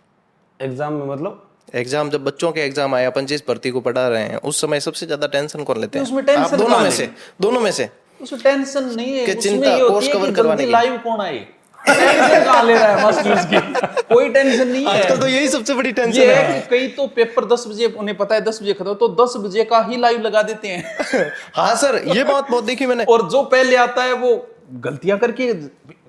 एग्जाम में मतलब एग्जाम, जब बच्चों के एग्जाम आए, अपन जिस भर्ती को पढ़ा रहे हैं, उस समय सबसे ज्यादा टेंशन कौन लेते हैं? उसमें टेंशन आप दोनों में से? दोनों में से? उसमें टेंशन नहीं है, कि उसमें चिंता, ये होती कोर्स है कवर कि करवाने जल्दी की। लाइव कौन आए, टेंशन कहाँ ले रहा है मास्टर उसकी, कोई टेंशन नहीं है। आजकल तो यही सबसे बड़ी टेंशन ये है। है कि कई तो पेपर 10 बजे, उन्हें पता है 10 बजे खत्म, तो 10 बजे का ही लाइव लगा देते हैं। हाँ सर, ये बात बहुत देखी मैंने। और जो पहले आता है वो गलतियां करके,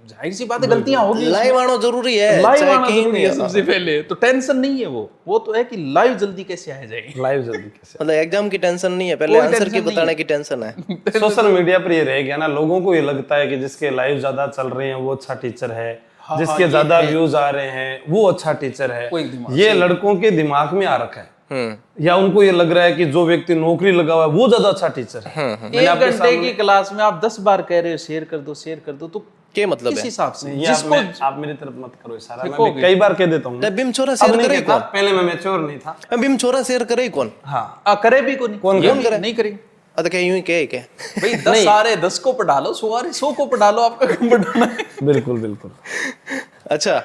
जाहिर सी बात है गलतियां होगी, लाइव आना जरूरी है, लाइव चाहे आना कहीं जरूरी भी है हो। सबसे पहले, तो टेंशन नहीं है वो तो है कि लाइव जल्दी कैसे आ जाए। लाइव जल्दी कैसे। मतलब एग्जाम की टेंशन नहीं है, पहले कोई आंसर की टेंशन नहीं बताने है। की टेंशन है। सोशल मीडिया पर ये रह गया ना, लोगों को ये लगता है कि जिसके लाइव ज्यादा चल रहे हैं वो अच्छा टीचर है, जिसके ज्यादा व्यूज आ रहे हैं वो अच्छा टीचर है। कोई दिमाग ये लड़कों के दिमाग में आ रखा है, या उनको ये लग रहा है कि जो व्यक्ति नौकरी लगा हुआ है वो ज्यादा अच्छा टीचर है। मैंने 1 आपके घंटे की क्लास में आप 10 बार कह रहे हो शेयर कर दो, तो क्या मतलब किस है? हिसाब से? ये जिसको आप मेरी तरफ मत करो इशारा, मैं भी कई बार कह देता हूँ। बिम छोरा शेयर करे कौन? पहले मैं मैच्योर नहीं था। बिम छोरा शेयर करे कौन? हाँ, करे भी को नहीं, कौन करे नहीं करेंगे अरे क्या यूं ही कहे क्या? भाई। 10 सारे 10 को पढ़ा लो, 100 को पढ़ा लो, आपका कम पढ़ाना है। बिल्कुल बिल्कुल। अच्छा,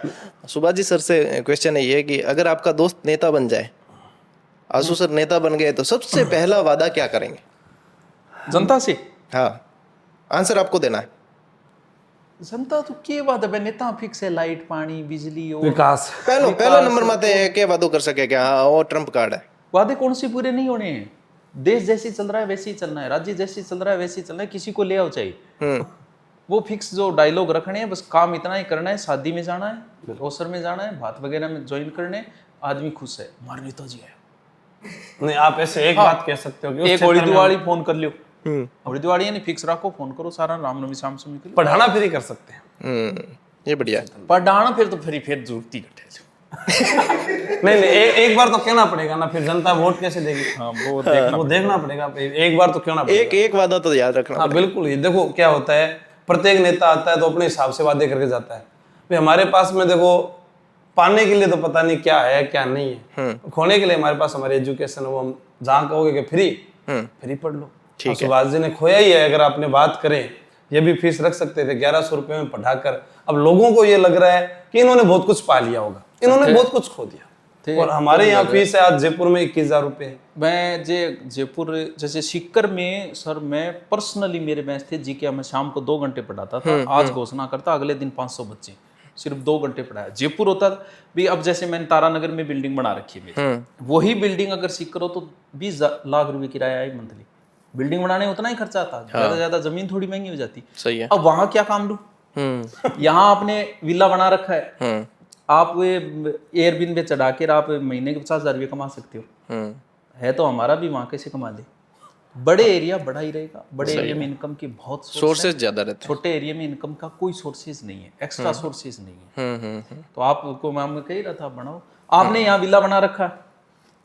सुभाष जी सर से क्वेश्चन है ये कि अगर आपका दोस्त नेता बन जाए, आशु सर नेता बन गए, तो सबसे पहला वादा क्या करेंगे जनता से? हाँ, आंसर आपको देना है। जनता तो के बात है, नेता फिक्स है, लाइट पानी बिजली और विकास। पहला नंबर माते क्या वादो कर सके क्या? हाँ, वो ट्रम्प कार्ड है। वादे कौन से पूरे नहीं होने हैं। देश जैसे चल रहा है वैसे ही चलना है, राज्य जैसे चल रहा है वैसे ही चलना है, किसी को ले आओ चाहिए। वो फिक्स जो डायलॉग रखने हैं, बस काम इतना ही करना है, शादी में जाना है, अवसर में जाना है, भात वगैरह में ज्वाइन करने, आदमी खुश है, हमारे नेताजी है। नहीं, आप ऐसे एक बात कह सकते हो कि उस एक क्षेत्र होली में दिवाली फोन कर लियो, होली दिवाली यानी फिक्स रखो, फोन करो, सारा रामनवमी शाम से निकल पढ़ाना फ्री कर सकते हैं। ये बढ़िया है। पढ़ाना फिर तो फिर जरूरत ही घटे। नहीं, एक बार तो कहना पड़ेगा ना, फिर जनता वोट कैसे देगी? हाँ, वो देखना पड़ेगा, एक बार तो कहना पड़ेगा। एक वादा तो याद रखना। हाँ बिल्कुल। ये देखो क्या होता है, प्रत्येक नेता आता है तो अपने हिसाब से वादे करके जाता है। भाई हमारे पास में देखो, पाने के लिए तो पता नहीं क्या है क्या नहीं है, खोने के लिए हमारे पास हमारी एजुकेशन, वो हम जहाँ कहोगे कि फ्री पढ़ लो। ठीक है। सुभाष जी ने खोया ही है। अगर आपने बात करें, ये भी फीस रख सकते थे 1100 रुपए में पढ़ाकर। अब लोगों को ये लग रहा है कि इन्होंने बहुत कुछ पा लिया होगा, इन्होंने बहुत कुछ खो दिया। और हमारे यहाँ फीस है आज जयपुर में 21,000 रुपए है। मैं जयपुर जैसे सीकर में सर, मैं पर्सनली मेरे बैच थे जीके, मैं शाम को 2 घंटे पढ़ाता था। आज घोषणा करता, अगले दिन 500 बच्चे, सिर्फ 2 घंटे पढ़ाया। जयपुर होता भी, अब जैसे मैंने तारानगर में बिल्डिंग बना रखी है मेरी, वही बिल्डिंग अगर सीकर हो तो 20 लाख रुपए किराया है मंथली। बिल्डिंग बनाने में उतना ही खर्चा आता, ज्यादा ज्यादा जमीन थोड़ी महंगी हो जाती। सही है। अब वहां क्या काम लूं? यहाँ आपने विला बना रखा है, आप एयरबिन पे चढ़ा के आप महीने के 50,000 रुपये कमा सकते हो। है तो हमारा भी, वहां कैसे कमा दे? बड़े एरिया बड़ा ही रहेगा, बड़े एरिया में इनकम की बहुत सोर्सेज ज्यादा रहते हैं। छोटे एरिया में इनकम का कोई सोर्सेज नहीं है, एक्स्ट्रा सोर्सेज नहीं है। तो आपको मैं कह रहा था बनाओ, आपने यहाँ विला बना रखा,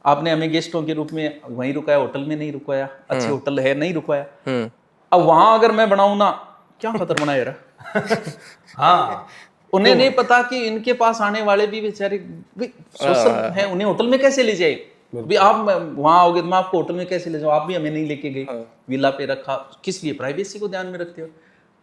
आपने हमें गेस्टों के रूप में वहीं रुकाया, होटल में नहीं रुकाया, अच्छे होटल है नहीं रुकाया। अब वहां अगर मैं बनाऊं ना, क्या खतर बना रहा। हाँ, उन्हें नहीं पता कि इनके पास आने वाले भी बेचारे सोशल है, उन्हें होटल में कैसे ले जाए। भी आप वहां आओगे तो मैं आपको होटल में कैसे ले जाऊं? आप भी हमें नहीं लेके गए, विला पे रखा, किस लिए? प्राइवेसी को ध्यान में रखते हो।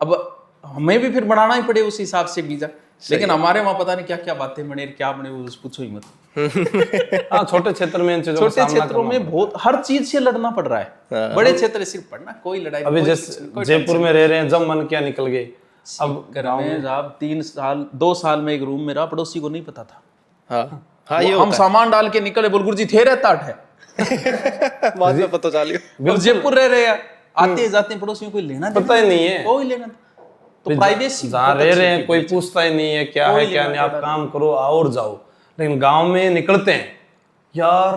अब हमें भी फिर बनाना ही पड़े उस हिसाब से वीजा। लेकिन हमारे वहां पता नहीं क्या क्या बातें बने, क्या बने, वो पूछो ही मत। हाँ, छोटे क्षेत्र में इन चीजों का छोटे सामना क्षेत्रों में बहुत हर चीज से लड़ना पड़ रहा है। बड़े क्षेत्र सिर्फ पढ़ना, कोई लड़ाई अभी कोई जैसे कोई जयपुर में रह रहे हैं, जब मन किया निकल गए। अब घर में आप 2 साल में एक रूम मेरा, पड़ोसी को नहीं पता था। हाँ हाँ, ये हम सामान डाल के निकले, बोल गुरुजी थे रहता है। बाद में पता चलिए। और जयपुर रह रहे हैं, आते जाते पड़ोसियों को लेना पता ही नहीं है, कोई लेना, तो प्राइवेसी जहाँ रह रहे हैं कोई पूछता ही नहीं है क्या है क्या नहीं, आप काम करो आओ और जाओ। लेकिन गांव में निकलते हैं यार,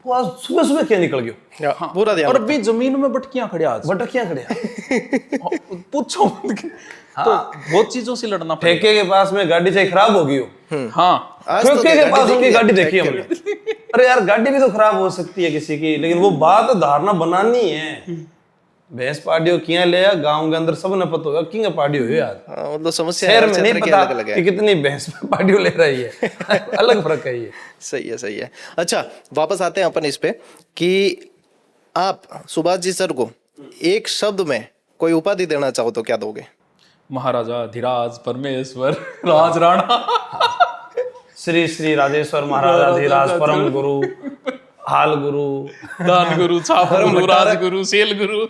वो आज सुबह सुबह क्या निकल गयो, हाँ, पूरा ध्यान। और अभी जमीन में बटकियां खड़े आज, भटकियां खड़े पूछो तो बहुत चीजों से लड़ना पड़ेगा। ठेके के पास में गाड़ी चाहे खराब हो गई हो, हाँ, आज तो ठेके के पास उनकी गाड़ी देखी ठेके हमने। अरे यार गाड़ी भी तो खराब हो सकती है किसी की, लेकिन वो बात धारणा बनानी है। भैंस पाडियो किया ले गांव के अंदर सब न पता होगा किंग पाडियो है आज। हाँ, मतलब समस्या शहर हर में क्षेत्र नहीं की पता अलग-अलग है। कि कितनी भैंस पाडियो ले रही है। अलग फर्क है ये। सही है, सही है। अच्छा, वापस आते हैं अपन इस पे कि आप सुभाष जी सर को एक शब्द में कोई उपाधि देना चाहो तो क्या दोगे? महाराजा धीराज परमेश्वर राज राणा श्री श्री राजेश्वर महाराजा धीराज परम गुरु हाल गुरु दान गुरु छाप गुरु राज गुरु सेल गुरु।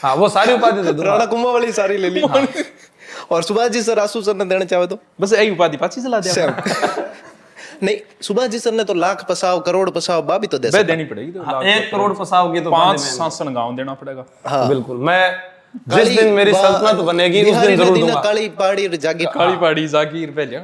हाँ वो सारी उपाधि दे दूंगा। राणा कुंभा वाली सारी ले ली। और सुभाष जी सर, आसू सर ने देना चाहे तो? बस यही उपाधि पाची चला दिया। नहीं, सुभाष जी सर ने तो लाख पसाव करोड़ पसाव बा भी तो दे वह सकता। देनी पड़ेगी तो हाँ, 1 करोड़ फसाव की तो 5 शासन गांव देना पड़ेगा। हाँ, बिल्कुल। मैं जिस दिन मेरी सल्तनत बनेगी उस दिन जरूर दूंगा। काली पहाड़ी और जागीर। काली पहाड़ी जागीर पहले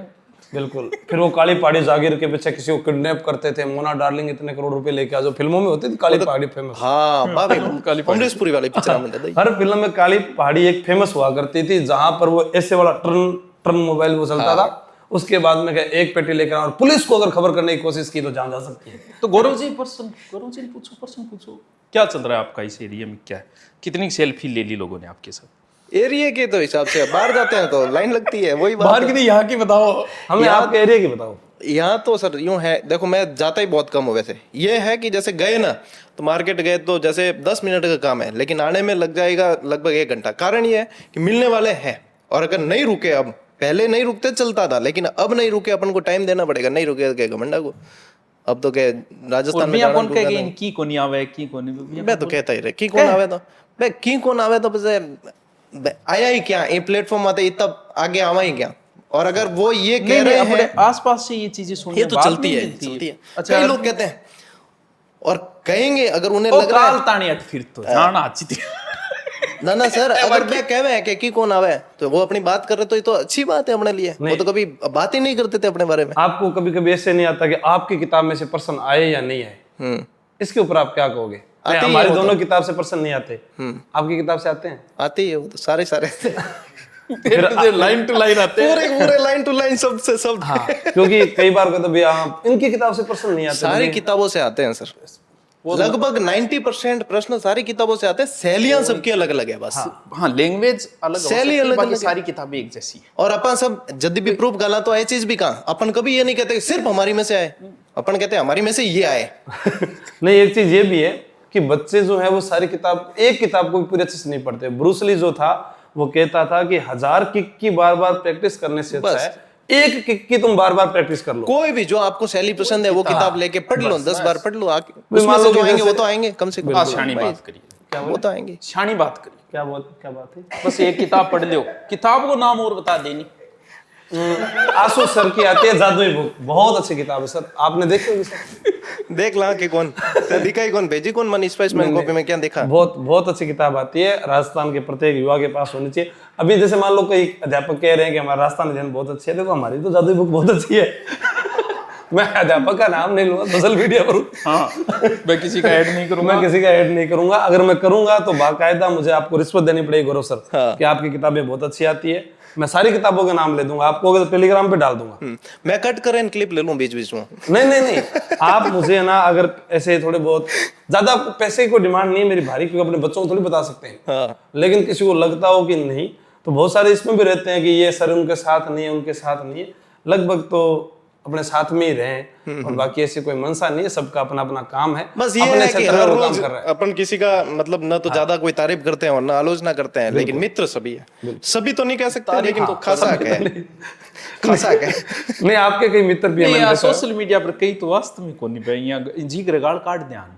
बिल्कुल। फिर वो काली पहाड़ी जागीर के पीछे किसी को किडनैप करते थे, मोना डार्लिंग इतने करोड़ रुपए लेके आ जाओ, फिल्मों में होती थी काली पहाड़ी फेमस। हाँ, बाबी अमरीशपुरी वाली पिक्चर में दे। हर फिल्म में काली पहाड़ी एक फेमस हुआ करती थी, जहां पर वो ऐसे वाला टर्न मोबाइल वो चलता था। उसके बाद में एक पेटी लेकर और पुलिस को अगर खबर करने की कोशिश की तो जान जा सकती है। तो गौरव जी पूछो क्या चल रहा है आपका इस एरिया में, क्या है, कितनी सेल्फी ले ली लोगों ने आपके साथ? एरिया के तो हिसाब से बाहर जाते हैं तो लाइन लगती है, वही बात बाहर है। की नहीं, यहाँ की बताओ। हमें आपके एरिया की बताओ। यहाँ तो सर यूं है, देखो मैं जाता ही बहुत कम हूँ वैसे। ये है कि जैसे गए ना तो मार्केट गए तो जैसे 10 मिनट का काम है, लेकिन आने में लग जाएगा लगभग 1 घंटा। कारण ये है कि मिलने वाले हैं, और अगर नहीं रुके, अब पहले नहीं रुकते चलता था, लेकिन अब नहीं रुके अपन को टाइम देना पड़ेगा। नहीं रुके के घमंडा को, अब तो क्या राजस्थान में कौन कहेगा इनकी को नहीं आवे की को नहीं, मैं तो कहता ही रहे की कौन आवे तो बे की कौन आवे तो बस आया ही क्या, ये प्लेटफॉर्म आते तब आगे आवा ही क्या। और अगर वो ये कह रहे हैं आसपास से ये चीजें सुनने ये तो चलती है, चलती है। अच्छा, कई लोग कहते हैं और कहेंगे, अगर उन्हें लग रहा है तानी अट फिर तो जाना अच्छी थी। ना सर, अगर मैं कहवे है कि की कौन आवे तो वो अपनी बात कर रहे तो ये तो अच्छी बात है अपने लिए। वो तो कभी बात ही नहीं करते थे अपने बारे में। आपको कभी कभी ऐसे नहीं आता कि आपकी किताब में से प्रश्न आए या नहीं आए, इसके ऊपर आप क्या कहोगे? हमारी दोनों किताब से प्रश्न नहीं आते, आपकी किताब से आते हैं? आते ही है वो तो सारे लाइन टू लाइन आते हैं, पूरे लाइन टू लाइन सब से सब। हाँ, क्योंकि कई बार कहते भैया इनकी किताब से प्रश्न नहीं आते। सारी किताबों से आते हैं सर, लगभग 90% प्रश्न सारी किताबों से आते हैं। शैलियां सबकी अलग अलग है बस। हाँ, लैंग्वेज अलग हो शैली सकती है, अलग बाकी अलग सारी किताबें एक जैसी है। और अपन सब जब भी प्रूफ गाला तो ये चीज भी कहा, अपन कभी ये नहीं कहते सिर्फ हमारी में से आए, अपन कहते हैं हमारी में से ये आए। नहीं, एक चीज ये भी है कि बच्चे जो है वो सारी किताब, एक किताब को भी पूरे अच्छे से नहीं पढ़ते। ब्रूस ली जो था वो कहता था कि 1000 किक की बार बार प्रैक्टिस करने से अच्छा है एक किक की तुम बार बार प्रैक्टिस कर लो। कोई भी जो आपको शैली पसंद है वो किताब लेके पढ़ लो, 10 बार पढ़ लो, उसमें से जो आएंगे वो तो आएंगे कम से कम। शानी बात करिए, वो तो आएंगे, शानी बात करिए। क्या बात है? बस एक किताब पढ़ लो, किताब को नाम और बता देनी। आसू सर की आती है जादुई बुक, बहुत अच्छी किताब है सर, आपने देखी होगी सर? देख ला कि कौन दिखाई, कौन भेजी, कौन मनी स्पाइसमैन कॉपी में क्या देखा। बहुत अच्छी किताब आती है, राजस्थान के प्रत्येक युवा के पास होनी चाहिए। अभी जैसे मान लो कोई अध्यापक कह रहे हैं कि हमारा राजस्थान अध्ययन बहुत अच्छी है, देखो हमारी तो जादुई बुक बहुत अच्छी है। मैं अध्यापक का नाम नहीं लूंगा सोशल मीडिया पर। हाँ, मैं किसी का ऐड नहीं करूंगा। मैं किसी का ऐड नहीं करूंगा, अगर मैं करूंगा तो बाकायदा मुझे आपको रिश्वत देनी पड़ेगी गौरव सर। कि आपकी किताबें बहुत अच्छी आती है, मैं सारी किताबों के नाम ले दूंगा, आपको अगर टेलीग्राम पे डाल दूंगा। मैं कट करें क्लिप ले लूं बीच बीच में? नहीं, आप मुझे ना अगर ऐसे थोड़े बहुत ज्यादा पैसे की डिमांड नहीं है मेरी भारी, क्योंकि अपने बच्चों को थोड़ी बता सकते हैं। हाँ। लेकिन किसी को लगता हो कि नहीं, तो बहुत सारे इसमें भी रहते हैं कि ये सर उनके साथ नहीं है, उनके साथ नहीं है। लगभग तो अपने साथ में ही रहें, और बाकी ऐसी कोई मंशा नहीं है, सबका अपना अपना काम है, बस ये अपने है कि क्षेत्र में हर वो रोज काम कर रहे हैं। अपन किसी का मतलब न तो ज्यादा कोई तारीफ करते हैं और न आलोचना करते हैं, लेकिन मित्र सभी है। सभी तो नहीं कह सकते, लेकिन खासा है, खासा है। नहीं, आपके कई मित्र भी हैं, नहीं मैंने यार, देखा है। सोशल मीडिया पर कई तो वास्तव में को नहीं पे यहाँ जी गाड़ काट ध्यान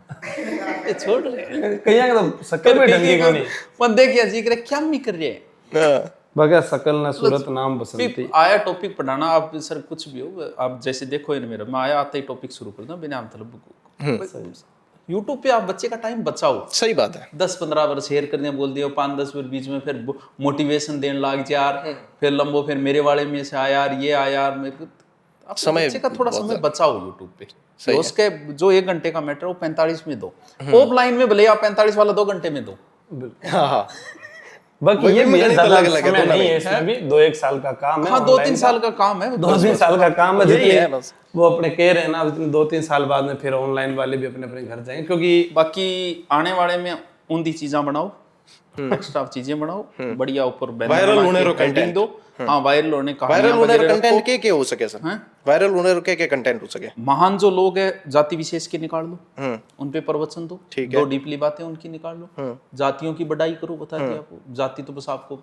ये छोड़ रहे कहीं आगे तो शक्ल भी ढंगी को नहीं, मन देखिए जी करे क्या नहीं कर रहे हैं। हाँ। बगैर शकल न सूरत नाम बसंती। फिर आया टॉपिक पढ़ाना, आप सर कुछ भी हो, आप जैसे देखो इन मेरा, मैं आया आते ही टॉपिक शुरू कर दूं बिना मतलब यूट्यूब पे आप बच्चे का टाइम बचाओ। सही बात है। 10-15 बार शेयर करने बोल दिया, 5-10 बार बीच में फिर मोटिवेशन देने लग जा यार, फिर लंबो फिर मेरे वाले में से आया यार, ये आया यार, मेरे को आप समय बच्चे का थोड़ा बहुत समय बचाओ यूट्यूब पे। सही है। उसके जो 1 घंटे का मैटर वो 45 में दो, ऑफलाइन में भले आप 45 वाला 2 घंटे में दो। हाँ हाँ बाकी ये वही भी है, गणित ज्यादा अलग-अलग है, समय दोनों नहीं में। है इसमें भी, 2-1 साल का काम है। हाँ, online 2-3 साल का काम है। 2-3 साल का काम है, यही जितने है बस। वो अपने कह रहे हैं ना, 2-3 साल बाद में फिर ऑनलाइन वाले भी अपने अपने घर जाएंगे, क्योंकि बाकी आने वाले में उन्दी चीजें बनाओ, एक्स्ट्रा चीजें बनाओ, बढ़िया ऊपर बैनर वायरल बना होने के रो heading कंटेंट दो। हाँ, वायरल होने का वायरल होने कंटेंट के हो सके सर, हैं? वायरल होने के कंटेंट हो सके। महान जो लोग है जाति विशेष के निकाल लो, उन पे प्रवचन दो, ठीक दो डीपली बातें उनकी निकाल लो, जातियों की बढ़ाई करो, बता दिया आपको, जाति तो बस आपको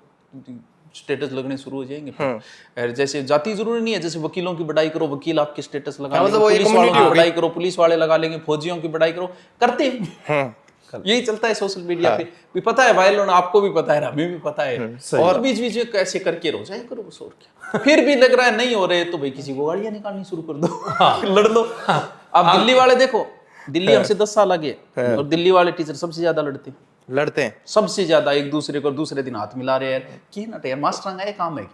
स्टेटस लगने शुरू हो जाएंगे फिर। और जैसे जाति जरूरी नहीं है, जैसे वकीलों की बढ़ाई करो, वकील आपके स्टेटस लगा लेंगे, मतलब वो एक पुलिस वालों community की हो गई। बढ़ाई करो, पुलिस वाले लगा लेंगे, फौजियों की बढ़ाई करो, करते हैं। यही चलता है सोशल मीडिया पे भी, पता है वायरल होना, आपको भी पता है, हमें भी पता है, और बीच बीच में कैसे करके रहो जाए करो बस, और क्या। फिर भी लग रहा है नहीं हो रहे तो भाई किसी को गालियां निकालनी शुरू कर दो, लड़ लो। आप दिल्ली वाले देखो, दिल्ली हमसे 10 साल आगे है, और दिल्ली वाले टीचर सबसे ज्यादा लड़ते हैं, सबसे ज्यादा एक दूसरे को, दूसरे दिन हाथ मिला रहे हैं कि ना यार मास्टर का ये काम है।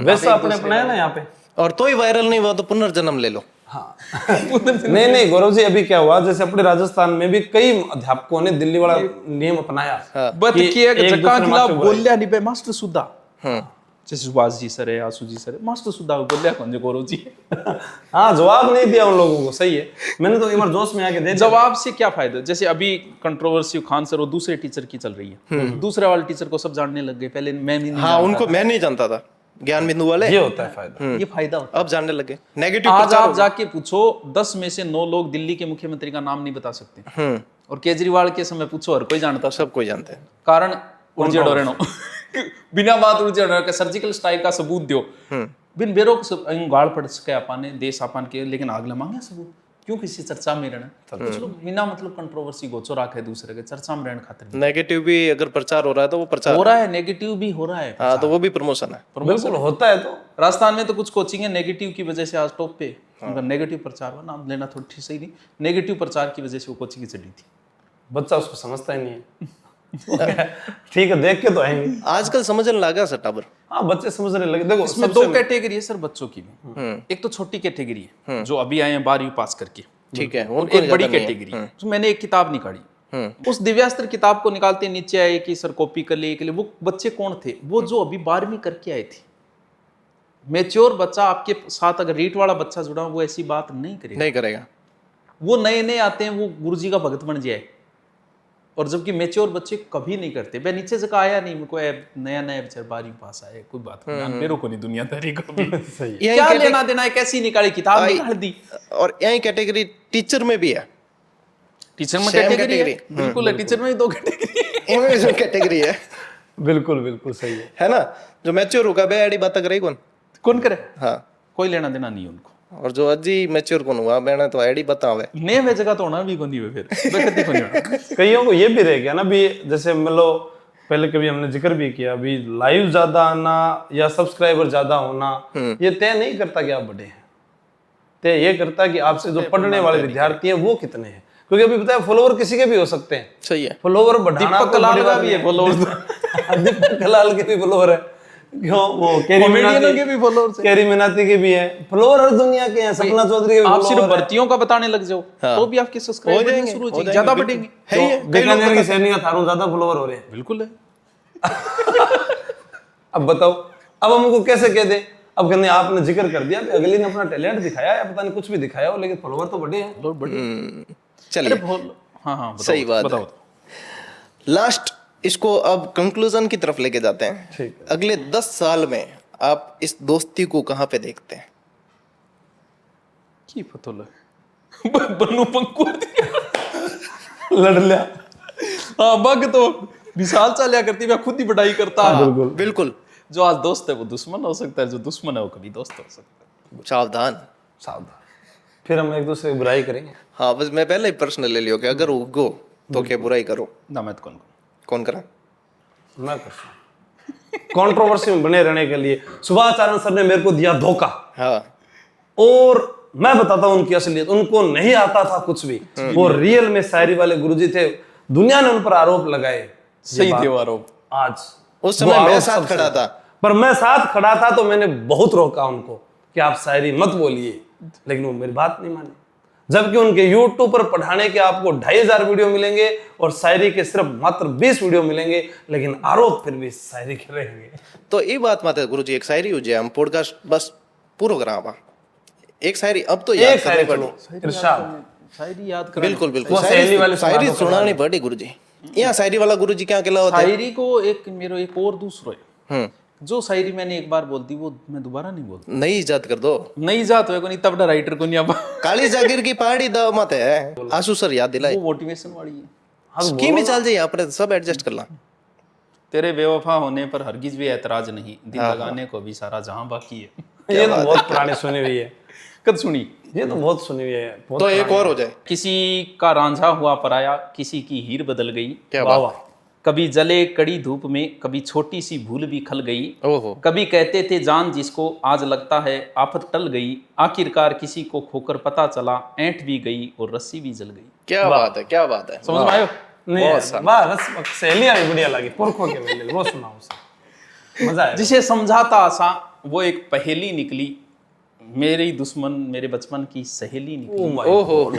वैसा अपने अपनाया ना यहाँ पे। और तो ही वायरल नहीं हुआ तो पुनर्जन्म ले लो। हाँ नहीं नहीं गौरव जी, अभी क्या हुआ, जैसे अपने राजस्थान में भी कई अध्यापकों ने दिल्ली वाला नियम अपनाया, बत कि किया एक जक्का दूसरे खिलाफ मास्टर बुराई। बोलिया नहीं बे मास्टर सुधा, जैसे सुभाष जी सर है, आसू जी सर है, मास्टर सुधा बोलिया कौन जो गौरव जी। हाँ, जवाब नहीं दिया उन लोगों को, सही है। मैंने तो एक बार जोश में आके दे दिया। जवाब से क्या फायदा, जैसे अभी कंट्रोवर्सी खान सर और दूसरे टीचर की चल रही है, दूसरे वाले टीचर को सब जानने लग गए, पहले मैं भी नहीं हाँ उनको मैं नहीं जानता था, ज्ञान बिंदु वाले ये होता है फायदा। ये फायदा होता अब जानने लगे। है। नेगेटिव आज प्रचार आप हो गया। जाके पूछो 10 में से 9 लोग दिल्ली के मुख्यमंत्री का नाम नहीं बता सकते, और केजरीवाल के समय पूछो हर कोई जानता था। सब कोई जानते हैं। कारण उर्जे डोरेनो बिना बात उर्जे डोरेनो के सर्जिकल स्ट्राइक का सबूत दियो, बिन बेरो गाड़ पड़ सके आपाने देश आपान के, लेकिन आगला मांगे सबूत क्यों किसी चर्चा में रहना, कुछ लोग बिना मतलब कंट्रोवर्सी गोचो रखे दूसरे के चर्चा में रहने खातिर नेगेटिव भी अगर प्रचार हो रहा है तो वो प्रचार हो रहा है, नेगेटिव भी हो रहा है। हाँ तो वो भी प्रमोशन है। बिल्कुल होता है। तो राजस्थान में तो कुछ कोचिंग है नेगेटिव की वजह से आज टॉप पे, उनका नेगेटिव प्रचार हुआ, नाम लेना थोड़ी ठीक सही नहीं, नेगेटिव प्रचार की वजह से वो कोचिंग की चढ़ी थी। बच्चा उसको समझता ही नहीं है। ठीक है, देख के तो आएंगे। आजकल समझने लगा सर टाबर। हाँ, बच्चे समझने लगे। देखो इसमें 2 कैटेगरी है सर बच्चों की में, एक तो छोटी कैटेगरी है जो अभी आए हैं 12वीं पास करके, ठीक है, और एक बड़ी कैटेगरी है। तो मैंने एक किताब निकाली, उस दिव्यास्त्र किताब को निकालते नीचे आए कि सर कॉपी कर लिए, वो बच्चे कौन थे, वो जो अभी 12वीं करके आए थे। मैच्योर बच्चा आपके साथ अगर रीट वाला बच्चा जुड़ा वो ऐसी बात नहीं करेगा। वो नए नए आते हैं, वो गुरुजी का भगत बन जाए, और जबकि मैच्योर बच्चे कभी नहीं करते। मैं नीचे से आया नहीं, मेरे को नया बेचार 12वीं पास आया, कोई बात नहीं, मेरे को नहीं दुनियादारी को भी क्या लेना देना है, कैसी निकाली किताब निकाल दी। और यही कैटेगरी टीचर में भी है, टीचर में कैटेगरी बिल्कुल है, टीचर में भी 2 कैटेगरी है। बिल्कुल बिल्कुल सही है ना, जो मैच्योर होगा बे एडी बात करे कौन करे, हाँ कोई लेना देना नहीं उनको, और जो अजी मैच्योर कौन हुआ मैंने तो एडी बतावे ने वे जगह तो होना भी कौन है फिर बेकती कौन होना। कईयों को ये भी रह गया ना भी, जैसे मतलब पहले कभी हमने जिक्र भी किया, अभी लाइव ज्यादा आना या सब्सक्राइबर ज्यादा होना ये तय नहीं करता कि आप बड़े हैं, तय ये करता है कि आपसे जो पढ़ने वाले विद्यार्थी हैं वो कितने हैं, क्योंकि अभी पता है फॉलोवर किसी के भी हो सकते हैं। सही है, फॉलोवर बढ़ाना दीपक कलाल का भी है फॉलोवर, दीपक कलाल के भी फॉलोवर है, क्यों वो कॉमेडियनों के भी फॉलोअर्स हैं, कैरी मिनाती के भी हैं फॉलोवर, हर दुनिया के हैं, सपना चौधरी के भी आप सिर्फ follower हैं। भर्तियों का बताने लग जाओ तो भी आपके सब्सक्राइबर बढ़ने शुरू हो जाएंगे, ज्यादा बढ़ेंगे। तो बीकानेर की सैनी का थारू ज्यादा फॉलोवर हो रहे हैं। बिल्कुल है। अब बताओ, अब हमको कैसे कह दे, अब कहने आपने जिक्र कर दिया, अगले ने अपना टैलेंट दिखाया या पता नहीं कुछ भी दिखाया हो, लेकिन फॉलोवर तो बढ़े हैं। लोग बढ़े। चलिए हाँ सही बात है। लास्ट इसको अब कंक्लूजन की तरफ लेके जाते हैं। ठीक है। अगले 10 साल में आप इस दोस्ती को कहाँ पे देखते हैं? की पतोल बन्नू पंकु लड़ लिया। हाँ बग तो विशाल चालिया करती, मैं खुद ही बढ़ाई करता। बिल्कुल बिल्कुल जो आज दोस्त है वो दुश्मन हो सकता है, जो दुश्मन है वो कभी दोस्त हो सकता है। सावधान। सावधान, फिर हम एक दूसरे की बुराई करेंगे। हाँ बस मैं पहले ही पर्सनल ले लियो कि अगर उगो तो क्या बुराई करो। ना मैं तो कौन कौन करा? मैं करता हूँ कंट्रोवर्सी में बने रहने के लिए। सुभाष आनंद सर ने मेरे को दिया धोखा, हाँ और मैं बताता हूँ उनकी असलियत। उनको नहीं आता था कुछ भी, वो रियल में शायरी वाले गुरुजी थे। दुनिया ने उन पर आरोप लगाए, सही थे वो आरोप। आज उस वो समय मैं आरोप साथ सबसे- खड़ा था। पर मैं साथ खड़ा था तो मैंने बहुत रोका उनको कि आप शायरी मत बोलिए, लेकिन वो मेरी बात नहीं मानी। जबकि उनके YouTube पर पढ़ाने के आपको 2500 वीडियो मिलेंगे और शायरी के सिर्फ मात्र 20 वीडियो मिलेंगे, लेकिन आरोप फिर भी शायरी के रहेंगे। तो ये बात माते गुरुजी एक शायरी हो जाए, हम पॉडकास्ट बस पूरा करा एक शायरी अब तो याद एक करनी शायरी पड़ी। चलो, इरशाद। शायरी याद कर। बिल्कुल बिल्कुल वो सहेली वाले शायरी समारोह सुनानी पड़ी गुरुजी। यहाँ शायरी वाला गुरुजी क्या कहला होता है? शायरी को एक मेरो एक और दूसरो है। जो शायरी मैंने एक बार बोल दी वो मैं दोबारा नहीं बोलता। नई इजाद कर दो। नई जात है को नहीं, तब राइटर को नहीं। अब काली जागीर की पहाड़ी द मत है। आंसू सर याद दिलाए। वो मोटिवेशन वाली है। की में चल जाइए, अपने सब एडजस्ट कर ला। तेरे बेवफा होने पर हरगिज भी ऐतराज नहीं, दिल लगाने को भी सारा जहां बाकी है। ये तो बहुत पुरानी सुनी हुई है, कद सुनी। ये तो बहुत सुनी हुई है, बहुत तो एक और हो जाए। किसी का रांझा हुआ पराया, किसी की हीर बदल गई। क्या वाह बात। वाह। कभी जले कड़ी धूप में, कभी छोटी सी भूल भी खल गई। ओहो कभी कहते थे जान जिसको, आज लगता है आफत टल गई। आखिरकार किसी को खोकर पता चला, ऐंठ भी गई और रस्सी भी जल गई। क्या बात है, क्या बात है। समझ में आयो? नहीं वाह, रस सहेलियां भी बढ़िया लगी, पुरखों के मेले वो सुनाओ उसे, मजा आया। जिसे समझाता आसा वो एक पहेली निकली, मेरी दुश्मन मेरे बचपन की सहेली निकली। Oh my ओहो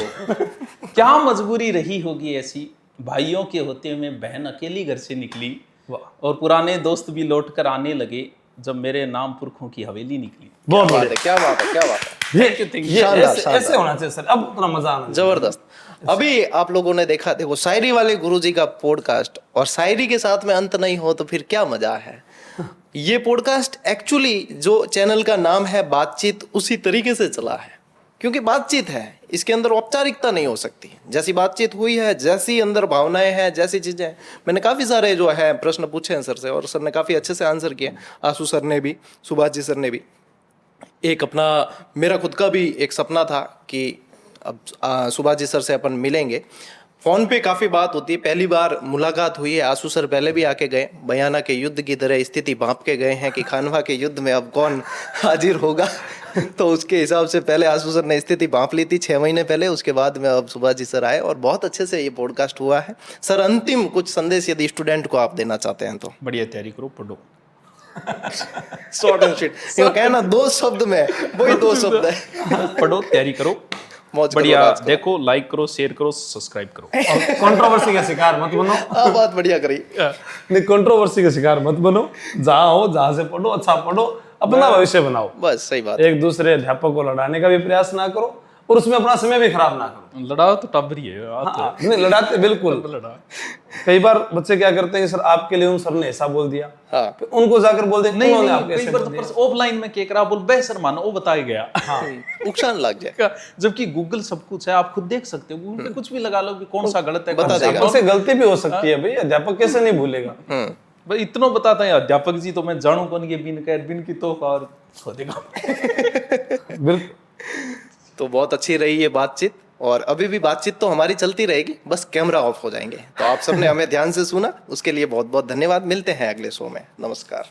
क्या मजबूरी रही होगी ऐसी, भाइयों के होते हुए बहन अकेली घर से निकली। वाह। और पुराने दोस्त भी लौट कर आने लगे, जब मेरे नाम पुरखों की हवेली निकली। बहुत बात बढ़िया। है, क्या बात है, क्या बात है। ये शानदार, ऐसे शानदार। ऐसे होना चाहिए सर, अब उतना मजा आना चाहिए। जबरदस्त। अभी आप लोगों ने देखा, देखो शायरी वाले गुरुजी का पॉडकास्ट, और शायरी के साथ में अंत नहीं हो तो फिर क्या मजा है। ये पॉडकास्ट एक्चुअली जो चैनल का नाम है बातचीत, उसी तरीके से चला है, क्योंकि बातचीत है, इसके अंदर औपचारिकता नहीं हो सकती। जैसी बातचीत हुई है, जैसी अंदर भावनाएं हैं, जैसी चीजें हैं। मैंने काफी सारे जो है प्रश्न पूछे हैं सर से, और सर ने काफी अच्छे से आंसर किए। आंसू सर ने भी, सुभाष जी सर ने भी। एक अपना मेरा खुद का भी एक सपना था कि अब सुभाष जी सर से अपन मिलेंगे। फोन पे काफी बात होती है, पहली बार मुलाकात हुई है। आंसू सर पहले भी आके गए, बयाना के युद्ध की तरह स्थिति भांप के गए हैं कि खानवा के युद्ध में अब कौन हाजिर होगा। तो उसके हिसाब से पहले आंसू सर ने स्थिति भांप ली थी 6 महीने पहले, उसके बाद में अब सुभाष जी सर आए और बहुत अच्छे से ये पॉडकास्ट हुआ है। सर अंतिम कुछ संदेश यदि स्टूडेंट को आप देना चाहते हैं तो? बढ़िया तैयारी करो, पढ़ो। शॉर्ट एंड स्वीट, ये कहना 2 शब्द में, वही 2 शब्द है। पढ़ो, तैयारी करो, मौज करो, बढ़िया राज करो। देखो, लाइक करो, शेयर करो, सब्सक्राइब करो। और कंट्रोवर्सी का शिकार मत बनो। हाँ बात बढ़िया करी। नहीं, कंट्रोवर्सी का शिकार मत बनो। जहाँ हो, जहाँ से पढ़ो, अच्छा पढ़ो, अपना भविष्य बनाओ। बस सही बात। एक दूसरे अध्यापक को लड़ाने का भी प्रयास ना करो, और उसमें अपना समय भी खराब ना करो। लड़ाओ तो टाबरी है। हाँ, नहीं लड़ाते बिल्कुल। कई बार बच्चे क्या करते हैं, सर आपके लिए उन सर ने ऐसा बोल दिया, हाँ फिर उनको जाकर बोल दे नहीं उन्होंने नहीं, आपको कई ऐसे बार बोल दिया। तो ऑफलाइन में केकरा बोल बे सर मानो वो बताया गया। नुकसान लग जाए। जबकि गूगल सब कुछ है, आप खुद देख सकते हो। गूगल पे कुछ भी लगा लो कि कौन सा गलत है, बता कौन सा देगा। अध्यापक से गलती भी हो सकती है भाई, अध्यापक कैसे नहीं भूलेगा। भाई इतना बताता है अध्यापक जी, तो मैं जानू कौन ये बिन की तो और खो देगा। बिल्कुल। तो बहुत अच्छी रही ये बातचीत, और अभी भी बातचीत तो हमारी चलती रहेगी, बस कैमरा ऑफ हो जाएंगे। तो आप सबने हमें ध्यान से सुना, उसके लिए बहुत बहुत धन्यवाद। मिलते हैं अगले शो में। नमस्कार।